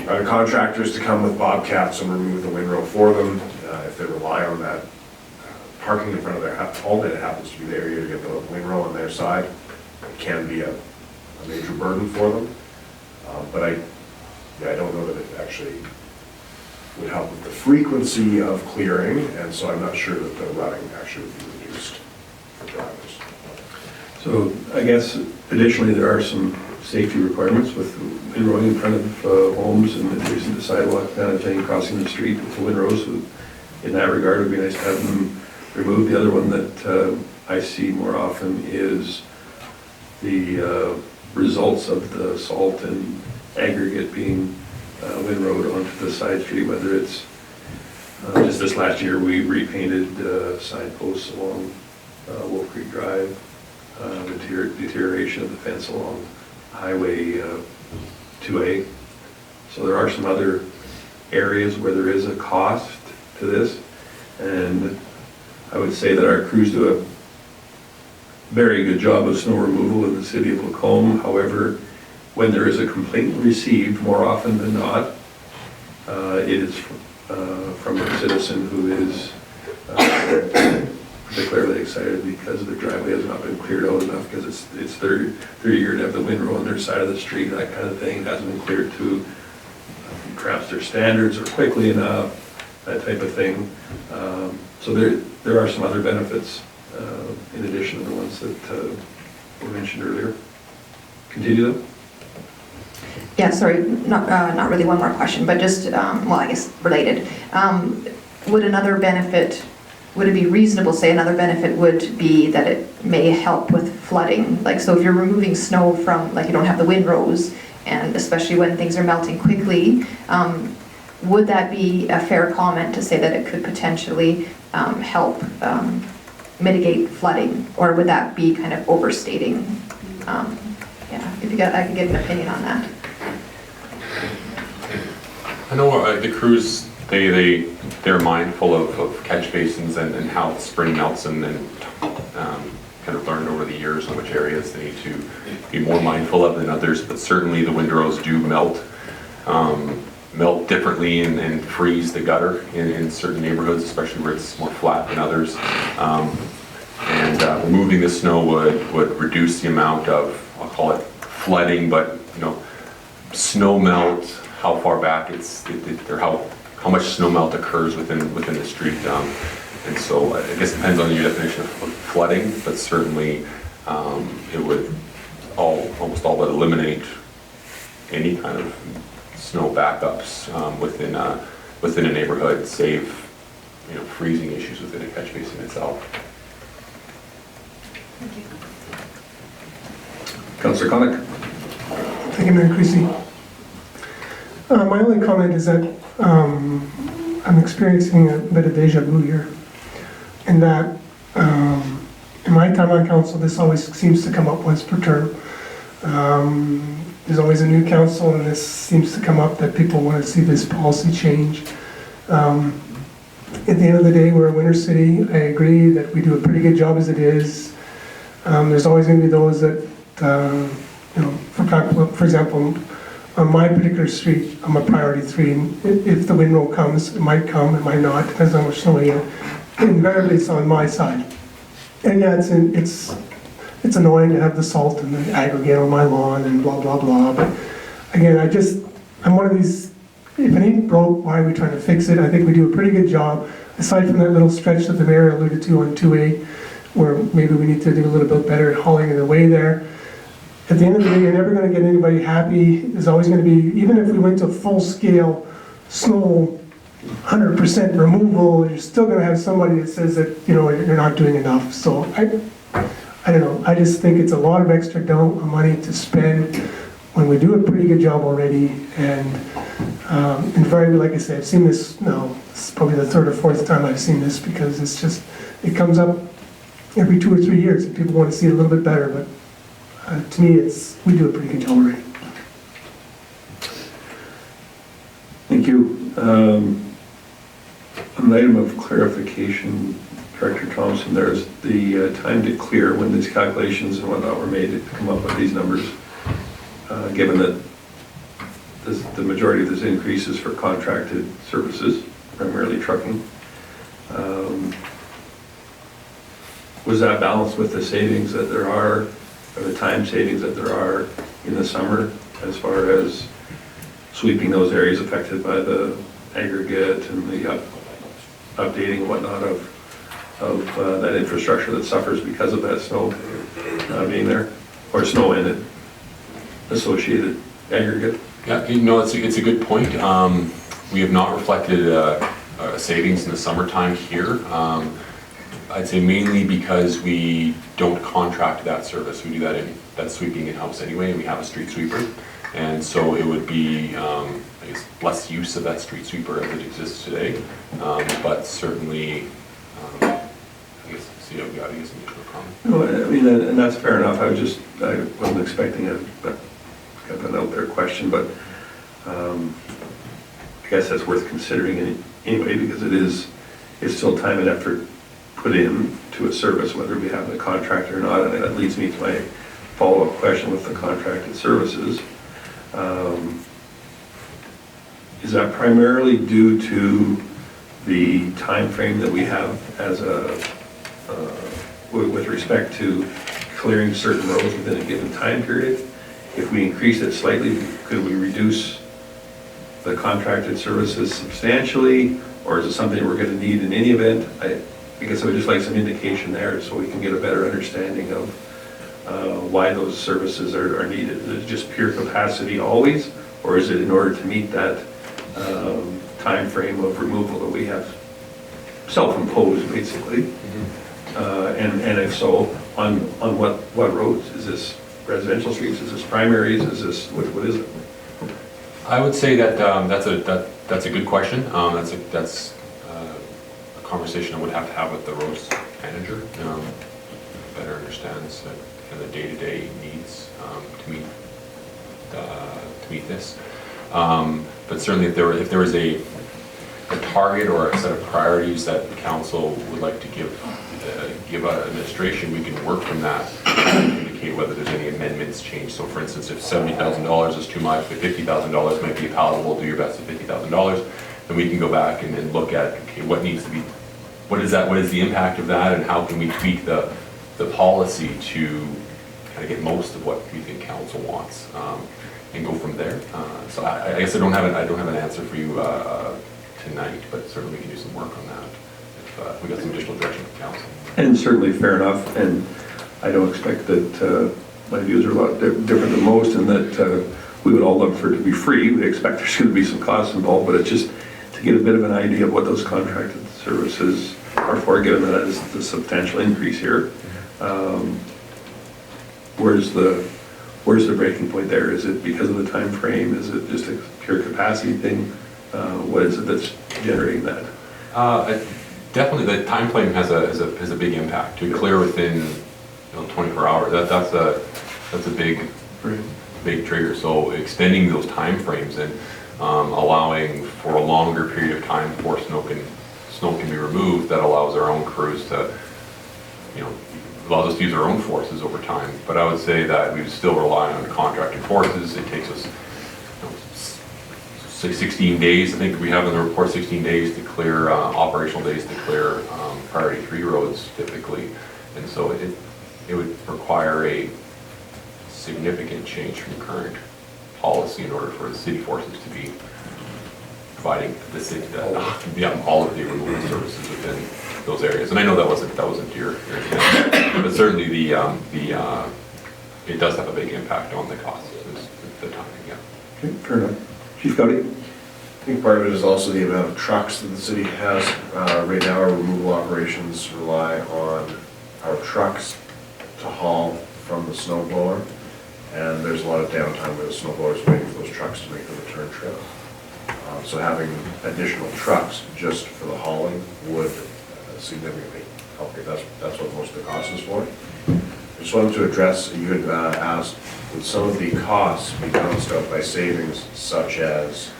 contractors to come with bobcats and remove the windrow for them. If they rely on that parking in front of their home, and it happens to be the area to get the windrow on their side, it can be a major burden for them. But I don't know that it actually would help with the frequency of clearing, and so I'm not sure that the rutting actually would be reduced for drivers. So I guess additionally there are some safety requirements with windrowing in front of homes and adjacent to sidewalk, kind of thing, crossing the street with the windrows. So in that regard, it would be nice to have them removed. The other one that I see more often is the results of the salt and aggregate being windrowed onto the side street, whether it's just this last year we repainted side posts along Wolf Creek Drive, deterioration of the fence along Highway 2A. So there are some other areas where there is a cost to this, and I would say that our crews do a very good job of snow removal in the city of Lacombe. However, when there is a complaint received, more often than not, it is from a citizen who is particularly excited because their driveway has not been cleared out enough, because it's their year to have the windrow on their side of the street, that kind of thing. It hasn't been cleared to perhaps their standards or quickly enough, that type of thing. So there are some other benefits in addition to the ones that were mentioned earlier. Continue though. Yeah, sorry, not really one more question, but just, well, I guess related. Would it be reasonable to say another benefit would be that it may help with flooding? Like, so if you're removing snow from, like, you don't have the windrows, and especially when things are melting quickly, would that be a fair comment to say that it could potentially help mitigate flooding, or would that be kind of overstating? Yeah, if you got, I could get an opinion on that. I know the crews, they're mindful of catch basins and how the spring melts, and kind of learned over the years in which areas they need to be more mindful of than others. But certainly the windrows do melt differently and freeze the gutter in certain neighborhoods, especially where it's more flat than others. Removing the snow would reduce the amount of, I'll call it flooding, but snow melt, how far back or how much snow melt occurs within the street. And so I guess it depends on your definition of flooding, but certainly it would almost all but eliminate any kind of snow backups within a neighborhood, save freezing issues within a catch basin itself. Thank you. Councillor Connick? Thank you, Mayor Creasy. My only comment is that I'm experiencing a bit of deja vu here, in that in my time on council, this always seems to come up once per term. There's always a new council, and this seems to come up that people want to see this policy change. At the end of the day, we're a winter city. I agree that we do a pretty good job as it is. There's always going to be those that, for example, on my particular street, I'm a priority 3. And if the windrow comes, it might come, it might not, depends on how much snow we get. Invariably, it's on my side. And yeah, it's annoying to have the salt and the aggregate on my lawn and blah, blah, blah. But again, I'm one of these, if it ain't broke, why are we trying to fix it? I think we do a pretty good job, aside from that little stretch that the mayor alluded to on 2A, where maybe we need to do a little bit better at hauling it away there. At the end of the day, you're never going to get anybody happy. There's always going to be, even if we went to full-scale snow, 100% removal, you're still going to have somebody that says that you're not doing enough. So I don't know. I just think it's a lot of extra money to spend when we do a pretty good job already. And invariably, like I said, I've seen this now. It's probably the 3rd or 4th time I've seen this, because it comes up every 2 or 3 years, and people want to see it a little bit better. But to me, we do a pretty good job already. Thank you. An item of clarification, Director Thompson, there's the time to clear when these calculations and whatnot were made to come up with these numbers, given that the majority of this increase is for contracted services, primarily trucking. Was that balanced with the savings that there are, or the time savings that there are in the summer, as far as sweeping those areas affected by the aggregate and the updating and whatnot of that infrastructure that suffers because of that snow being there, or snow and associated aggregate? Yeah, it's a good point. We have not reflected savings in the summertime here. I'd say mainly because we don't contract that service. We do that sweeping in-house anyway, and we have a street sweeper. And so it would be, I guess, less use of that street sweeper as it exists today. But certainly, I guess, see, I've got to use some additional comment. No, I mean, and that's fair enough. I wasn't expecting an out there question, but I guess that's worth considering anyway, because it's still time and effort put in to a service, whether we have the contract or not. And that leads me to my follow-up question with the contracted services. Is that primarily due to the time frame that we have as with respect to clearing certain roads within a given time period? If we increase it slightly, could we reduce the contracted services substantially, or is it something we're going to need in any event? I guess I would just like some indication there so we can get a better understanding of why those services are needed. Is it just pure capacity always, or is it in order to meet that time frame of removal that we have self-imposed, basically? Mm-hmm. And if so, on what roads? Is this residential streets? Is this primaries? Is this what is it? I would say that that's a good question. That's a conversation I would have to have with the roads manager, better understands kind of the day-to-day needs to meet this. But certainly if there was a target or a set of priorities that the council would like to give administration, we can work from that to indicate whether there's any amendments changed. So for instance, if $70,000 is too much, if $50,000 might be palatable, do your best at $50,000, then we can go back and then look at, okay, what needs to be, what is the impact of that, and how can we tweak the policy to kind of get most of what we think council wants, and go from there. So I guess I don't have an answer for you tonight, but certainly we can do some work on that if we got some additional direction from council. And certainly fair enough, and I don't expect that my views are a lot different than most, and that we would all love for it to be free. We expect there's going to be some costs involved, but it's just to get a bit of an idea of what those contracted services are for, given that is the substantial increase here. Where's the breaking point there? Is it because of the time frame? Is it just a pure capacity thing? What is it that's generating that? Definitely, the time frame has a big impact. To clear within 24 hours, that's a big trigger. So extending those time frames and allowing for a longer period of time before snow can be removed, that allows our own crews to, allows us to use our own forces over time. But I would say that we would still rely on contracted forces. It takes us 16 days, I think we have in the report, 16 days to clear, operational days to clear priority 3 roads typically. And so it would require a significant change from current policy in order for the city forces to be providing the city, all of the removal services within those areas. And I know that wasn't your intent, but certainly it does have a big impact on the cost, the timing, yeah. Okay, fair enough. Chief Gowdy? I think part of it is also the amount of trucks that the city has. Right now, our removal operations rely on our trucks to haul from the snow blower, and there's a lot of downtime where the snow blower is waiting for those trucks to make the return trip. So having additional trucks just for the hauling would significantly help you. That's what most of the cost is for. I just wanted to address, you had asked, would some of the costs be balanced out by savings such as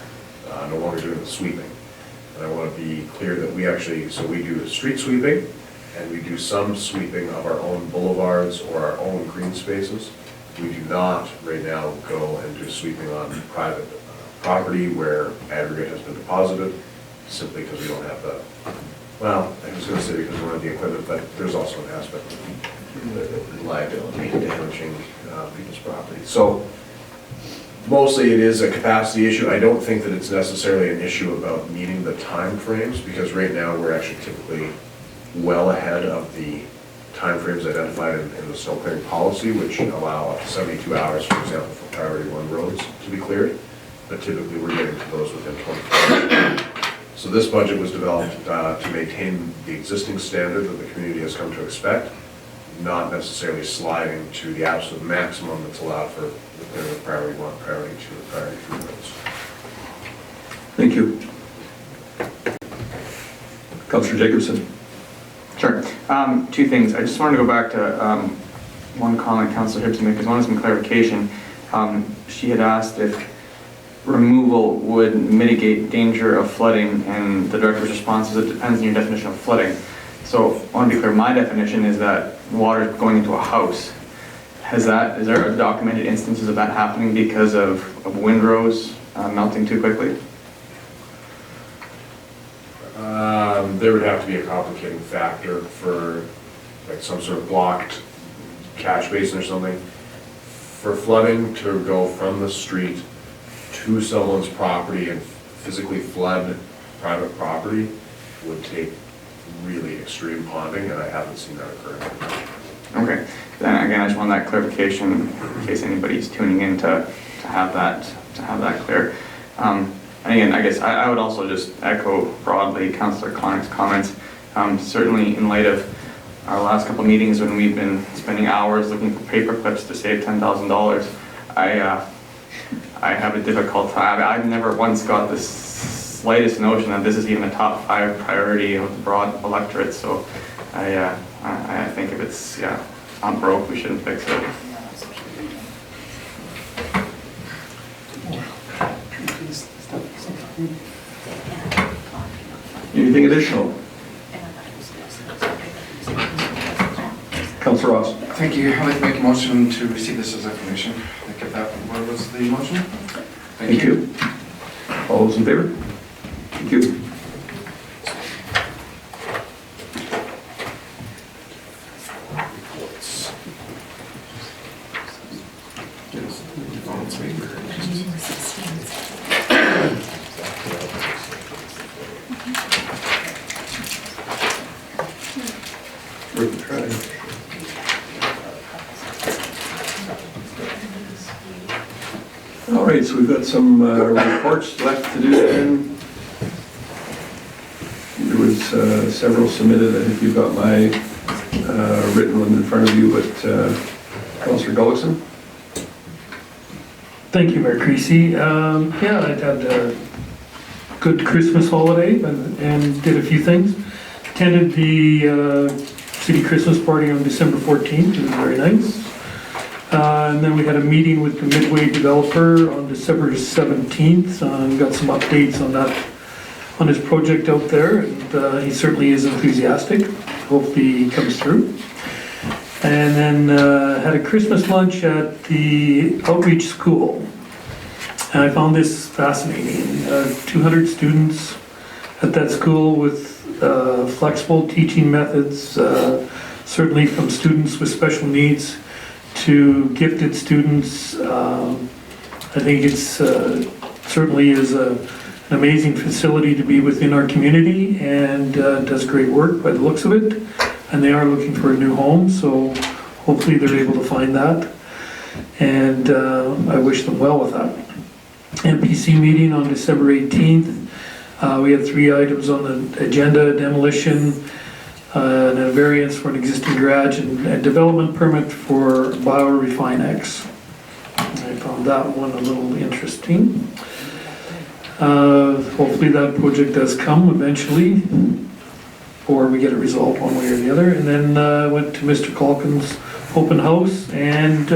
no longer doing the sweeping? And I want to be clear that we do street sweeping, and we do some sweeping of our own boulevards or our own green spaces. We do not right now go and do sweeping on private property where aggregate has been deposited, simply because we don't have well, I was going to say because we don't have the equipment, but there's also an aspect of the liability to damaging people's property. So mostly it is a capacity issue. I don't think that it's necessarily an issue about meeting the time frames, because right now we're actually typically well ahead of the time frames identified in the snow clearing policy, which allow up to 72 hours, for example, for priority 1 roads to be cleared. But typically we're getting to those within 24 hours. So this budget was developed to maintain the existing standard that the community has come to expect, not necessarily sliding to the absolute maximum that's allowed for the priority 1, priority 2, and priority 3 roads. Thank you. Councillor Jacobson. Sure. 2 things. I just wanted to go back to one comment Councillor Hibson made, because I wanted some clarification. She had asked if removal would mitigate danger of flooding, and the director's response is it depends on your definition of flooding. So I want to be clear, my definition is that water going into a house. Is there documented instances of that happening because of windrows melting too quickly? There would have to be a complicating factor for like some sort of blocked catch basin or something. For flooding to go from the street to someone's property and physically flood private property would take really extreme ponding, and I haven't seen that occur. Okay, then again, I just want that clarification in case anybody's tuning in to have that clear. And again, I guess I would also just echo broadly Councillor Clark's comments. Certainly in light of our last couple meetings when we've been spending hours looking for paper clips to save $10,000, I have a difficult time. I've never once got the slightest notion that this is even a top 5 priority of the broad electorate. So I think if it's, not broke, we shouldn't fix it. Anything additional? Councillor Ross. Thank you. I'd like to make a motion to receive this as information. I think that, what was the motion? Thank you. All those in favor? Thank you. All right, so we've got some reports left to do then. There was several submitted. I think you've got my written one in front of you, but Councillor Gullickson? Thank you, Mayor Creasy. Yeah, I had a good Christmas holiday and did a few things. Attended the city Christmas party on December 14th. It was very nice. And then we had a meeting with the Midway developer on December 17th. Got some updates on that, on his project out there, and he certainly is enthusiastic. Hopefully he comes through. And then had a Christmas lunch at the outreach school. And I found this fascinating. 200 students at that school with flexible teaching methods, certainly from students with special needs to gifted students. I think it's certainly is an amazing facility to be within our community, and does great work by the looks of it. And they are looking for a new home, so hopefully they're able to find that. And I wish them well with that. MPC meeting on December 18th. We had 3 items on the agenda: demolition, and a variance for an existing garage, and a development permit for BioRefineX. I found that one a little interesting. Hopefully that project does come eventually, or we get a result one way or the other. And then went to Mr. Calkin's open house, and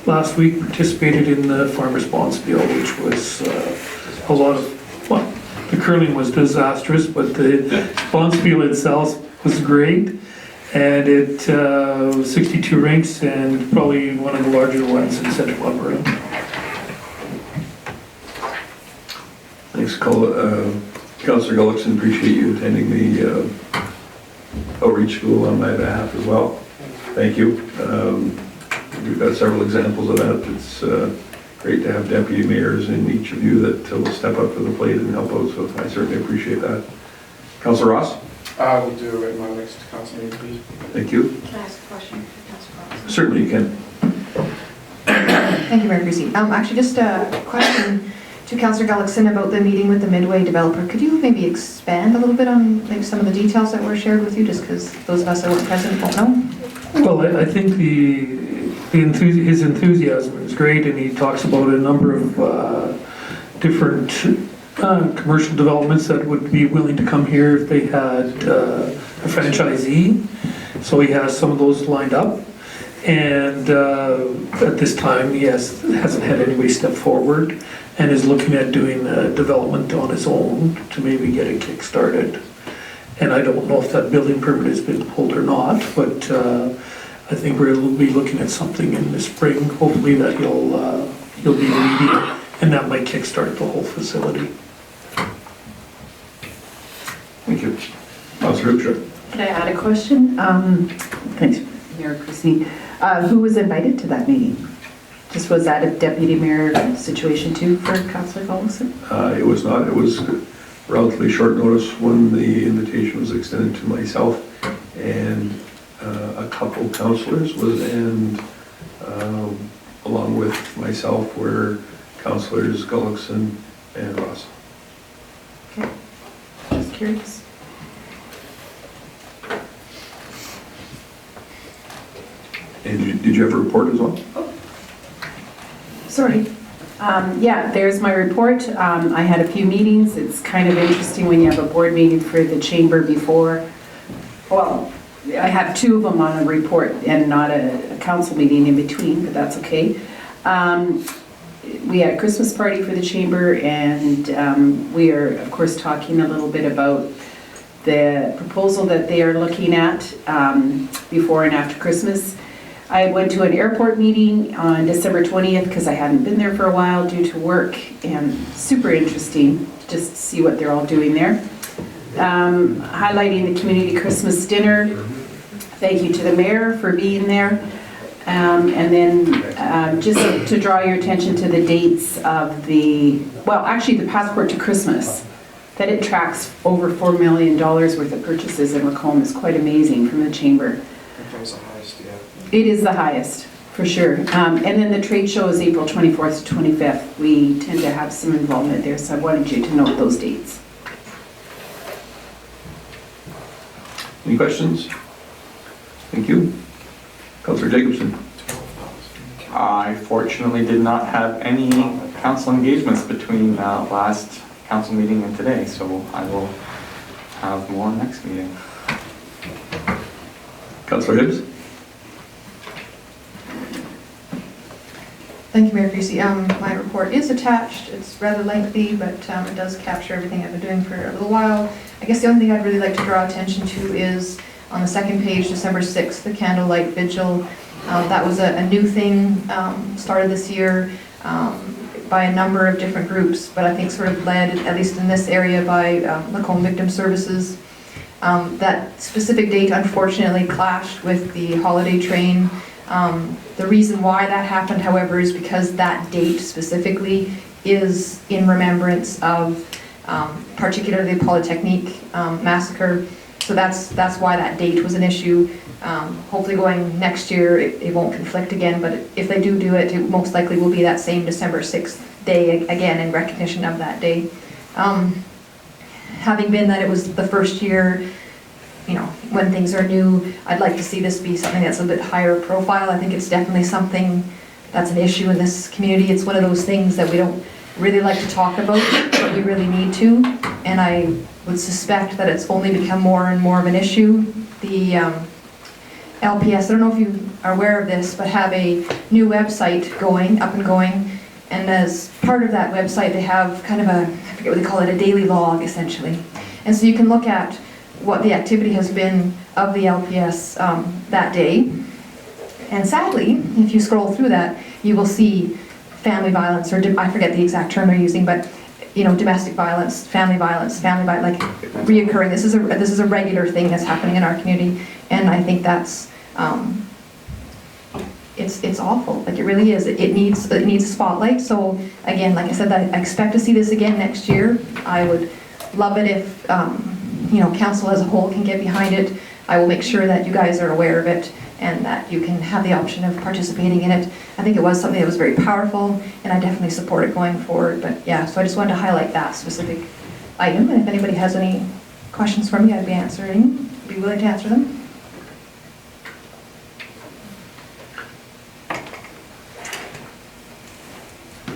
last week participated in the farm response bill, which was a lot of, well, the curling was disastrous, but the response bill itself was great. And it was 62 rinks, and probably one of the larger ones in Central Alberta. Thanks, Councillor Gullickson. Appreciate you attending the outreach school on my behalf as well. Thank you. We've got several examples of that. It's great to have deputy mayors in each of you that will step up to the plate and help out, so I certainly appreciate that. Councillor Ross? I will do it in my next council meeting, please. Thank you. Can I ask a question for Councillor Ross? Certainly you can. Thank you, Mayor Creasy. Actually, just a question to Councillor Gullickson about the meeting with the Midway developer. Could you maybe expand a little bit on maybe some of the details that were shared with you, just because those of us that weren't present won't know? Well, I think his enthusiasm is great, and he talks about a number of different commercial developments that would be willing to come here if they had a franchisee. So he has some of those lined up. And at this time, he hasn't had anybody step forward, and is looking at doing development on his own to maybe get it kick-started. And I don't know if that building permit has been pulled or not, but I think we'll be looking at something in the spring, hopefully, that he'll be leading, and that might kick-start the whole facility. Thank you. Councillor Hoopstra. Can I add a question? Thanks, Mayor Creasy. Who was invited to that meeting? Just was that a deputy mayor situation too for Councillor Gullickson? It was not. It was relatively short notice when the invitation was extended to myself and a couple councillors and along with myself were Councillors Gullickson and Ross. Okay, just curious. And did you have a report as well? Sorry. Yeah, there's my report. I had a few meetings. It's kind of interesting when you have a board meeting for the chamber before well, I have two of them on a report and not a council meeting in between, but that's okay. We had a Christmas party for the chamber, and we are, of course, talking a little bit about the proposal that they are looking at before and after Christmas. I went to an airport meeting on December 20th because I hadn't been there for a while due to work, and super interesting just to see what they're all doing there. Highlighting the community Christmas dinner. Thank you to the mayor for being there. And then just to draw your attention to the dates of the Passport to Christmas, that it tracks over $4 million worth of purchases in Macomb is quite amazing from the chamber. It is the highest, for sure. And then the trade show is April 24th to 25th. We tend to have some involvement there, so I wanted you to note those dates. Any questions? Thank you. Councillor Jacobson. I fortunately did not have any council engagements between last council meeting and today, so I will have more next meeting. Councillor Hibbs. Thank you, Mayor Creasy. My report is attached. It's rather lengthy, but it does capture everything I've been doing for a little while. I guess the only thing I'd really like to draw attention to is on the second page, December 6th, the candlelight vigil. That was a new thing started this year by a number of different groups, but I think sort of led, at least in this area, by Macomb Victim Services. That specific date unfortunately clashed with the holiday train. The reason why that happened, however, is because that date specifically is in remembrance of particularly the Polytechnique massacre. So that's why that date was an issue. Hopefully going next year it won't conflict again, but if they do it, it most likely will be that same December 6th day again in recognition of that day. Having been that it was the first year, you know, when things are new, I'd like to see this be something that's a bit higher profile. I think it's definitely something that's an issue in this community. It's one of those things that we don't really like to talk about, but we really need to. And I would suspect that it's only become more and more of an issue. The LPS, I don't know if you are aware of this, but have a new website up and going. And as part of that website, they have kind of I forget what they call it, a daily log, essentially. And so you can look at what the activity has been of the LPS that day. And sadly, if you scroll through that, you will see family violence, or I forget the exact term they're using, but you know, domestic violence, family violence, like reoccurring. This is a regular thing that's happening in our community, and I think that's it's awful. Like it really is. It needs a spotlight. So again, like I said, I expect to see this again next year. I would love it if you know, council as a whole can get behind it. I will make sure that you guys are aware of it and that you can have the option of participating in it. I think it was something that was very powerful, and I definitely support it going forward. But yeah, so I just wanted to highlight that specific item, and if anybody has any questions for me, I'd be willing to answer them.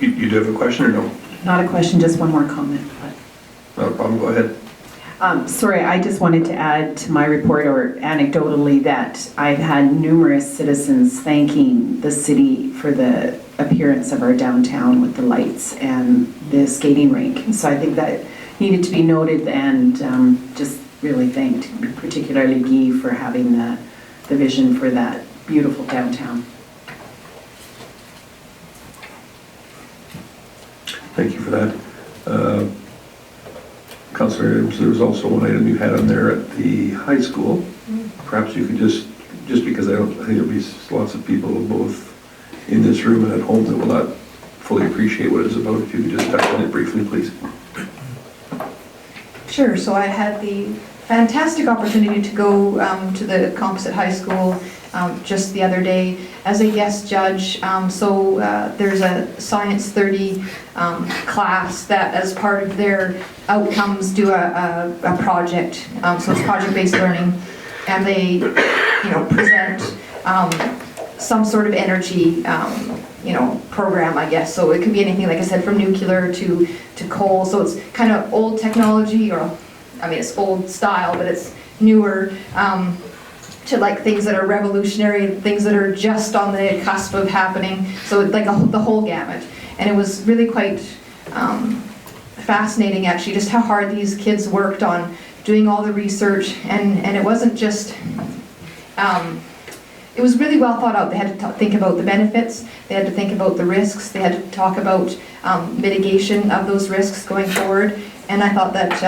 You do have a question or no? Not a question, just one more comment. Not a problem, go ahead. Sorry, I just wanted to add to my report, or anecdotally, that I've had numerous citizens thanking the city for the appearance of our downtown with the lights and the skating rink. So I think that needed to be noted, and just really thanked, particularly Guy, for having the vision for that beautiful downtown. Thank you for that. Councillor, there was also one item you had on there at the high school. Perhaps you could just because I think there'll be lots of people both in this room and at home that will not fully appreciate what it's about, if you could just touch on it briefly, please. Sure, so I had the fantastic opportunity to go to the Composite High School just the other day as a guest judge. There's a Science 30 class that, as part of their outcomes, do a project. So it's project-based learning, and they, present some sort of energy, program, I guess. So it could be anything, like I said, from nuclear to coal. So it's kind of old technology, it's old style, but it's newer, to like things that are revolutionary, things that are just on the cusp of happening, so like the whole gamut. And it was really quite fascinating, actually, just how hard these kids worked on doing all the research, and it wasn't just, it was really well thought out. They had to think about the benefits, they had to think about the risks, they had to talk about mitigation of those risks going forward, and I thought that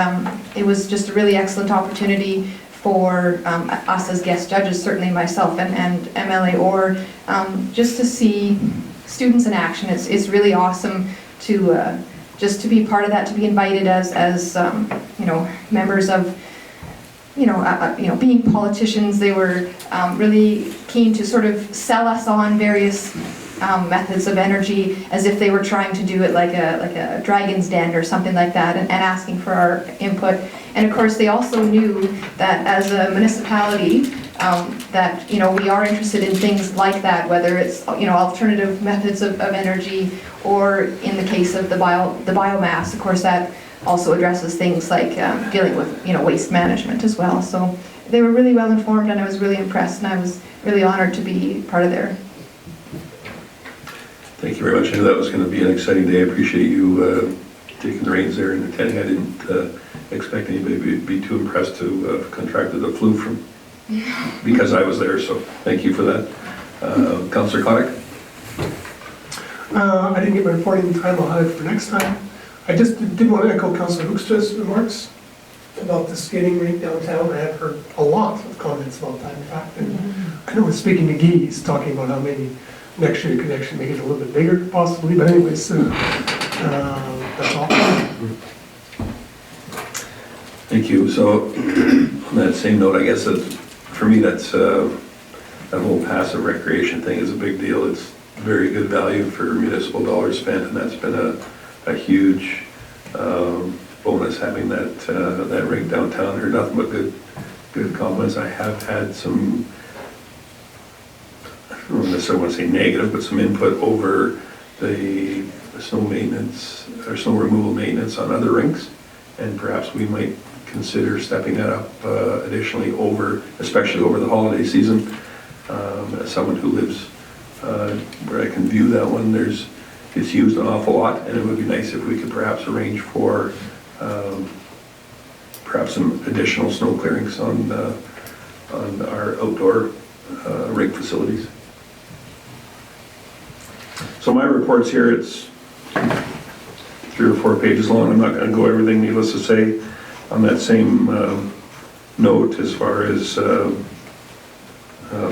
it was just a really excellent opportunity for us as guest judges, certainly myself and MLA Orr, just to see students in action. It's really awesome to just to be part of that, to be invited as you know, members of, you know, being politicians. They were really keen to sort of sell us on various methods of energy, as if they were trying to do it like a dragon's den or something like that, and asking for our input. And of course, they also knew that as a municipality, that, you know, we are interested in things like that, whether it's, you know, alternative methods of energy, or in the case of the biomass, of course, that also addresses things like dealing with, you know, waste management as well. So they were really well informed, and I was really impressed, and I was really honored to be part of their. Thank you very much. I knew that was going to be an exciting day. I appreciate you taking the reins there and attending. I didn't expect anybody to be too impressed to have contracted the flu from because I was there, so thank you for that. Councillor Kotick? I didn't get my reporting time, I'll have it for next time. I just did want to echo Councillor Hoekstra's remarks about the skating rink downtown. I have heard a lot of comments about that, in fact, and I know when speaking to Guy, he's talking about how maybe next year you could actually make it a little bit bigger, possibly, but anyways, that's all. Thank you. So on that same note, I guess that for me, that's that whole passive recreation thing is a big deal. It's very good value for municipal dollars spent, and that's been a huge bonus having that rig downtown. Heard nothing but good compliments. I have had some, I don't necessarily want to say negative, but some input over the snow maintenance or snow removal maintenance on other rinks, and perhaps we might consider stepping that up additionally especially over the holiday season. As someone who lives where I can view that one, it's used an awful lot, and it would be nice if we could perhaps arrange for perhaps some additional snow clearings on our outdoor rig facilities. So my report's here. It's 3 or 4 pages long. I'm not going to go everything, needless to say. On that same note, as far as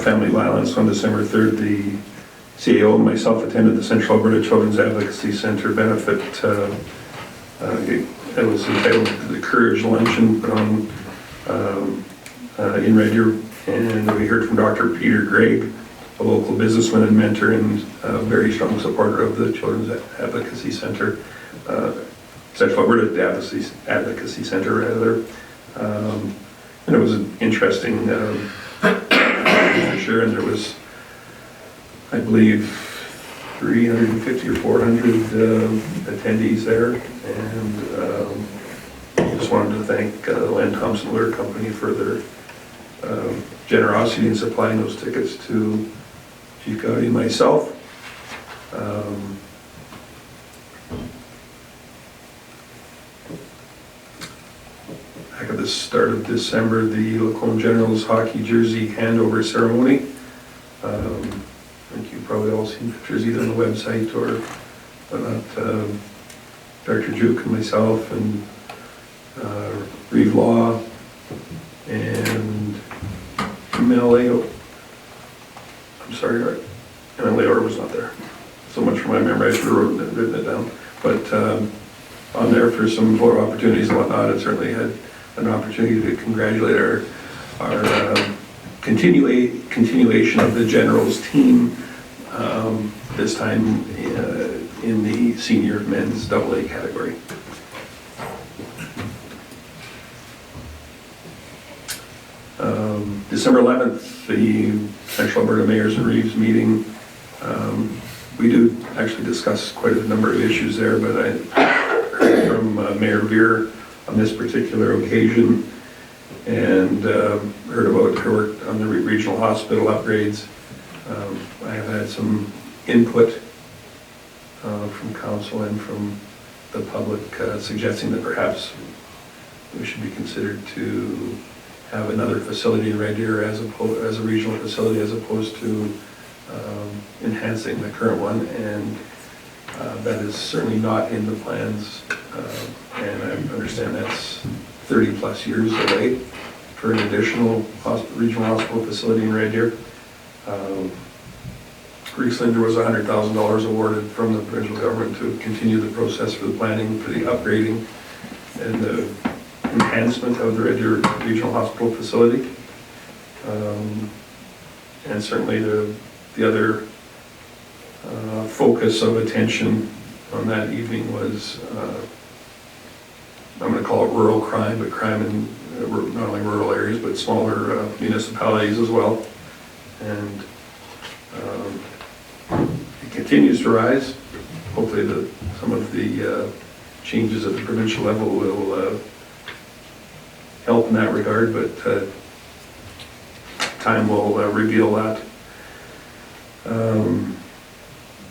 family violence, on December 3rd, the CAO and myself attended the Central Alberta Children's Advocacy Centre benefit. It was entitled the Courage Luncheon, put on in Red Deer, and we heard from Dr. Peter Gregg, a local businessman and mentor, and a very strong supporter of the Children's Advocacy Centre, Central Alberta Advocacy Centre, rather. And it was an interesting, for sure, and there was, I believe, 350 or 400 attendees there, and I just wanted to thank the Len Thompson Lure Company for their generosity in supplying those tickets to Chief Gowdy and myself. Back at the start of December, the Lacombe Generals hockey jersey handover ceremony. I think you've probably all seen pictures either on the website or whatnot. Dr. Juke and myself and Reeve Law and MLA. I'm sorry, MLA Orr was not there. So much for my memory, I should have written it down. But on there for some photo opportunities and whatnot, it certainly had an opportunity to congratulate our continuation of the Generals team, this time in the senior men's AA category. December 11th, the Central Alberta Mayors and Reeves meeting. We do actually discuss quite a number of issues there, but I heard from Mayor Veer on this particular occasion and heard about her work on the regional hospital upgrades. I have had some input from council and from the public suggesting that perhaps we should be considered to have another facility in Red Deer as a regional facility, as opposed to enhancing the current one, and that is certainly not in the plans, and I understand that's 30 plus years away for an additional regional hospital facility in Red Deer. Recently, there was $100,000 awarded from the provincial government to continue the process for the planning, for the upgrading, and the enhancement of the Red Deer Regional Hospital facility. And certainly the other focus of attention on that evening was, I'm going to call it rural crime, but crime in not only rural areas, but smaller municipalities as well. And it continues to rise. Hopefully some of the changes at the provincial level will help in that regard, but time will reveal that.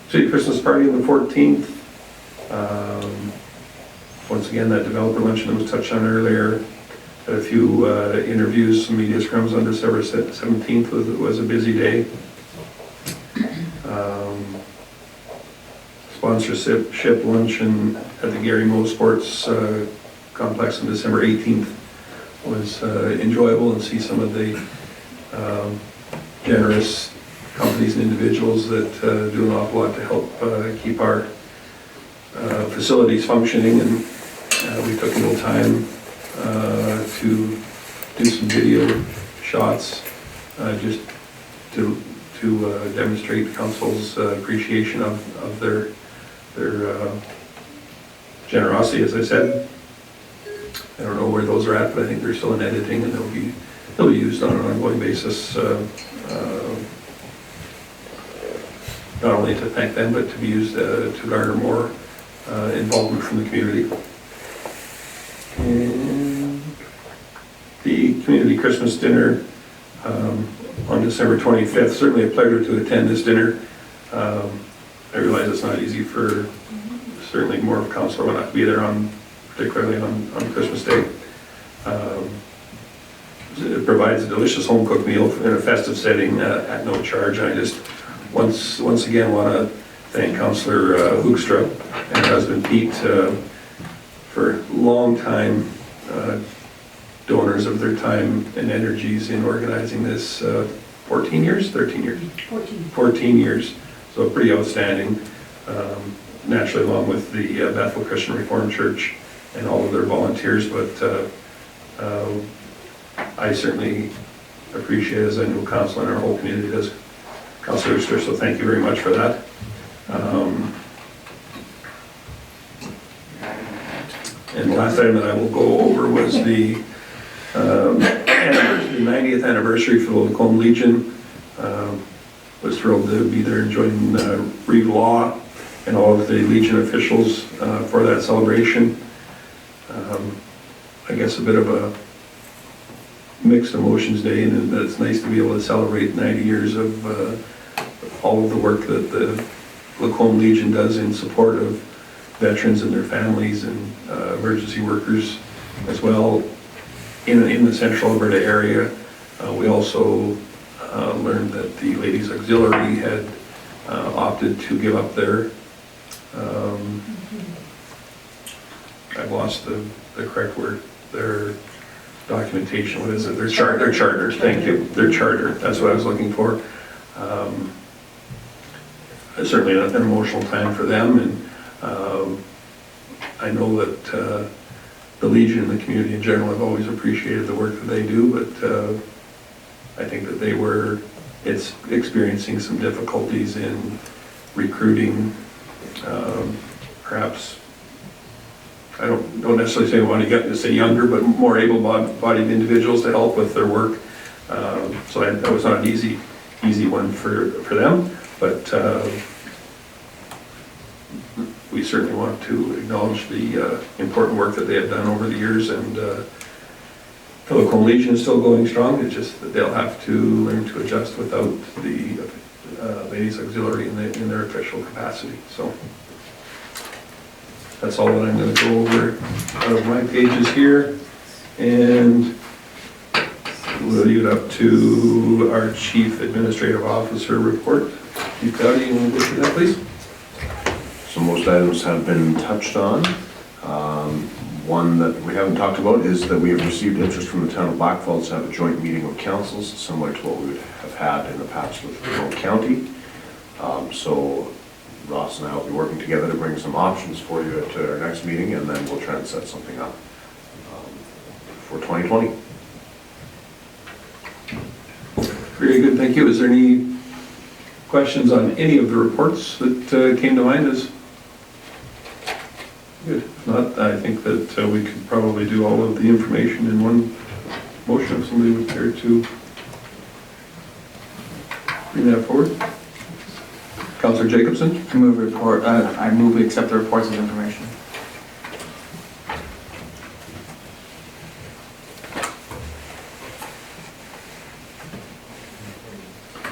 City Christmas party on the 14th. Once again, that developer luncheon that was touched on earlier. Had a few interviews, some media scrums on December 17th was a busy day. Sponsorship luncheon at the Gary Moe Sports Complex on December 18th was enjoyable, and see some of the generous companies and individuals that do an awful lot to help keep our facilities functioning. And we took a little time to do some video shots just to demonstrate council's appreciation of their generosity. As I said, I don't know where those are at, but I think they're still in editing, and they'll be used on an ongoing basis, not only to thank them, but to be used to garner more involvement from the community. And the community Christmas dinner on December 25th, certainly a pleasure to attend this dinner. I realize it's not easy for certainly more of council will not to be there particularly on Christmas Day. It provides a delicious home cooked meal in a festive setting at no charge. And I just once again want to thank Councillor Hoekstra and her husband Pete for long time donors of their time and energies in organizing this 14 years, 13 years? 14 years, so pretty outstanding. Naturally, along with the Bethel Christian Reformed Church and all of their volunteers, but I certainly appreciate, as I know council and our whole community does, Councillor Hoekstra, so thank you very much for that. And the last item that I will go over was the 90th anniversary for the Lacombe Legion. Was thrilled to be there and join Reeve Law and all of the Legion officials for that celebration. I guess a bit of a mixed emotions day, and it's nice to be able to celebrate 90 years of all of the work that the Lacombe Legion does in support of veterans and their families and emergency workers as well in the central Alberta area. We also learned that the Ladies Auxiliary had opted to give up their I've lost the correct word, their documentation, what is it, their charter, thank you, their charter, that's what I was looking for. Certainly an emotional time for them, and I know that the Legion and the community in general have always appreciated the work that they do, but I think that it's experiencing some difficulties in recruiting, perhaps, I don't necessarily say I want to say younger, but more able-bodied individuals to help with their work. So that was not an easy one for them, but we certainly want to acknowledge the important work that they have done over the years, and Local Legion is still going strong, it's just that they'll have to learn to adjust without the ladies auxiliary in their official capacity, so. That's all that I'm gonna go over out of my pages here, and we'll leave it up to our Chief Administrative Officer report. Chief Cowdy, you want to go through that, please? So most items have been touched on. One that we haven't talked about is that we have received interest from the town of Blackfalds to have a joint meeting of councils, similar to what we would have had in the past with Monroe County. So Ross and I will be working together to bring some options for you at our next meeting, and then we'll try and set something up for 2020. Very good, thank you. Is there any questions on any of the reports that came to mind? Good. If not, I think that we could probably do all of the information in one motion if somebody would care to bring that forward. Councillor Jacobson? I move we accept the reports as information.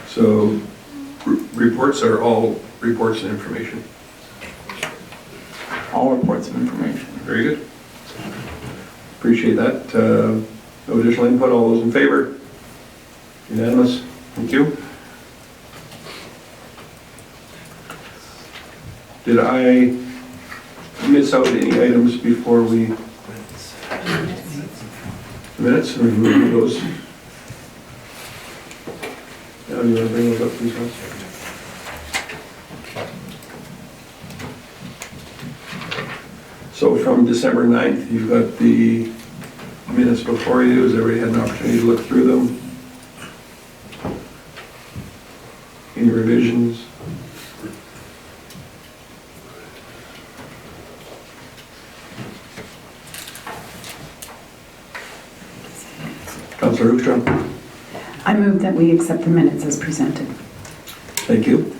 So reports are all reports and information. All reports and information. Very good. Appreciate that. No additional input. All those in favor? Unanimous. Thank you. Did I miss out any items before we... Minutes? Or review those? Yeah, you want to bring those up, please, Ross? So from December 9th, you've got the minutes before you. Has everybody had an opportunity to look through them? Any revisions? Councillor Hoekstrom? I move that we accept the minutes as presented. Thank you.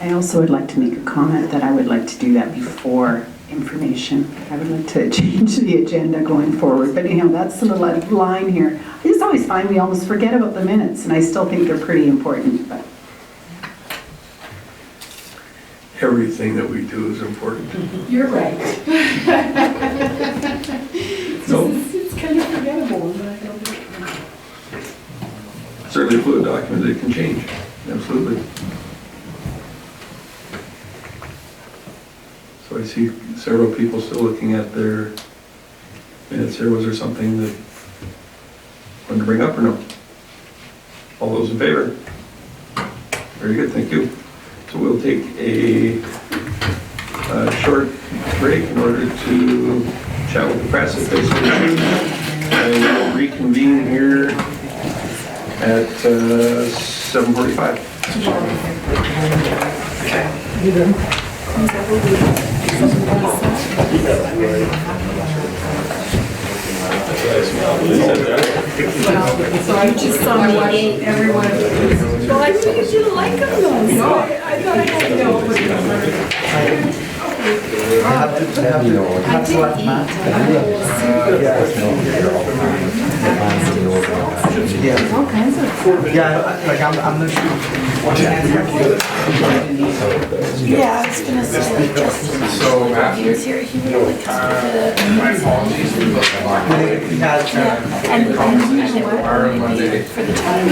I also would like to make a comment that I would like to do that before information. I would like to change the agenda going forward, but anyhow, that's the little line here. I just always find we almost forget about the minutes, and I still think they're pretty important, but. Everything that we do is important. You're right. No. It's kind of forgettable, but I don't know. Certainly a fluid document, it can change. Absolutely. So I see several people still looking at their minutes here. Was there something that wanted to bring up or no? All those in favor? Very good, thank you. So we'll take a short break in order to chat with the press if there's any issues. And we'll reconvene here at 7:45. So I just saw everyone. Well, I knew you didn't like them though, so I thought I had to go with them. I did eat. All kinds of. Yeah, like I'm not sure. Yeah, I was gonna say like Justin. So He was here, he really likes my apologies for and usually Monday. for the time.